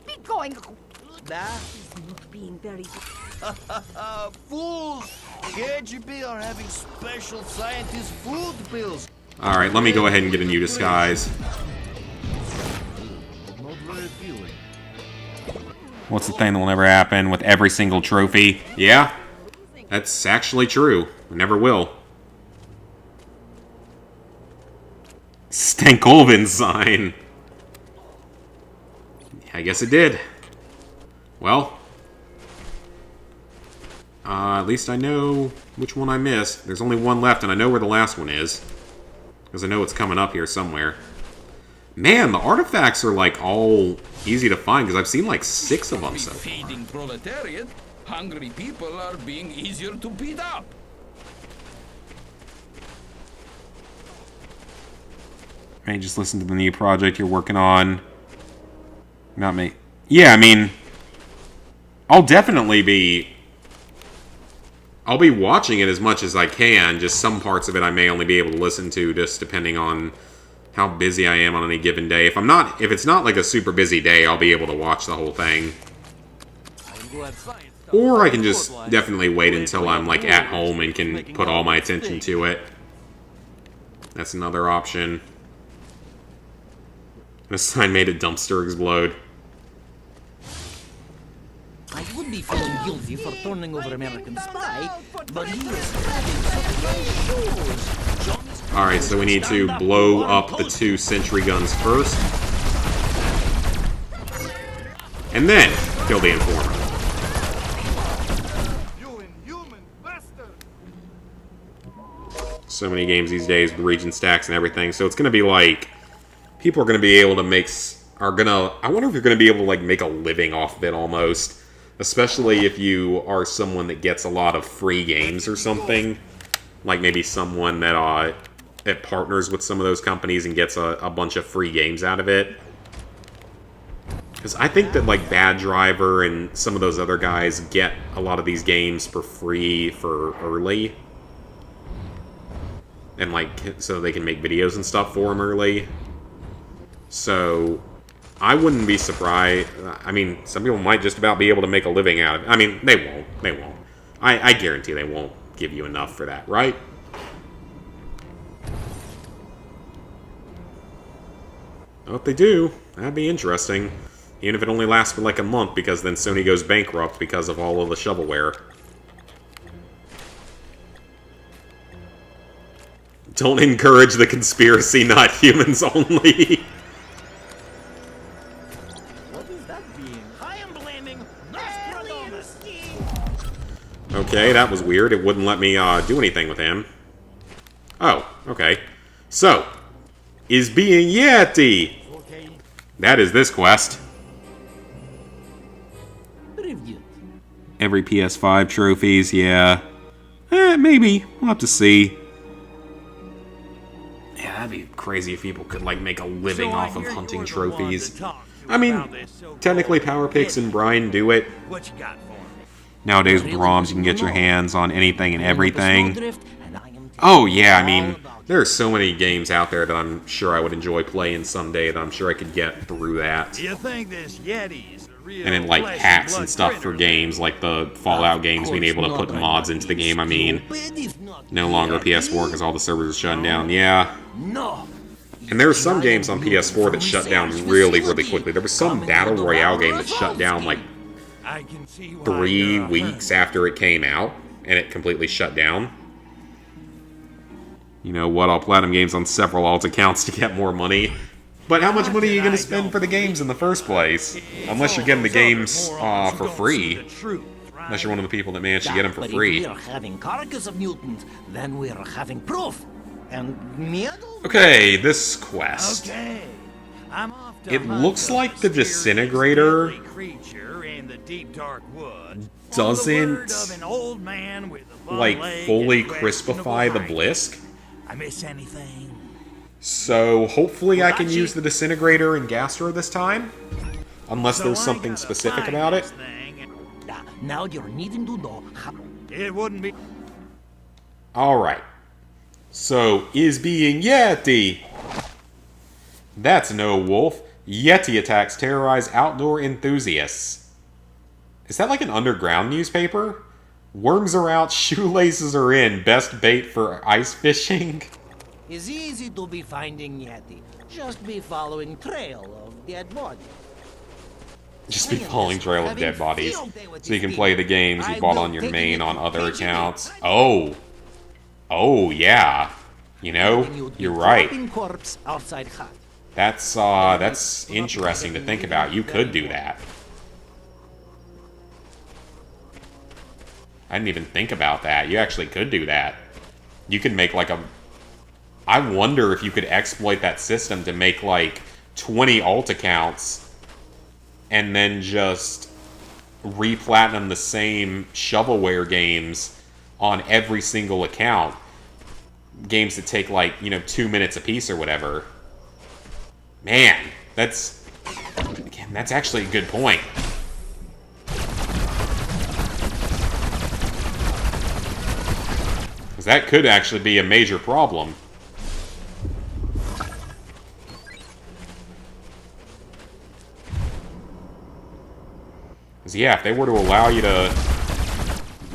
Be going. That is not being very... Fools! KGB are having special scientist food pills. Alright, let me go ahead and get a new disguise. Not very appealing. What's the thing that will never happen with every single trophy? Yeah, that's actually true. It never will. Stankolvin's sign. I guess it did. Well, at least I know which one I missed. There's only one left, and I know where the last one is. Because I know it's coming up here somewhere. Man, the artifacts are, like, all easy to find, because I've seen, like, 6 of them so far. Feeding proletariat, hungry people are being easier to beat up. Hey, just listen to the new project you're working on. Not me. Yeah, I mean, I'll definitely be... I'll be watching it as much as I can. Just some parts of it I may only be able to listen to, just depending on how busy I am on any given day. If it's not like a super busy day, I'll be able to watch the whole thing. Or I can just definitely wait until I'm like at home and can put all my attention to it. That's another option. This sign made a dumpster explode. I would be feeling guilty for turning over American Spy, but he is having such nice shoes. Alright, so we need to blow up the 2 sentry guns first. And then kill the informer. So many games these days with region stacks and everything, so it's going to be like... People are going to be able to make... I wonder if you're going to be able to like make a living off of it almost. Especially if you are someone that gets a lot of free games or something. Like maybe someone that partners with some of those companies and gets a bunch of free games out of it. Because I think that like Bad Driver and some of those other guys get a lot of these games for free for early. And like, so they can make videos and stuff for them early. So... I wouldn't be surprised. I mean, some people might just about be able to make a living out of it. I mean, they won't. They won't. I guarantee they won't give you enough for that, right? Well, if they do, that'd be interesting. Even if it only lasts for like a month, because then Sony goes bankrupt because of all of the shovelware. Don't encourage the conspiracy, not humans only. Okay, that was weird. It wouldn't let me do anything with him. Oh, okay. So, is being Yeti. That is this quest. Every PS5 trophies, yeah. Maybe. We'll have to see. Yeah, that'd be crazy if people could, like, make a living off of hunting trophies. I mean, technically Power Picks and Brian do it. What you got for me? Nowadays with ROMs, you can get your hands on anything and everything. Oh yeah, I mean, there are so many games out there that I'm sure I would enjoy playing someday that I'm sure I could get through that. You think this Yeti's real? And then like hacks and stuff for games, like the Fallout games, being able to put mods into the game, I mean. No longer PS4 because all the servers are shutting down, yeah. And there are some games on PS4 that shut down really, really quickly. There was some Battle Royale game that shut down like 3 weeks after it came out, and it completely shut down. You know what, I'll platinum games on several alt accounts to get more money. But how much money are you going to spend for the games in the first place? Unless you're getting the games for free. Unless you're one of the people that managed to get them for free. But if we're having carcass of mutants, then we're having proof. And okay, this quest. Okay. I'm off to it looks like the disintegrator doesn't like fully crispify the blisk. I miss anything? So hopefully I can use the disintegrator in Gastro this time, unless there's something specific about it. Now you're needing to know how it wouldn't be. All right. So is being Yeti. That's no wolf. Yeti attacks terrorize outdoor enthusiasts. Is that like an underground newspaper? Worms are out, shoelaces are in. Best bait for ice fishing. It's easy to be finding Yeti. Just be following trail of dead body. Just be following trail of dead bodies. So you can play the games you bought on your main on other accounts. Oh. Oh, yeah. You know, you're right. That's interesting to think about. You could do that. I didn't even think about that. You actually could do that. You could make like a... I wonder if you could exploit that system to make like 20 alt accounts and then just re-platinum the same shovelware games on every single account. Games that take like, 2 minutes a piece or whatever. Man, that's actually a good point. Because that could actually be a major problem. Because yeah, if they were to allow you to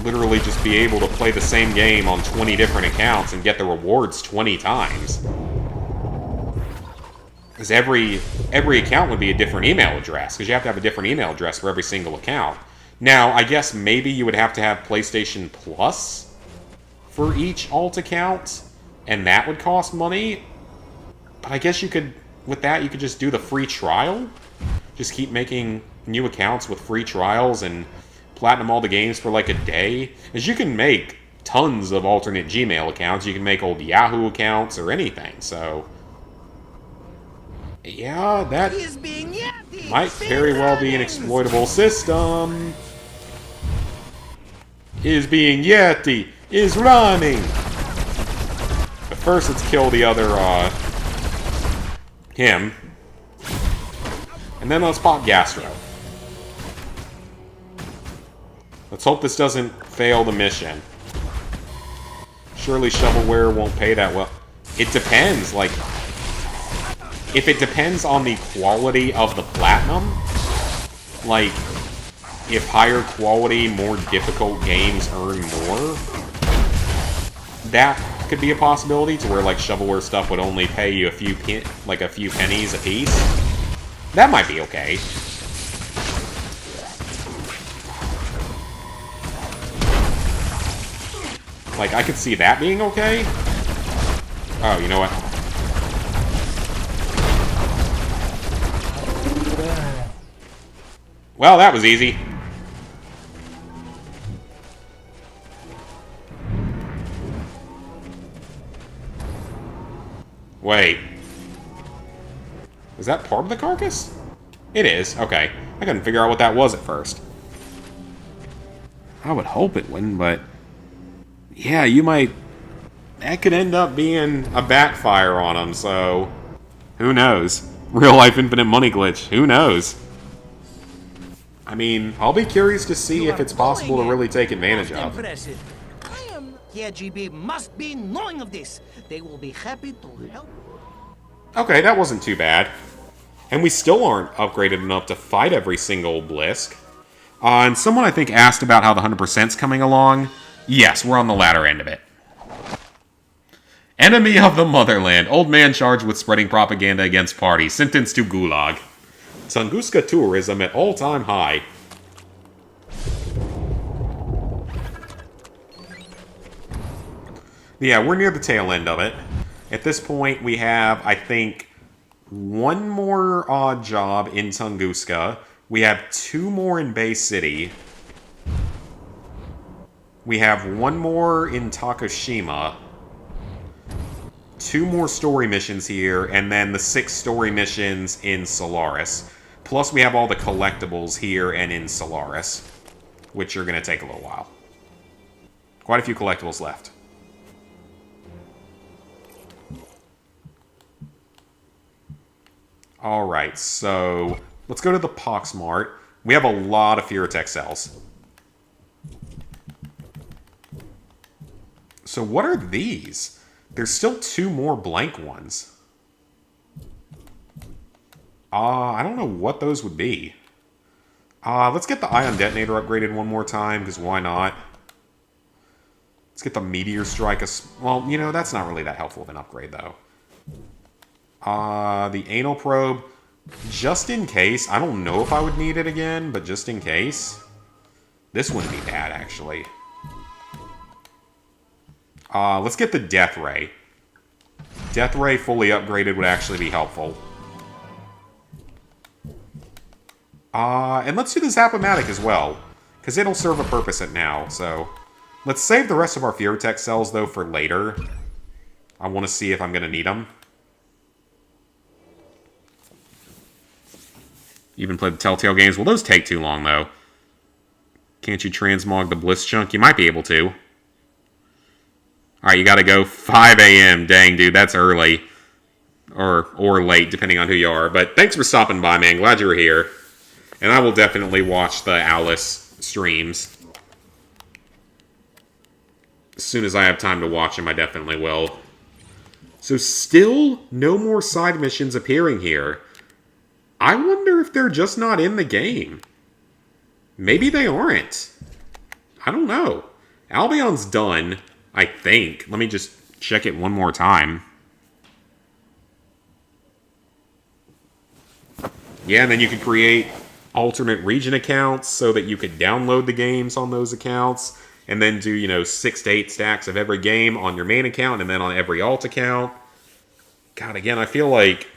literally just be able to play the same game on 20 different accounts and get the rewards 20 times. Because every account would be a different email address, because you have to have a different email address for every single account. Now, I guess maybe you would have to have PlayStation Plus for each alt account, and that would cost money. But I guess you could, with that, you could just do the free trial. Just keep making new accounts with free trials and platinum all the games for like a day. As you can make tons of alternate Gmail accounts. You can make old Yahoo accounts or anything, so... yeah, that might very well be an exploitable system. Is being Yeti. Is running. But first, let's kill the other, him. And then let's pop Gastro. Let's hope this doesn't fail the mission. Surely shovelware won't pay that well. It depends, like... if it depends on the quality of the platinum, like, if higher quality, more difficult games earn more, that could be a possibility, to where, like, shovelware stuff would only pay you a few pennies a piece. That might be okay. Like, I could see that being okay. Oh, you know what? Well, that was easy. Wait. Is that part of the carcass? It is. Okay. I couldn't figure out what that was at first. I would hope it wouldn't, but... yeah, you might... that could end up being a backfire on them, so... who knows? Real-life infinite money glitch. Who knows? I mean, I'll be curious to see if it's possible to really take advantage of. KGB must be knowing of this. They will be happy to help. Okay, that wasn't too bad. And we still aren't upgraded enough to fight every single Blisk. And someone, I think, asked about how the 100%'s coming along. Yes, we're on the latter end of it. Enemy of the motherland. Old man charged with spreading propaganda against party. Sentenced to gulag. Tunguska tourism at all-time high. Yeah, we're near the tail end of it. At this point, we have, I think, one more odd job in Tunguska. We have 2 more in Bay City. We have 1 more in Takashima. 2 more story missions here, and then the 6 story missions in Solaris. Plus, we have all the collectibles here and in Solaris, which are going to take a little while. Quite a few collectibles left. Alright, so let's go to the Poxmart. We have a lot of Furatech cells. So what are these? There's still 2 more blank ones. I don't know what those would be. Let's get the Ion Detonator upgraded one more time, because why not? Let's get the Meteor Strike. Well, you know, that's not really that helpful of an upgrade, though. The Anal Probe. Just in case. I don't know if I would need it again, but just in case. This wouldn't be bad, actually. Let's get the Death Ray. Death Ray fully upgraded would actually be helpful. And let's do the Zap-O-Matic as well, because it'll serve a purpose at now, so... Let's save the rest of our Fearotech cells, though, for later. I want to see if I'm going to need them. You even played the Telltale games? Well, those take too long, though. Can't you transmog the Bliss chunk? You might be able to. Alright, you gotta go 5 a.m. Dang, dude, that's early. Or late, depending on who you are. But thanks for stopping by, man. Glad you were here. And I will definitely watch the Alice streams. As soon as I have time to watch them, I definitely will. So still no more side missions appearing here. I wonder if they're just not in the game. Maybe they aren't. I don't know. Albion's done, I think. Let me just check it one more time. Yeah, and then you can create alternate region accounts so that you could download the games on those accounts. And then do, you know, 6 to 8 stacks of every game on your main account and then on every alt account. God, again, I feel like...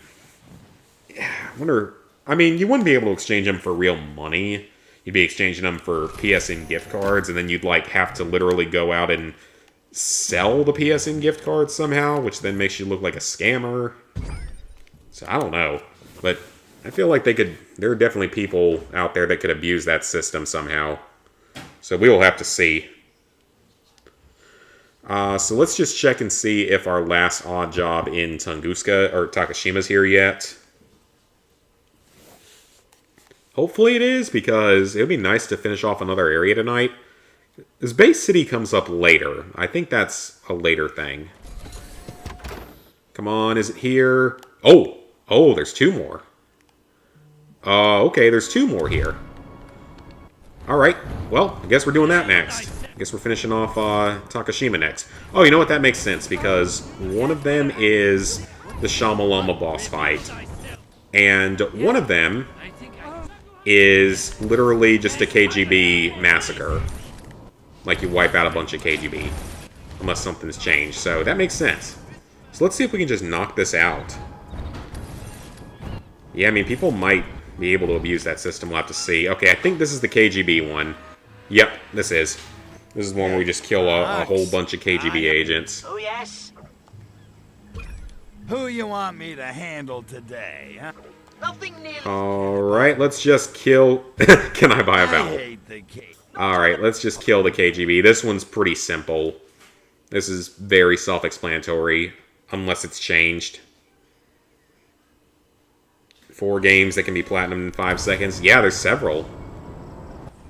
Yeah, I wonder... I mean, you wouldn't be able to exchange them for real money. You'd be exchanging them for PSN gift cards, and then you'd, like, have to literally go out and sell the PSN gift cards somehow, which then makes you look like a scammer. So, I don't know. But I feel like there are definitely people out there that could abuse that system somehow. So we will have to see. So let's just check and see if our last odd job in Tunguska or Takashima's here yet. Hopefully it is, because it would be nice to finish off another area tonight. This base city comes up later. I think that's a later thing. Come on, is it here? Oh, there's 2 more. Okay, there's 2 more here. Alright, well, I guess we're doing that next. I guess we're finishing off Takashima next. Oh, you know what? That makes sense, because one of them is the Shamalama boss fight. And one of them is literally just a KGB massacre. Like you wipe out a bunch of KGB. Unless something's changed. So that makes sense. So let's see if we can just knock this out. Yeah, I mean, people might be able to abuse that system. We'll have to see. Okay, I think this is the KGB one. Yep, this is. This is one where we just kill a whole bunch of KGB agents. Oh, yes? Who you want me to handle today, huh? Nothing nearly... Alright, let's just kill... Can I buy a vowel? Alright, let's just kill the KGB. This one's pretty simple. This is very self-explanatory, unless it's changed. 4 games that can be platinum in 5 seconds. Yeah, there's several.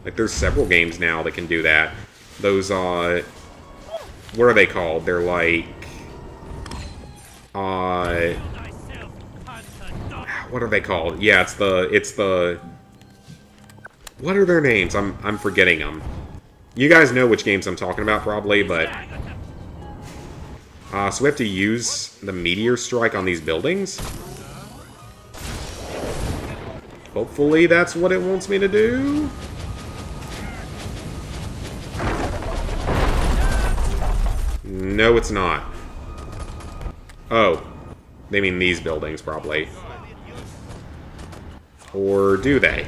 Like, there's several games now that can do that. Those, what are they called? They're like... what are they called? Yeah, it's the... What are their names? I'm forgetting them. You guys know which games I'm talking about, probably, but... so we have to use the meteor strike on these buildings? Hopefully that's what it wants me to do. No, it's not. Oh. They mean these buildings, probably. Or do they?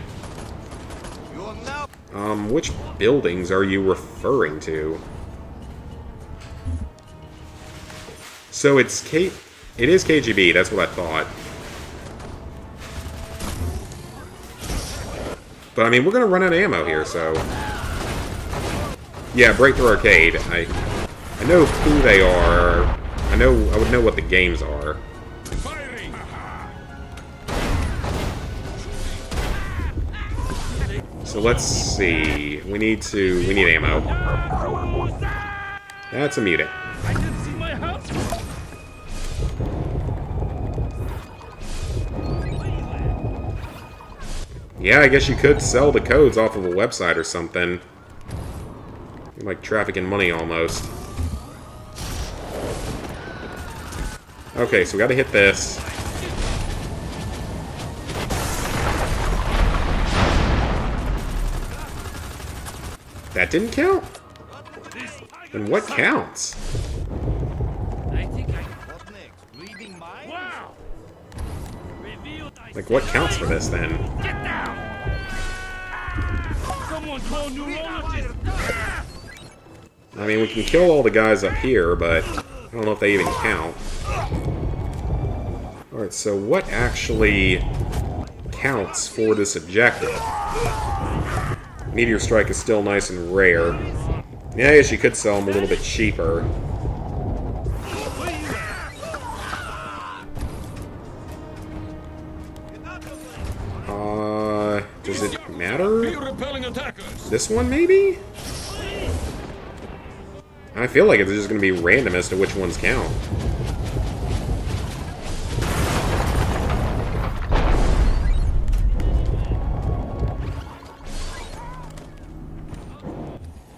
Which buildings are you referring to? So it's it is KGB, that's what I thought. But I mean, we're gonna run out of ammo here, so... Yeah, Breakthrough Arcade. I know who they are. I would know what the games are. So let's see. We need ammo. That's a mutant. Yeah, I guess you could sell the codes off of a website or something. Like trafficking money almost. Okay, so we gotta hit this. That didn't count? Then what counts? Like, what counts for this, then? I mean, we can kill all the guys up here, but I don't know if they even count. Alright, so what actually counts for this objective? Meteor Strike is still nice and rare. Yeah, I guess you could sell them a little bit cheaper. Does it matter? This one, maybe? I feel like it's just going to be random as to which ones count.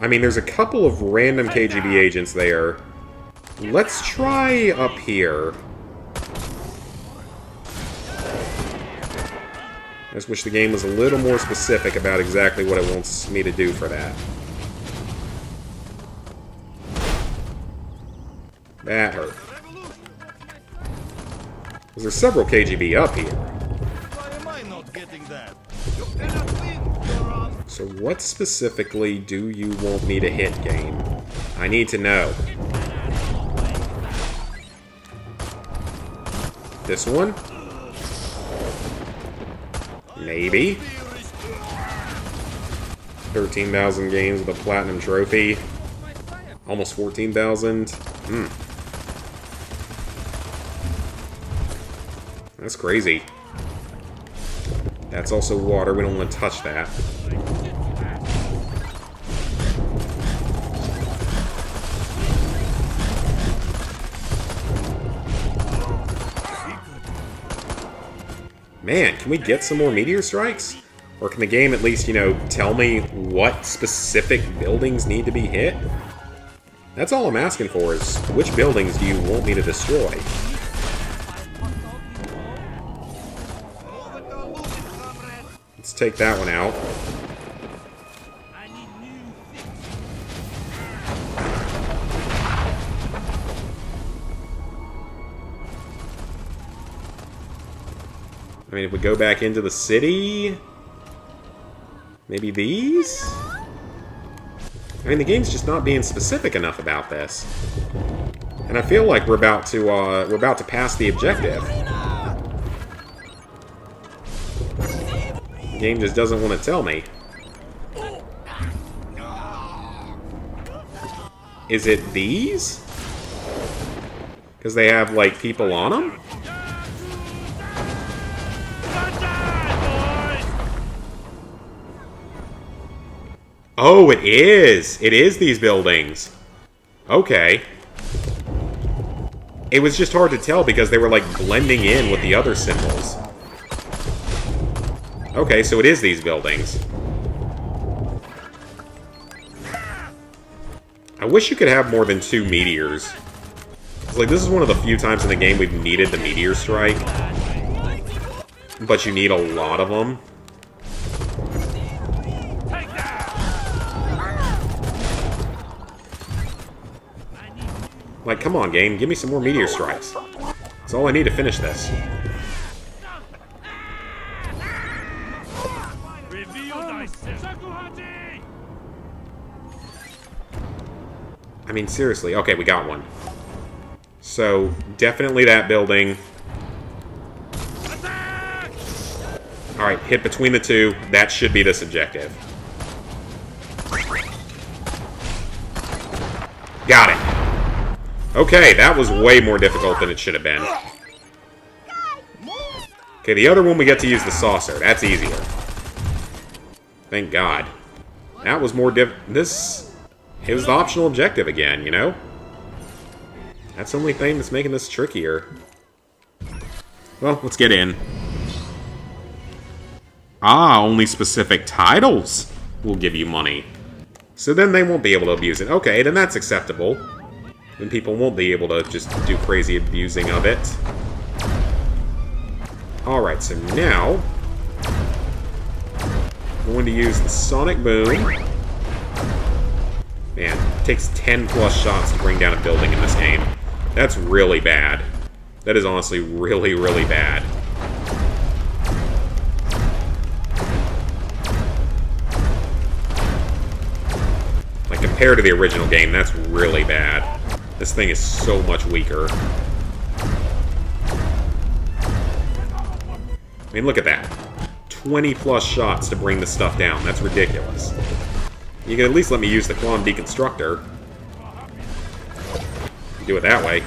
I mean, there's a couple of random KGB agents there. Let's try up here. I just wish the game was a little more specific about exactly what it wants me to do for that. That hurt. Because there's several KGB up here. So what specifically do you want me to hit, game? I need to know. This one? Maybe. 13,000 games with a platinum trophy. Almost 14,000. That's crazy. That's also water. We don't want to touch that. Man, can we get some more meteor strikes? Or can the game at least, you know, tell me what specific buildings need to be hit? That's all I'm asking for, is which buildings do you want me to destroy? Let's take that one out. I mean, if we go back into the city... Maybe these? I mean, the game's just not being specific enough about this. And I feel like we're about to pass the objective. The game just doesn't want to tell me. Is it these? Because they have, like, people on them? Oh, it is! It is these buildings. Okay. It was just hard to tell because they were, like, blending in with the other symbols. Okay, so it is these buildings. I wish you could have more than 2 meteors. It's like, this is one of the few times in the game we've needed the meteor strike. But you need a lot of them. Like, come on, game. Give me some more meteor strikes. That's all I need to finish this. I mean, seriously. Okay, we got one. So, definitely that building. Alright, hit between the two. That should be this objective. Got it. Okay, that was way more difficult than it should have been. Okay, the other one we get to use the saucer. That's easier. Thank God. That was more it was the optional objective again, you know? That's the only thing that's making this trickier. Well, let's get in. Ah, only specific titles will give you money. So then they won't be able to abuse it. Okay, then that's acceptable. Then people won't be able to just do crazy abusing of it. Alright, so now... I'm going to use the Sonic Boom. Man, it takes 10 plus shots to bring down a building in this game. That's really bad. That is honestly really, really bad. Like, compared to the original game, that's really bad. This thing is so much weaker. I mean, look at that. 20 plus shots to bring this stuff down. That's ridiculous. You can at least let me use the Clone Deconstructor. Do it that way.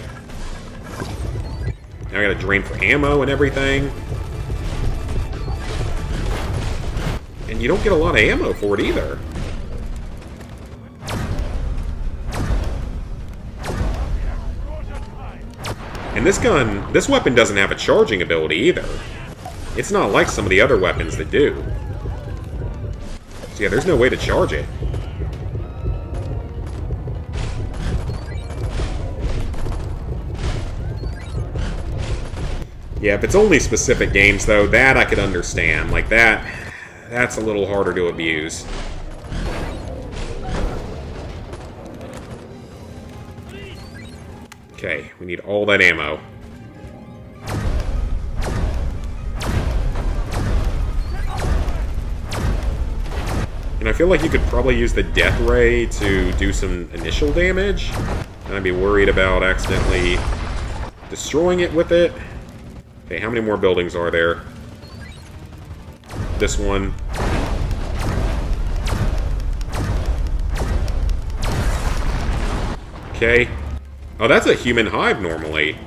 Now I gotta drain for ammo and everything. And you don't get a lot of ammo for it either. And this weapon doesn't have a charging ability either. It's not like some of the other weapons that do. So yeah, there's no way to charge it. Yeah, if it's only specific games, though, that I could understand. Like, that's a little harder to abuse. Okay, we need all that ammo. And I feel like you could probably use the Death Ray to do some initial damage. And I'd be worried about accidentally destroying it with it. Okay, how many more buildings are there? This one. Okay. Oh, that's a human hive normally.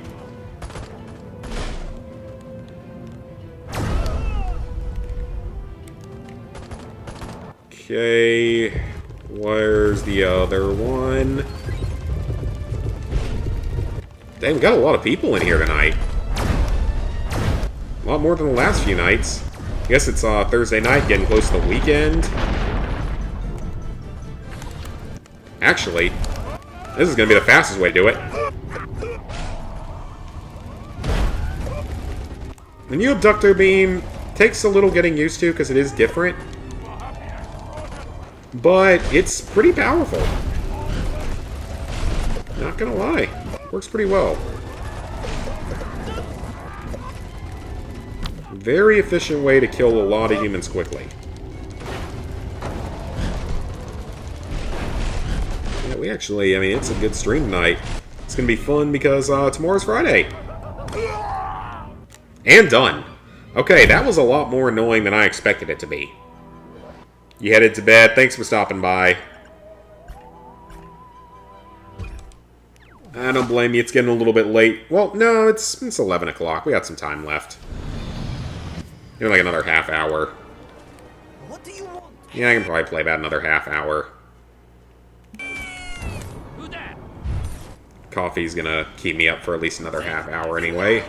Okay. Where's the other one? Dang, we got a lot of people in here tonight. A lot more than the last few nights. I guess it's Thursday night, getting close to the weekend. Actually, this is going to be the fastest way to do it. The new abductor beam takes a little getting used to because it is different. But it's pretty powerful. Not gonna lie. Works pretty well. Very efficient way to kill a lot of humans quickly. Yeah, we actually, I mean, it's a good stream tonight. It's gonna be fun because tomorrow's Friday. And done. Okay, that was a lot more annoying than I expected it to be. You headed to bed. Thanks for stopping by. I don't blame you. It's getting a little bit late. Well, no, it's 11 o'clock. We got some time left. Maybe like another half hour. What do you want? Yeah, I can probably play about another half hour. Coffee's gonna keep me up for at least another half hour anyway.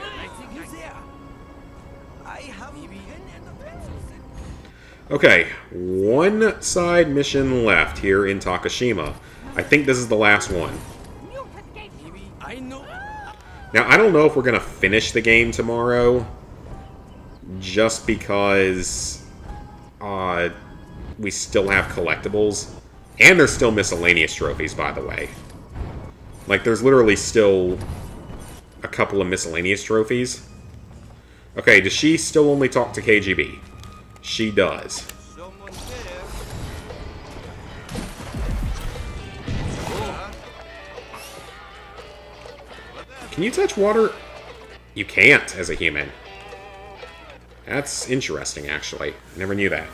Okay, one side mission left here in Takashima. I think this is the last one. Now, I don't know if we're going to finish the game tomorrow, just because we still have collectibles. And there's still miscellaneous trophies, by the way. Like, there's literally still a couple of miscellaneous trophies. Okay, does she still only talk to KGB? She does. Can you touch water? You can't as a human. That's interesting, actually. I never knew that.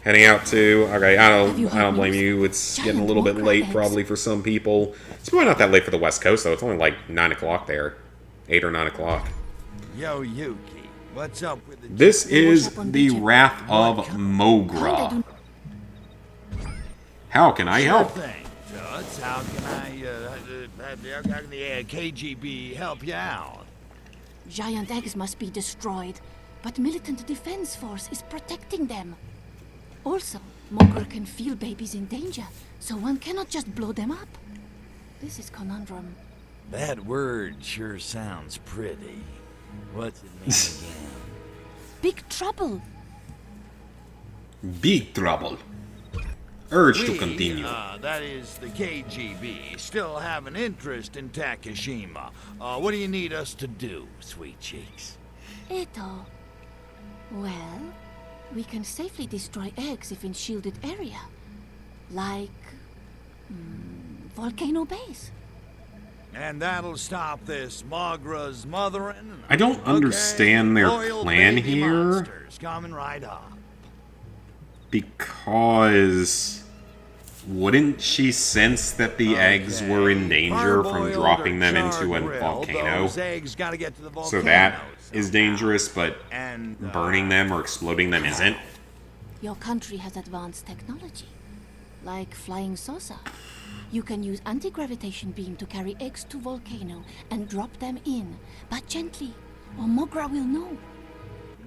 Heading out to... Okay, I don't blame you. It's getting a little bit late, probably, for some people. It's probably not that late for the West Coast, though. It's only like 9 o'clock there. 8 or 9 o'clock. Yo, Yuki. What's up with the... This is the Wrath of Mogra. How can I help? Sure thing, Toots. How can the KGB help you out? Giant eggs must be destroyed, but militant defense force is protecting them. Also, Mogra can feel babies in danger, so one cannot just blow them up. This is conundrum. That word sure sounds pretty. What's it mean again? Big trouble. Big trouble. Urge to continue. That is the KGB, still have an interest in Takashima. What do you need us to do, sweet cheeks? Eto. Well, we can safely destroy eggs if in shielded area. Like... Volcano Base. And that'll stop this Mogra's mothering? I don't understand their loyal plan baby here. monsters coming right up. Because... wouldn't she sense that the eggs were in danger from Parboiled dropping or them into a char-grilled, volcano? those eggs gotta get to the So volcano that is dangerous, but and, burning them or exploding them isn't? Your country has advanced technology. Like flying saucer. You can use anti-gravitation beam to carry eggs to volcano and drop them in. But gently, or Mogra will know.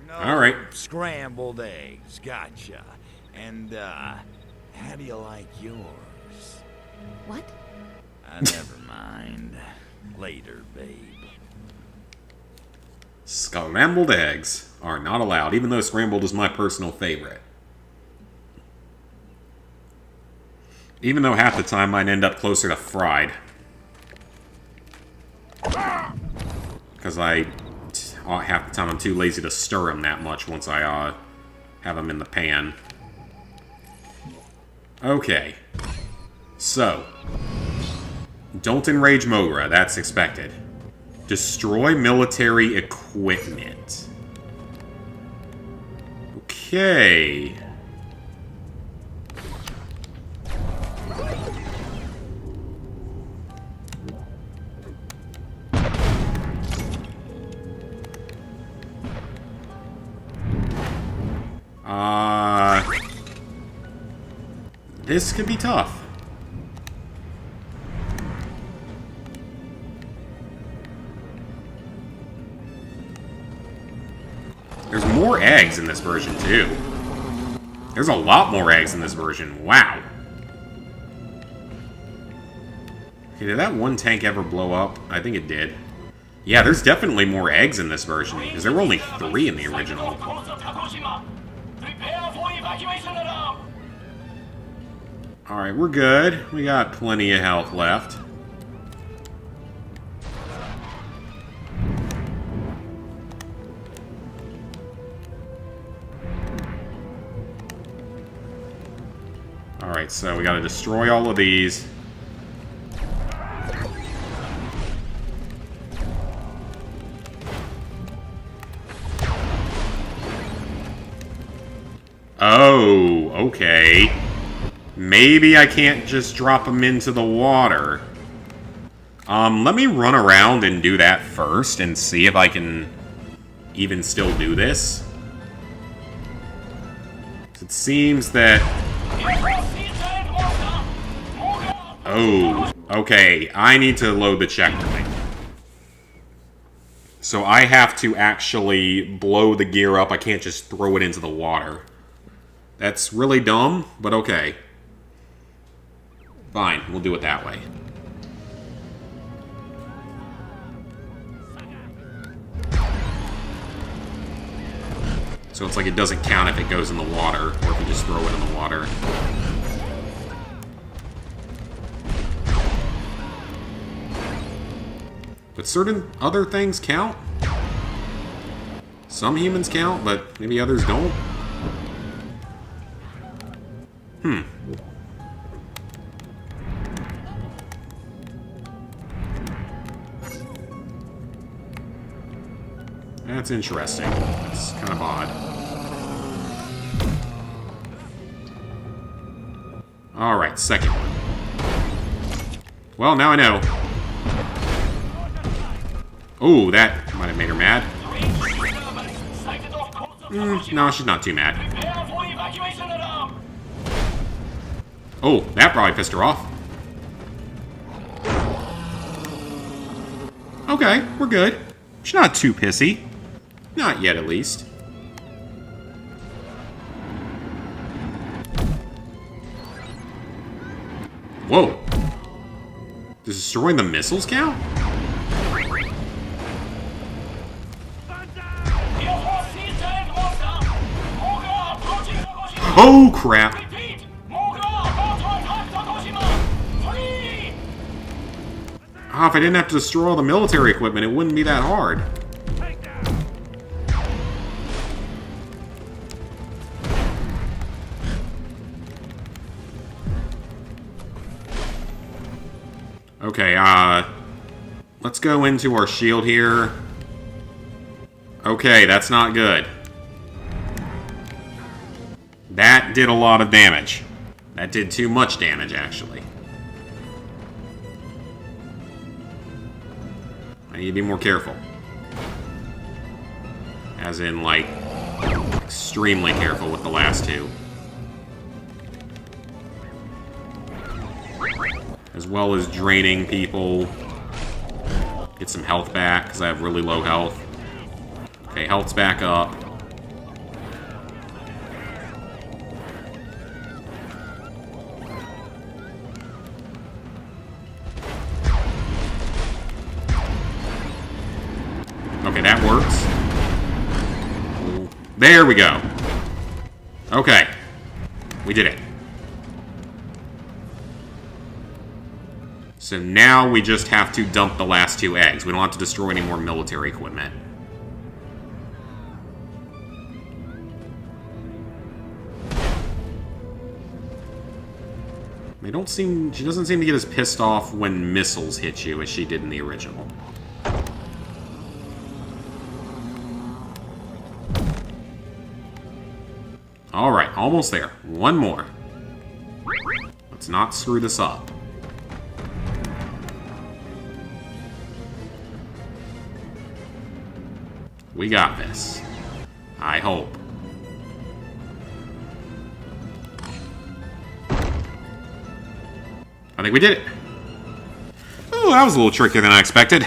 No Alright. Scrambled eggs, gotcha. And, how do you like yours? What? Never mind. Later, babe. Scrambled eggs are not allowed, even though scrambled is my personal favorite. Even though half the time I'd end up closer to fried. Because half the time I'm too lazy to stir them that much once I have them in the pan. Okay. So. Don't enrage Mogra, that's expected. Destroy military equipment. Okay. This could be tough. There's more eggs in this version, too. There's a lot more eggs in this version. Wow. Okay, did that one tank ever blow up? I think it did. Yeah, there's definitely more eggs in this version, because there were only 3 in the original. Alright, we're good. We got plenty of health left. Alright, so we gotta destroy all of these. Oh, okay. Maybe I can't just drop them into the water. Let me run around and do that first and see if I can even still do this. It seems that... Oh, okay. I need to load the checkpoint. So I have to actually blow the gear up. I can't just throw it into the water. That's really dumb, but okay. Fine, we'll do it that way. So it's like it doesn't count if it goes in the water, or if you just throw it in the water. But certain other things count. Some humans count, but maybe others don't. That's interesting. It's kind of odd. Alright, second one. Well, now I know. Oh, that might have made her mad. No, she's not too mad. Oh, that probably pissed her off. Okay, we're good. She's not too pissy. Not yet, at least. Whoa. Does destroying the missiles count? Oh, crap. Oh, if I didn't have to destroy all the military equipment, it wouldn't be that hard. Okay, let's go into our shield here. Okay, that's not good. That did a lot of damage. That did too much damage, actually. I need to be more careful. As in, like, extremely careful with the last two. As well as draining people. Get some health back, because I have really low health. Okay, health's back up. Okay, that works. There we go. Okay. We did it. So now we just have to dump the last two eggs. We don't have to destroy any more military equipment. She doesn't seem to get as pissed off when missiles hit you as she did in the original. Alright, almost there. One more. Let's not screw this up. We got this. I hope. I think we did it. Oh, that was a little trickier than I expected.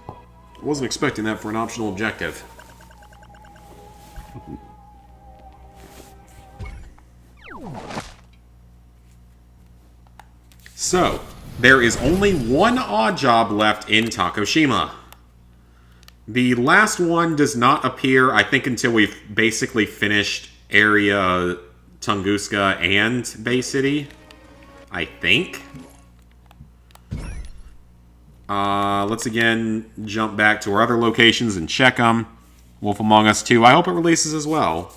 I wasn't expecting that for an optional objective. So, there is only one odd job left in Takoshima. The last one does not appear, I think, until we've basically finished area Tunguska and Bay City. I think. Let's again jump back to our other locations and check them. Wolf Among Us 2, I hope it releases as well.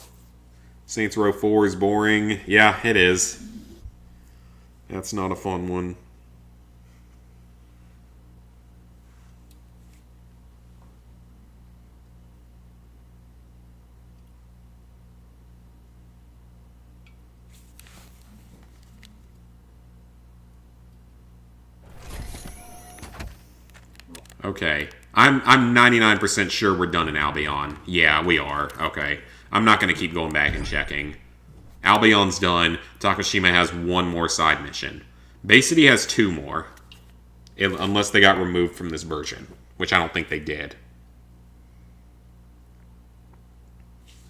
Saints Row 4 is boring. Yeah, it is. That's not a fun one. Okay. I'm 99% sure we're done in Albion. Yeah, we are. Okay. I'm not going to keep going back and checking. Albion's done. Takoshima has one more side mission. Bay City has two more. Unless they got removed from this version. Which I don't think they did.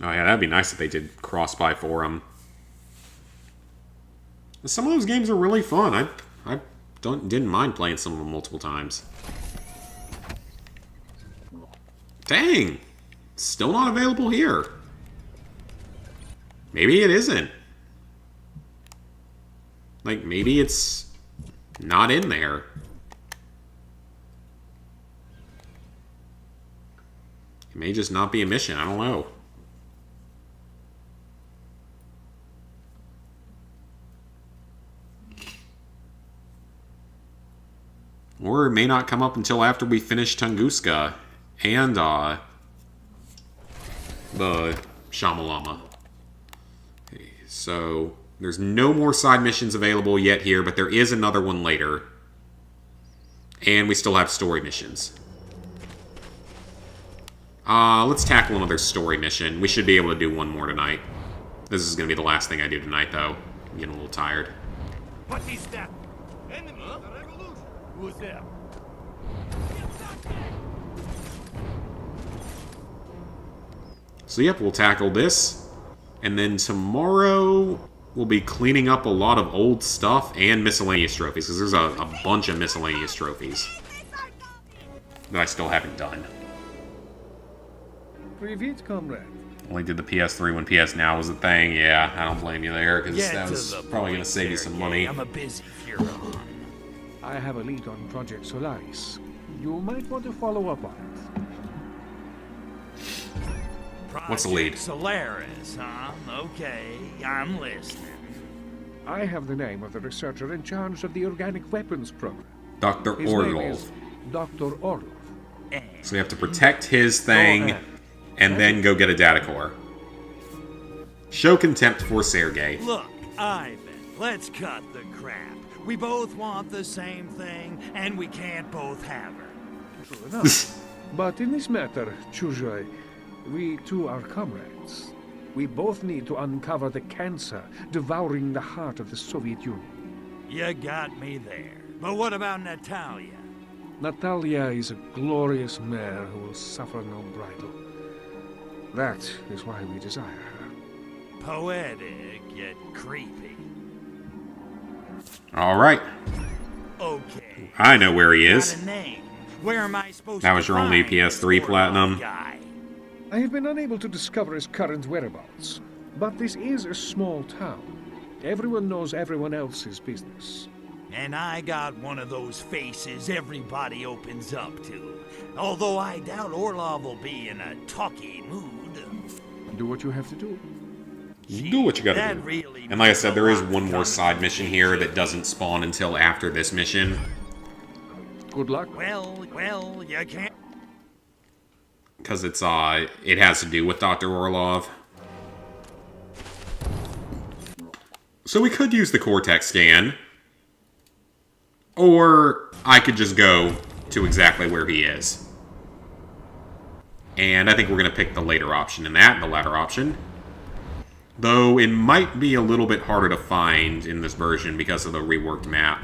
Oh yeah, that'd be nice if they did cross-buy for them. Some of those games are really fun. I didn't mind playing some of them multiple times. Dang! Still not available here. Maybe it isn't. Like, maybe it's not in there. It may just not be a mission. I don't know. Or it may not come up until after we finish Tunguska and the Shamalama. Okay, so there's no more side missions available yet here, but there is another one later. And we still have story missions. Let's tackle another story mission. We should be able to do one more tonight. This is going to be the last thing I do tonight, though. I'm getting a little tired. What is that? Enemy of the revolution. Who's there? So yep, we'll tackle this. And then tomorrow, we'll be cleaning up a lot of old stuff and miscellaneous trophies. Because there's a bunch of miscellaneous trophies that I still haven't done. Privet, comrade. Only did the PS3 when PS Now was a thing. Yeah, I don't blame you there, because that was probably going to save you some money. I'm a busy Fuhrer. I have a lead on Project Solaris. You might want to follow up on it. What's the lead? Solaris, huh? Okay, I'm listening. I have the name of the researcher in charge of the organic weapons program. Dr. His name Orlov. is Dr. Orlov. So we have to protect his thing, and then go get a data core. Show contempt for Sergei. Look, Ivan, let's cut the crap. We both want the same thing, and we can't both have her. True enough. But in this matter, Chuzhoi, we two are comrades. We both need to uncover the cancer devouring the heart of the Soviet Union. You got me there. But what about Natalia? Natalia is a glorious mare who will suffer no bridle. That is why we desire her. Poetic, yet creepy. Alright. Okay. I know where he Got is. a name. Where am I supposed That to was your only find PS3 this Platinum. guy? I have been unable to discover his current whereabouts, but this is a small town. Everyone knows everyone else's business. And I got one of those faces everybody opens up to. Although I doubt Orlov will be in a talky mood. Do what you have to do. Do what you gotta do. Really And like I said, there is one more side mission here that doesn't spawn until after this mission. Good luck. Well, you can't. Because it has to do with Dr. Orlov. So we could use the Cortex scan. Or I could just go to exactly where he is. And I think we're going to pick the later option in that, the latter option. Though it might be a little bit harder to find in this version because of the reworked map.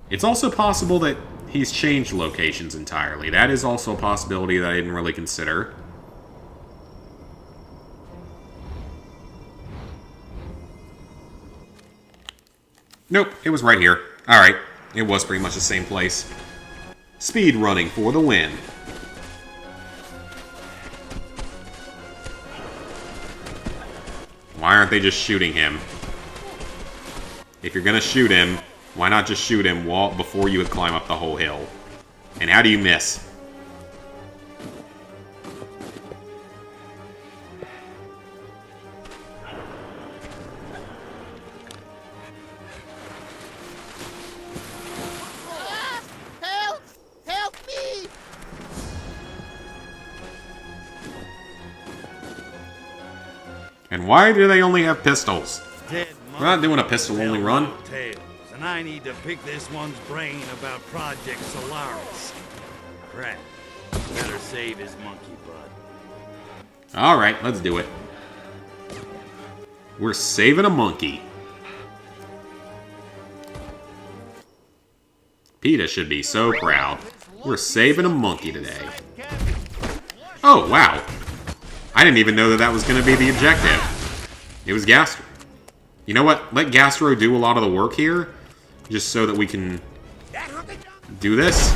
It's also possible that he's changed locations entirely. That is also a possibility that I didn't really consider. Nope, it was right here. Alright, it was pretty much the same place. Speed running for the win. Why aren't they just shooting him? If you're gonna shoot him, why not just shoot him before you would climb up the whole hill? And how do you miss? Help! Help me! And why do they only have pistols? Dead We're not doing a pistol-only run. Tales, and I need to pick this one's brain about Project Solaris. Crap. Better save his monkey butt. Alright, let's do it. We're saving a monkey. PETA should be so proud. We're saving a monkey today. Oh, wow. I didn't even know that that was going to be the objective. It was Gastro. You know what? Let Gastro do a lot of the work here, just so that we can do this.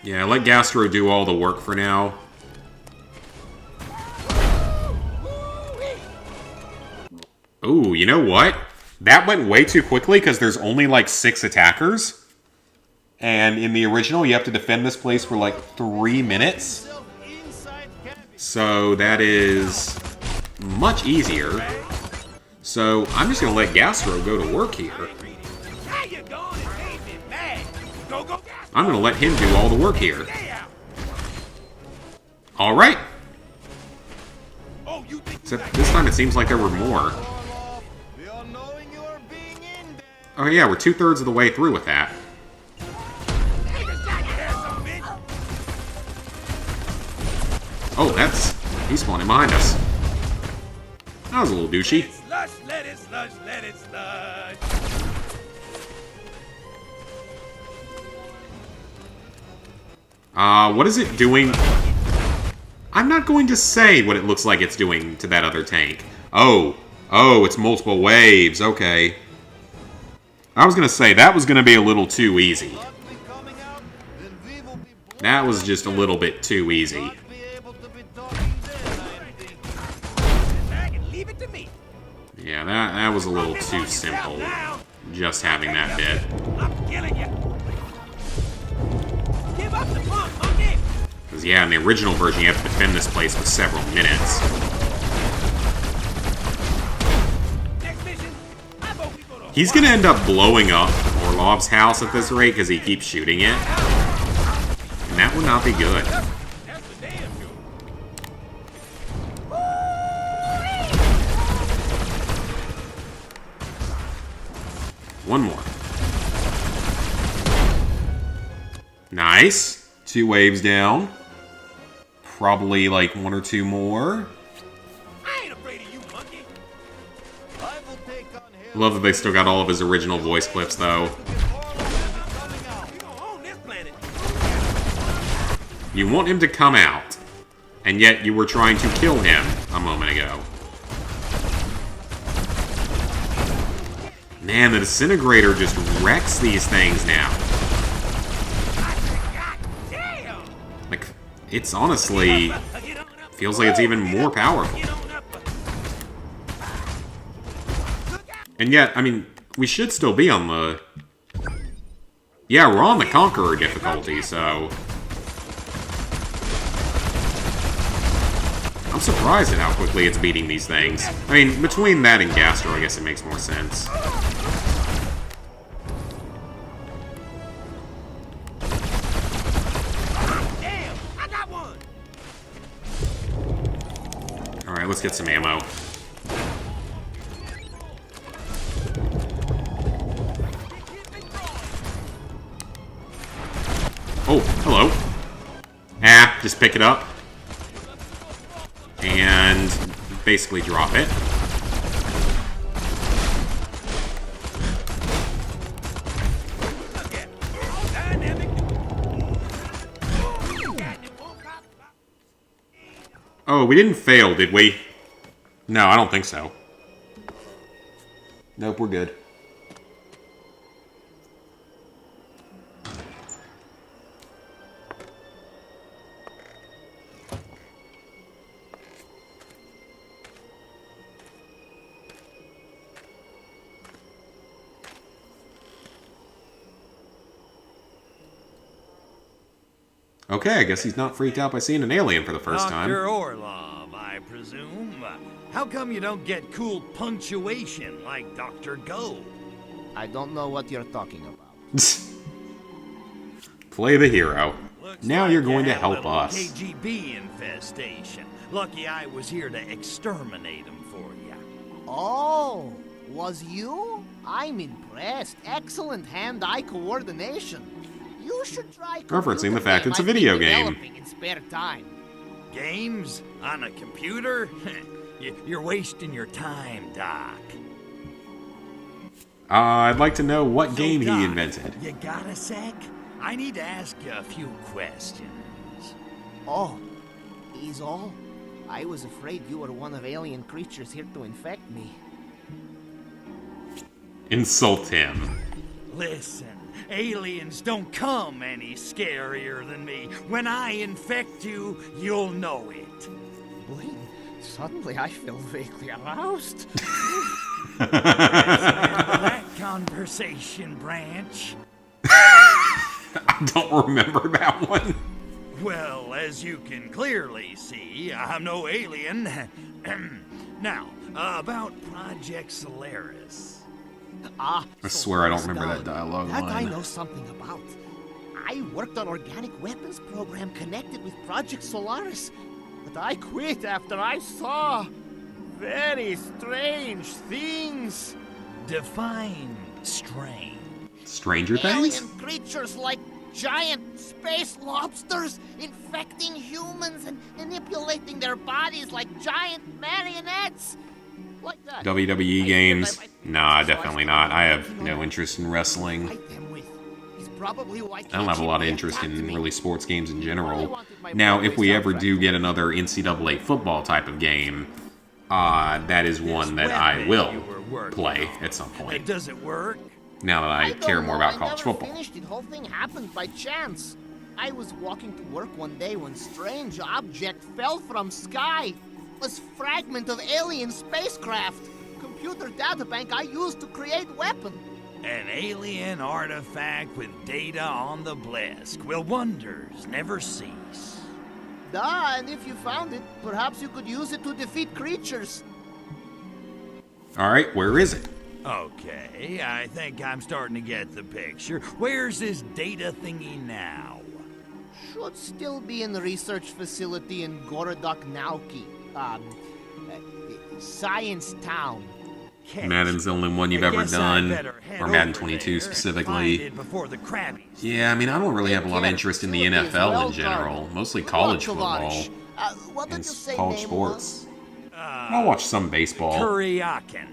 Yeah, let Gastro do all the work for now. Ooh, you know what? That went way too quickly because there's only like 6 attackers. And in the original, you have to defend this place for like 3 minutes. So that is much easier. So I'm just going to let Gastro go to work here. I'm going to let him do all the work here. Alright. Except this time it seems like there were more. Oh yeah, we're 2/3 of the way through with that. Oh, he's spawning behind us. That was a little douchey. Slush, let it slush, let it slush. What is it doing? I'm not going to say what it looks like it's doing to that other tank. Oh, it's multiple waves, okay. I was going to say, that was going to be a little too easy. That was just a little bit too easy. Yeah, that was a little too simple. Just having that bit. I'm killing you. Give up the pump, monkey. Because, yeah, in the original version, you have to defend this place for several minutes. Next mission. How about we go to He's gonna end up blowing up Orlov's house at this rate because he keeps shooting it. And that would not be good. That's the damn joke. One more. Nice. 2 waves down. Probably like 1 or 2 more. I ain't afraid of you, monkey. I will take on him. Love that they still got all of his original voice clips, though. We gonna own this planet. You want him to come out, and yet you were trying to kill him a moment ago. Man, the disintegrator just wrecks these things now. Like, it's honestly feels like it's even more powerful. And yet, I mean, we should still be on the... Yeah, we're on the Conqueror difficulty, so... I'm surprised at how quickly it's beating these things. I mean, between that and Gastro, I guess it makes more sense. Damn, I got one. Alright, let's get some ammo. Oh, hello. Ah, just pick it up. And basically drop it. Oh, we didn't fail, did we? No, I don't think so. Nope, we're good. Okay, I guess he's not freaked out by seeing an alien for the first time. Dr. Orlov, I presume. How come you don't get cool punctuation like Dr. Go? I don't know what you're talking about. Play the hero. Looks Now like you're you going to had a help little us. KGB infestation. Lucky I was here to exterminate them for you. Oh, was you? I'm impressed. Excellent hand-eye coordination. You should try Referencing the fact it's a video game. developing in spare time. Games? On a computer? You're wasting your time, Doc. I'd like to know what So, game Doc, he invented. You got a sec? I need to ask you a few questions. Oh, is all? I was afraid you were one of alien creatures here to infect me. Insult him. Listen, aliens don't come any scarier than me. When I infect you, you'll know it. Boy, suddenly I feel vaguely aroused. That conversation branch. I don't remember that one. Well, as you can clearly see, I'm no alien. Now, about Project Solaris. Ah, I swear I don't remember that dialogue That I line. know something about. I worked on organic weapons program connected with Project Solaris, but I quit after I saw very strange things. Define strange. Stranger Things? Alien creatures like giant space lobsters infecting humans and manipulating their bodies like giant marionettes. Like that. WWE games? Nah, definitely not. I have no interest in wrestling. I I don't have a lot of interest in really sports games in general. Now, if we ever do get another NCAA football type of game, that is one that I will play at some point. Does it work? Now that I care more about college I football. finished it. Whole thing happened by chance. I was walking to work one day when strange object fell from sky. A fragment of alien spacecraft. computer databank I used to create weapon. An alien artifact with data on the Blisk. Will wonders never cease? And if you found it, perhaps you could use it to defeat creatures. Alright, where is it? Okay, I think I'm starting to get the picture. Where's this data thingy now? Should still be in the research facility in Gorodok Nauki. Science Town. Madden's the only one you've ever done, or Madden 22 specifically. Yeah, I mean, I don't really have a lot of interest in the NFL in general, mostly college football and college sports. I'll watch some baseball. Kuryakin.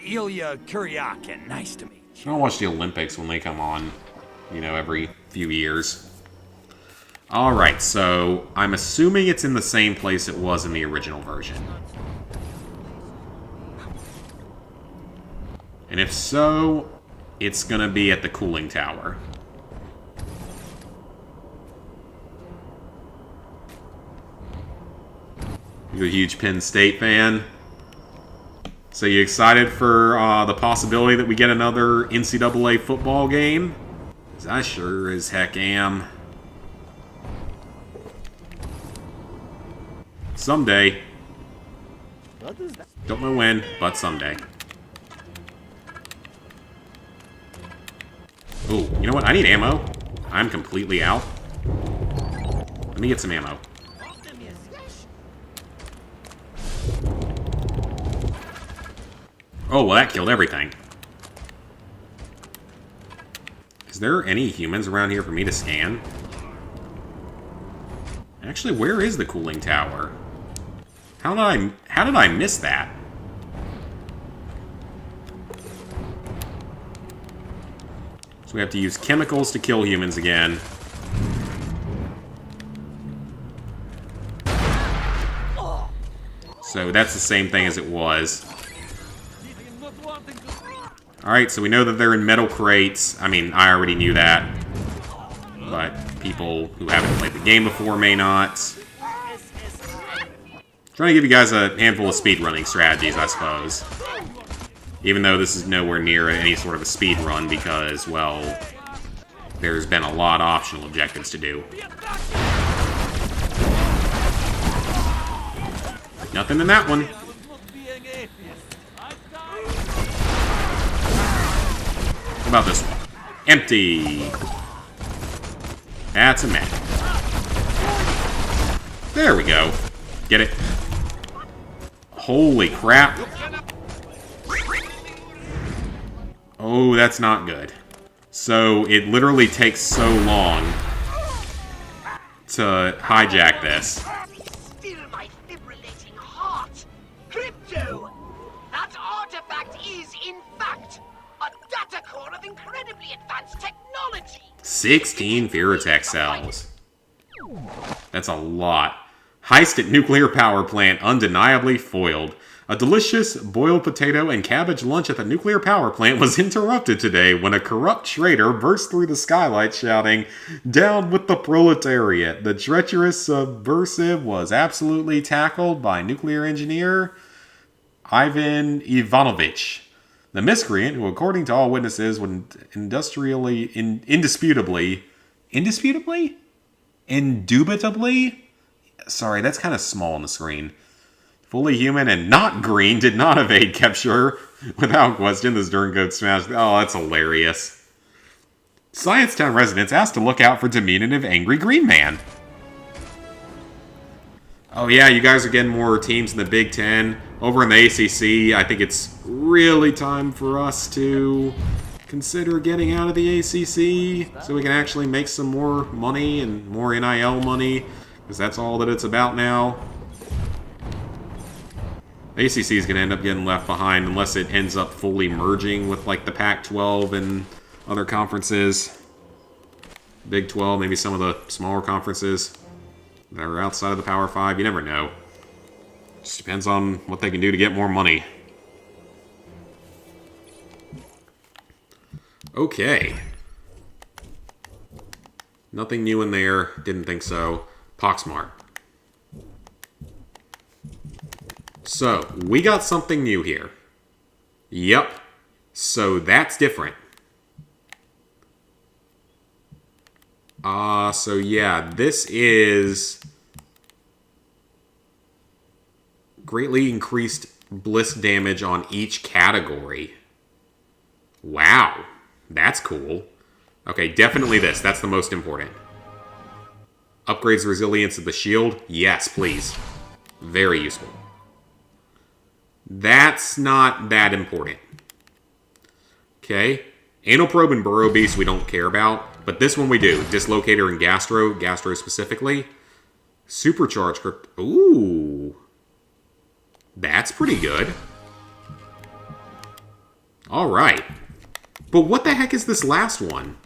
Ilya Kuryakin. Nice to meet you. I'll watch the Olympics when they come on, you know, every few years. Alright, so I'm assuming it's in the same place it was in the original version. And if so, it's gonna be at the cooling tower. You're a huge Penn State fan. So you excited for the possibility that we get another NCAA football game? 'Cause I sure as heck am. Someday. Don't know when, but someday. Ooh, you know what? I need ammo. I'm completely out. Let me get some ammo. Oh, well, that killed everything. Is there any humans around here for me to scan? Actually, where is the cooling tower? How did I miss that? So we have to use chemicals to kill humans again. So that's the same thing as it was. Alright, so we know that they're in metal crates. I mean, I already knew that. But people who haven't played the game before may not. Trying to give you guys a handful of speedrunning strategies, I suppose. Even though this is nowhere near any sort of a speed run because, well, there's been a lot of optional objectives to do. Nothing in that one. What about this one? Empty. That's a map. There we go. Get it? Holy crap. Oh, that's not good. So, it literally takes so long to hijack this. Still my fibrillating heart. Crypto! That artifact is, in fact, a data core of incredibly advanced technology. 16 Veritech cells. That's a lot. Heist at nuclear power plant undeniably foiled. A delicious boiled potato and cabbage lunch at the nuclear power plant was interrupted today when a corrupt traitor burst through the skylight shouting, "Down with the proletariat." The treacherous subversive was absolutely tackled by nuclear engineer Ivan Ivanovich. The miscreant, who according to all witnesses would indubitably... Sorry, that's kind of small on the screen. Fully human and not green did not evade capture without question. This Durncoat smash. Oh, that's hilarious. Sciencetown residents asked to look out for diminutive angry green man. Oh yeah, you guys are getting more teams in the Big Ten. Over in the ACC, I think it's really time for us to consider getting out of the ACC so we can actually make some more money and more NIL money, because that's all that it's about now. The ACC is going to end up getting left behind unless it ends up fully merging with like the Pac-12 and other conferences. Big 12, maybe some of the smaller conferences that are outside of the Power 5. You never know. Just depends on what they can do to get more money. Okay. Nothing new in there. Didn't think so. Poxmart. So, we got something new here. Yep. So that's different. So yeah, this is greatly increased bliss damage on each category. Wow. That's cool. Okay, definitely this. That's the most important. Upgrades resilience of the shield. Yes, please. Very useful. That's not that important. Okay. Anal Probe and Burrow Beast we don't care about, but this one we do. Dislocator and Gastro. Gastro specifically. Supercharge Crypt. Ooh. That's pretty good. Alright. But what the heck is this last one?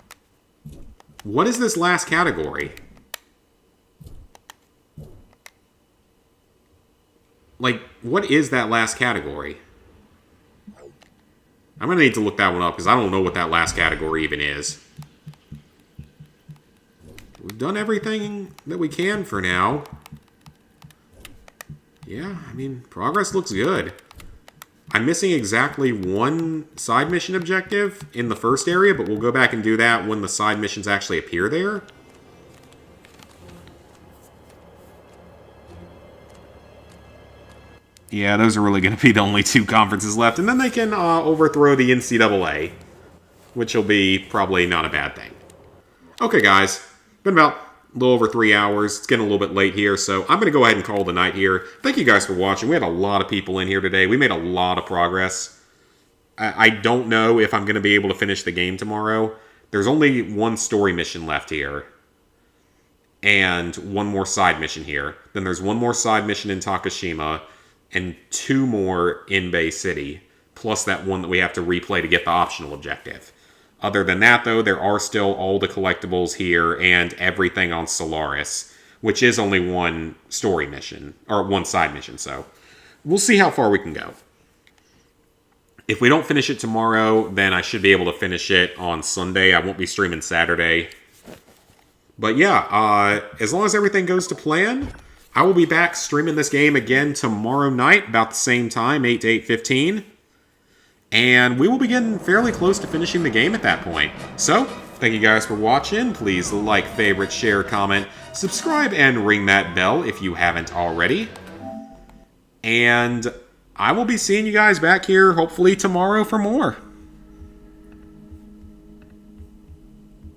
What is this last category? Like, what is that last category? I'm going to need to look that one up because I don't know what that last category even is. We've done everything that we can for now. Yeah, I mean, progress looks good. I'm missing exactly one side mission objective in the first area, but we'll go back and do that when the side missions actually appear there. Yeah, those are really going to be the only two conferences left. And then they can overthrow the NCAA, which will be probably not a bad thing. Okay, guys. Been about a little over 3 hours. It's getting a little bit late here, so I'm going to go ahead and call the night here. Thank you guys for watching. We had a lot of people in here today. We made a lot of progress. I don't know if I'm going to be able to finish the game tomorrow. There's only one story mission left here. And one more side mission here. Then there's one more side mission in Takashima. And 2 more in Bay City, plus that one that we have to replay to get the optional objective. Other than that, though, there are still all the collectibles here and everything on Solaris, which is only one story mission, or one side mission, so we'll see how far we can go. If we don't finish it tomorrow, then I should be able to finish it on Sunday. I won't be streaming Saturday. But yeah, as long as everything goes to plan, I will be back streaming this game again tomorrow night, about the same time, 8 to 8:15. And we will be getting fairly close to finishing the game at that point. So, thank you guys for watching. Please like, favorite, share, comment, subscribe, and ring that bell if you haven't already. And I will be seeing you guys back here hopefully tomorrow for more.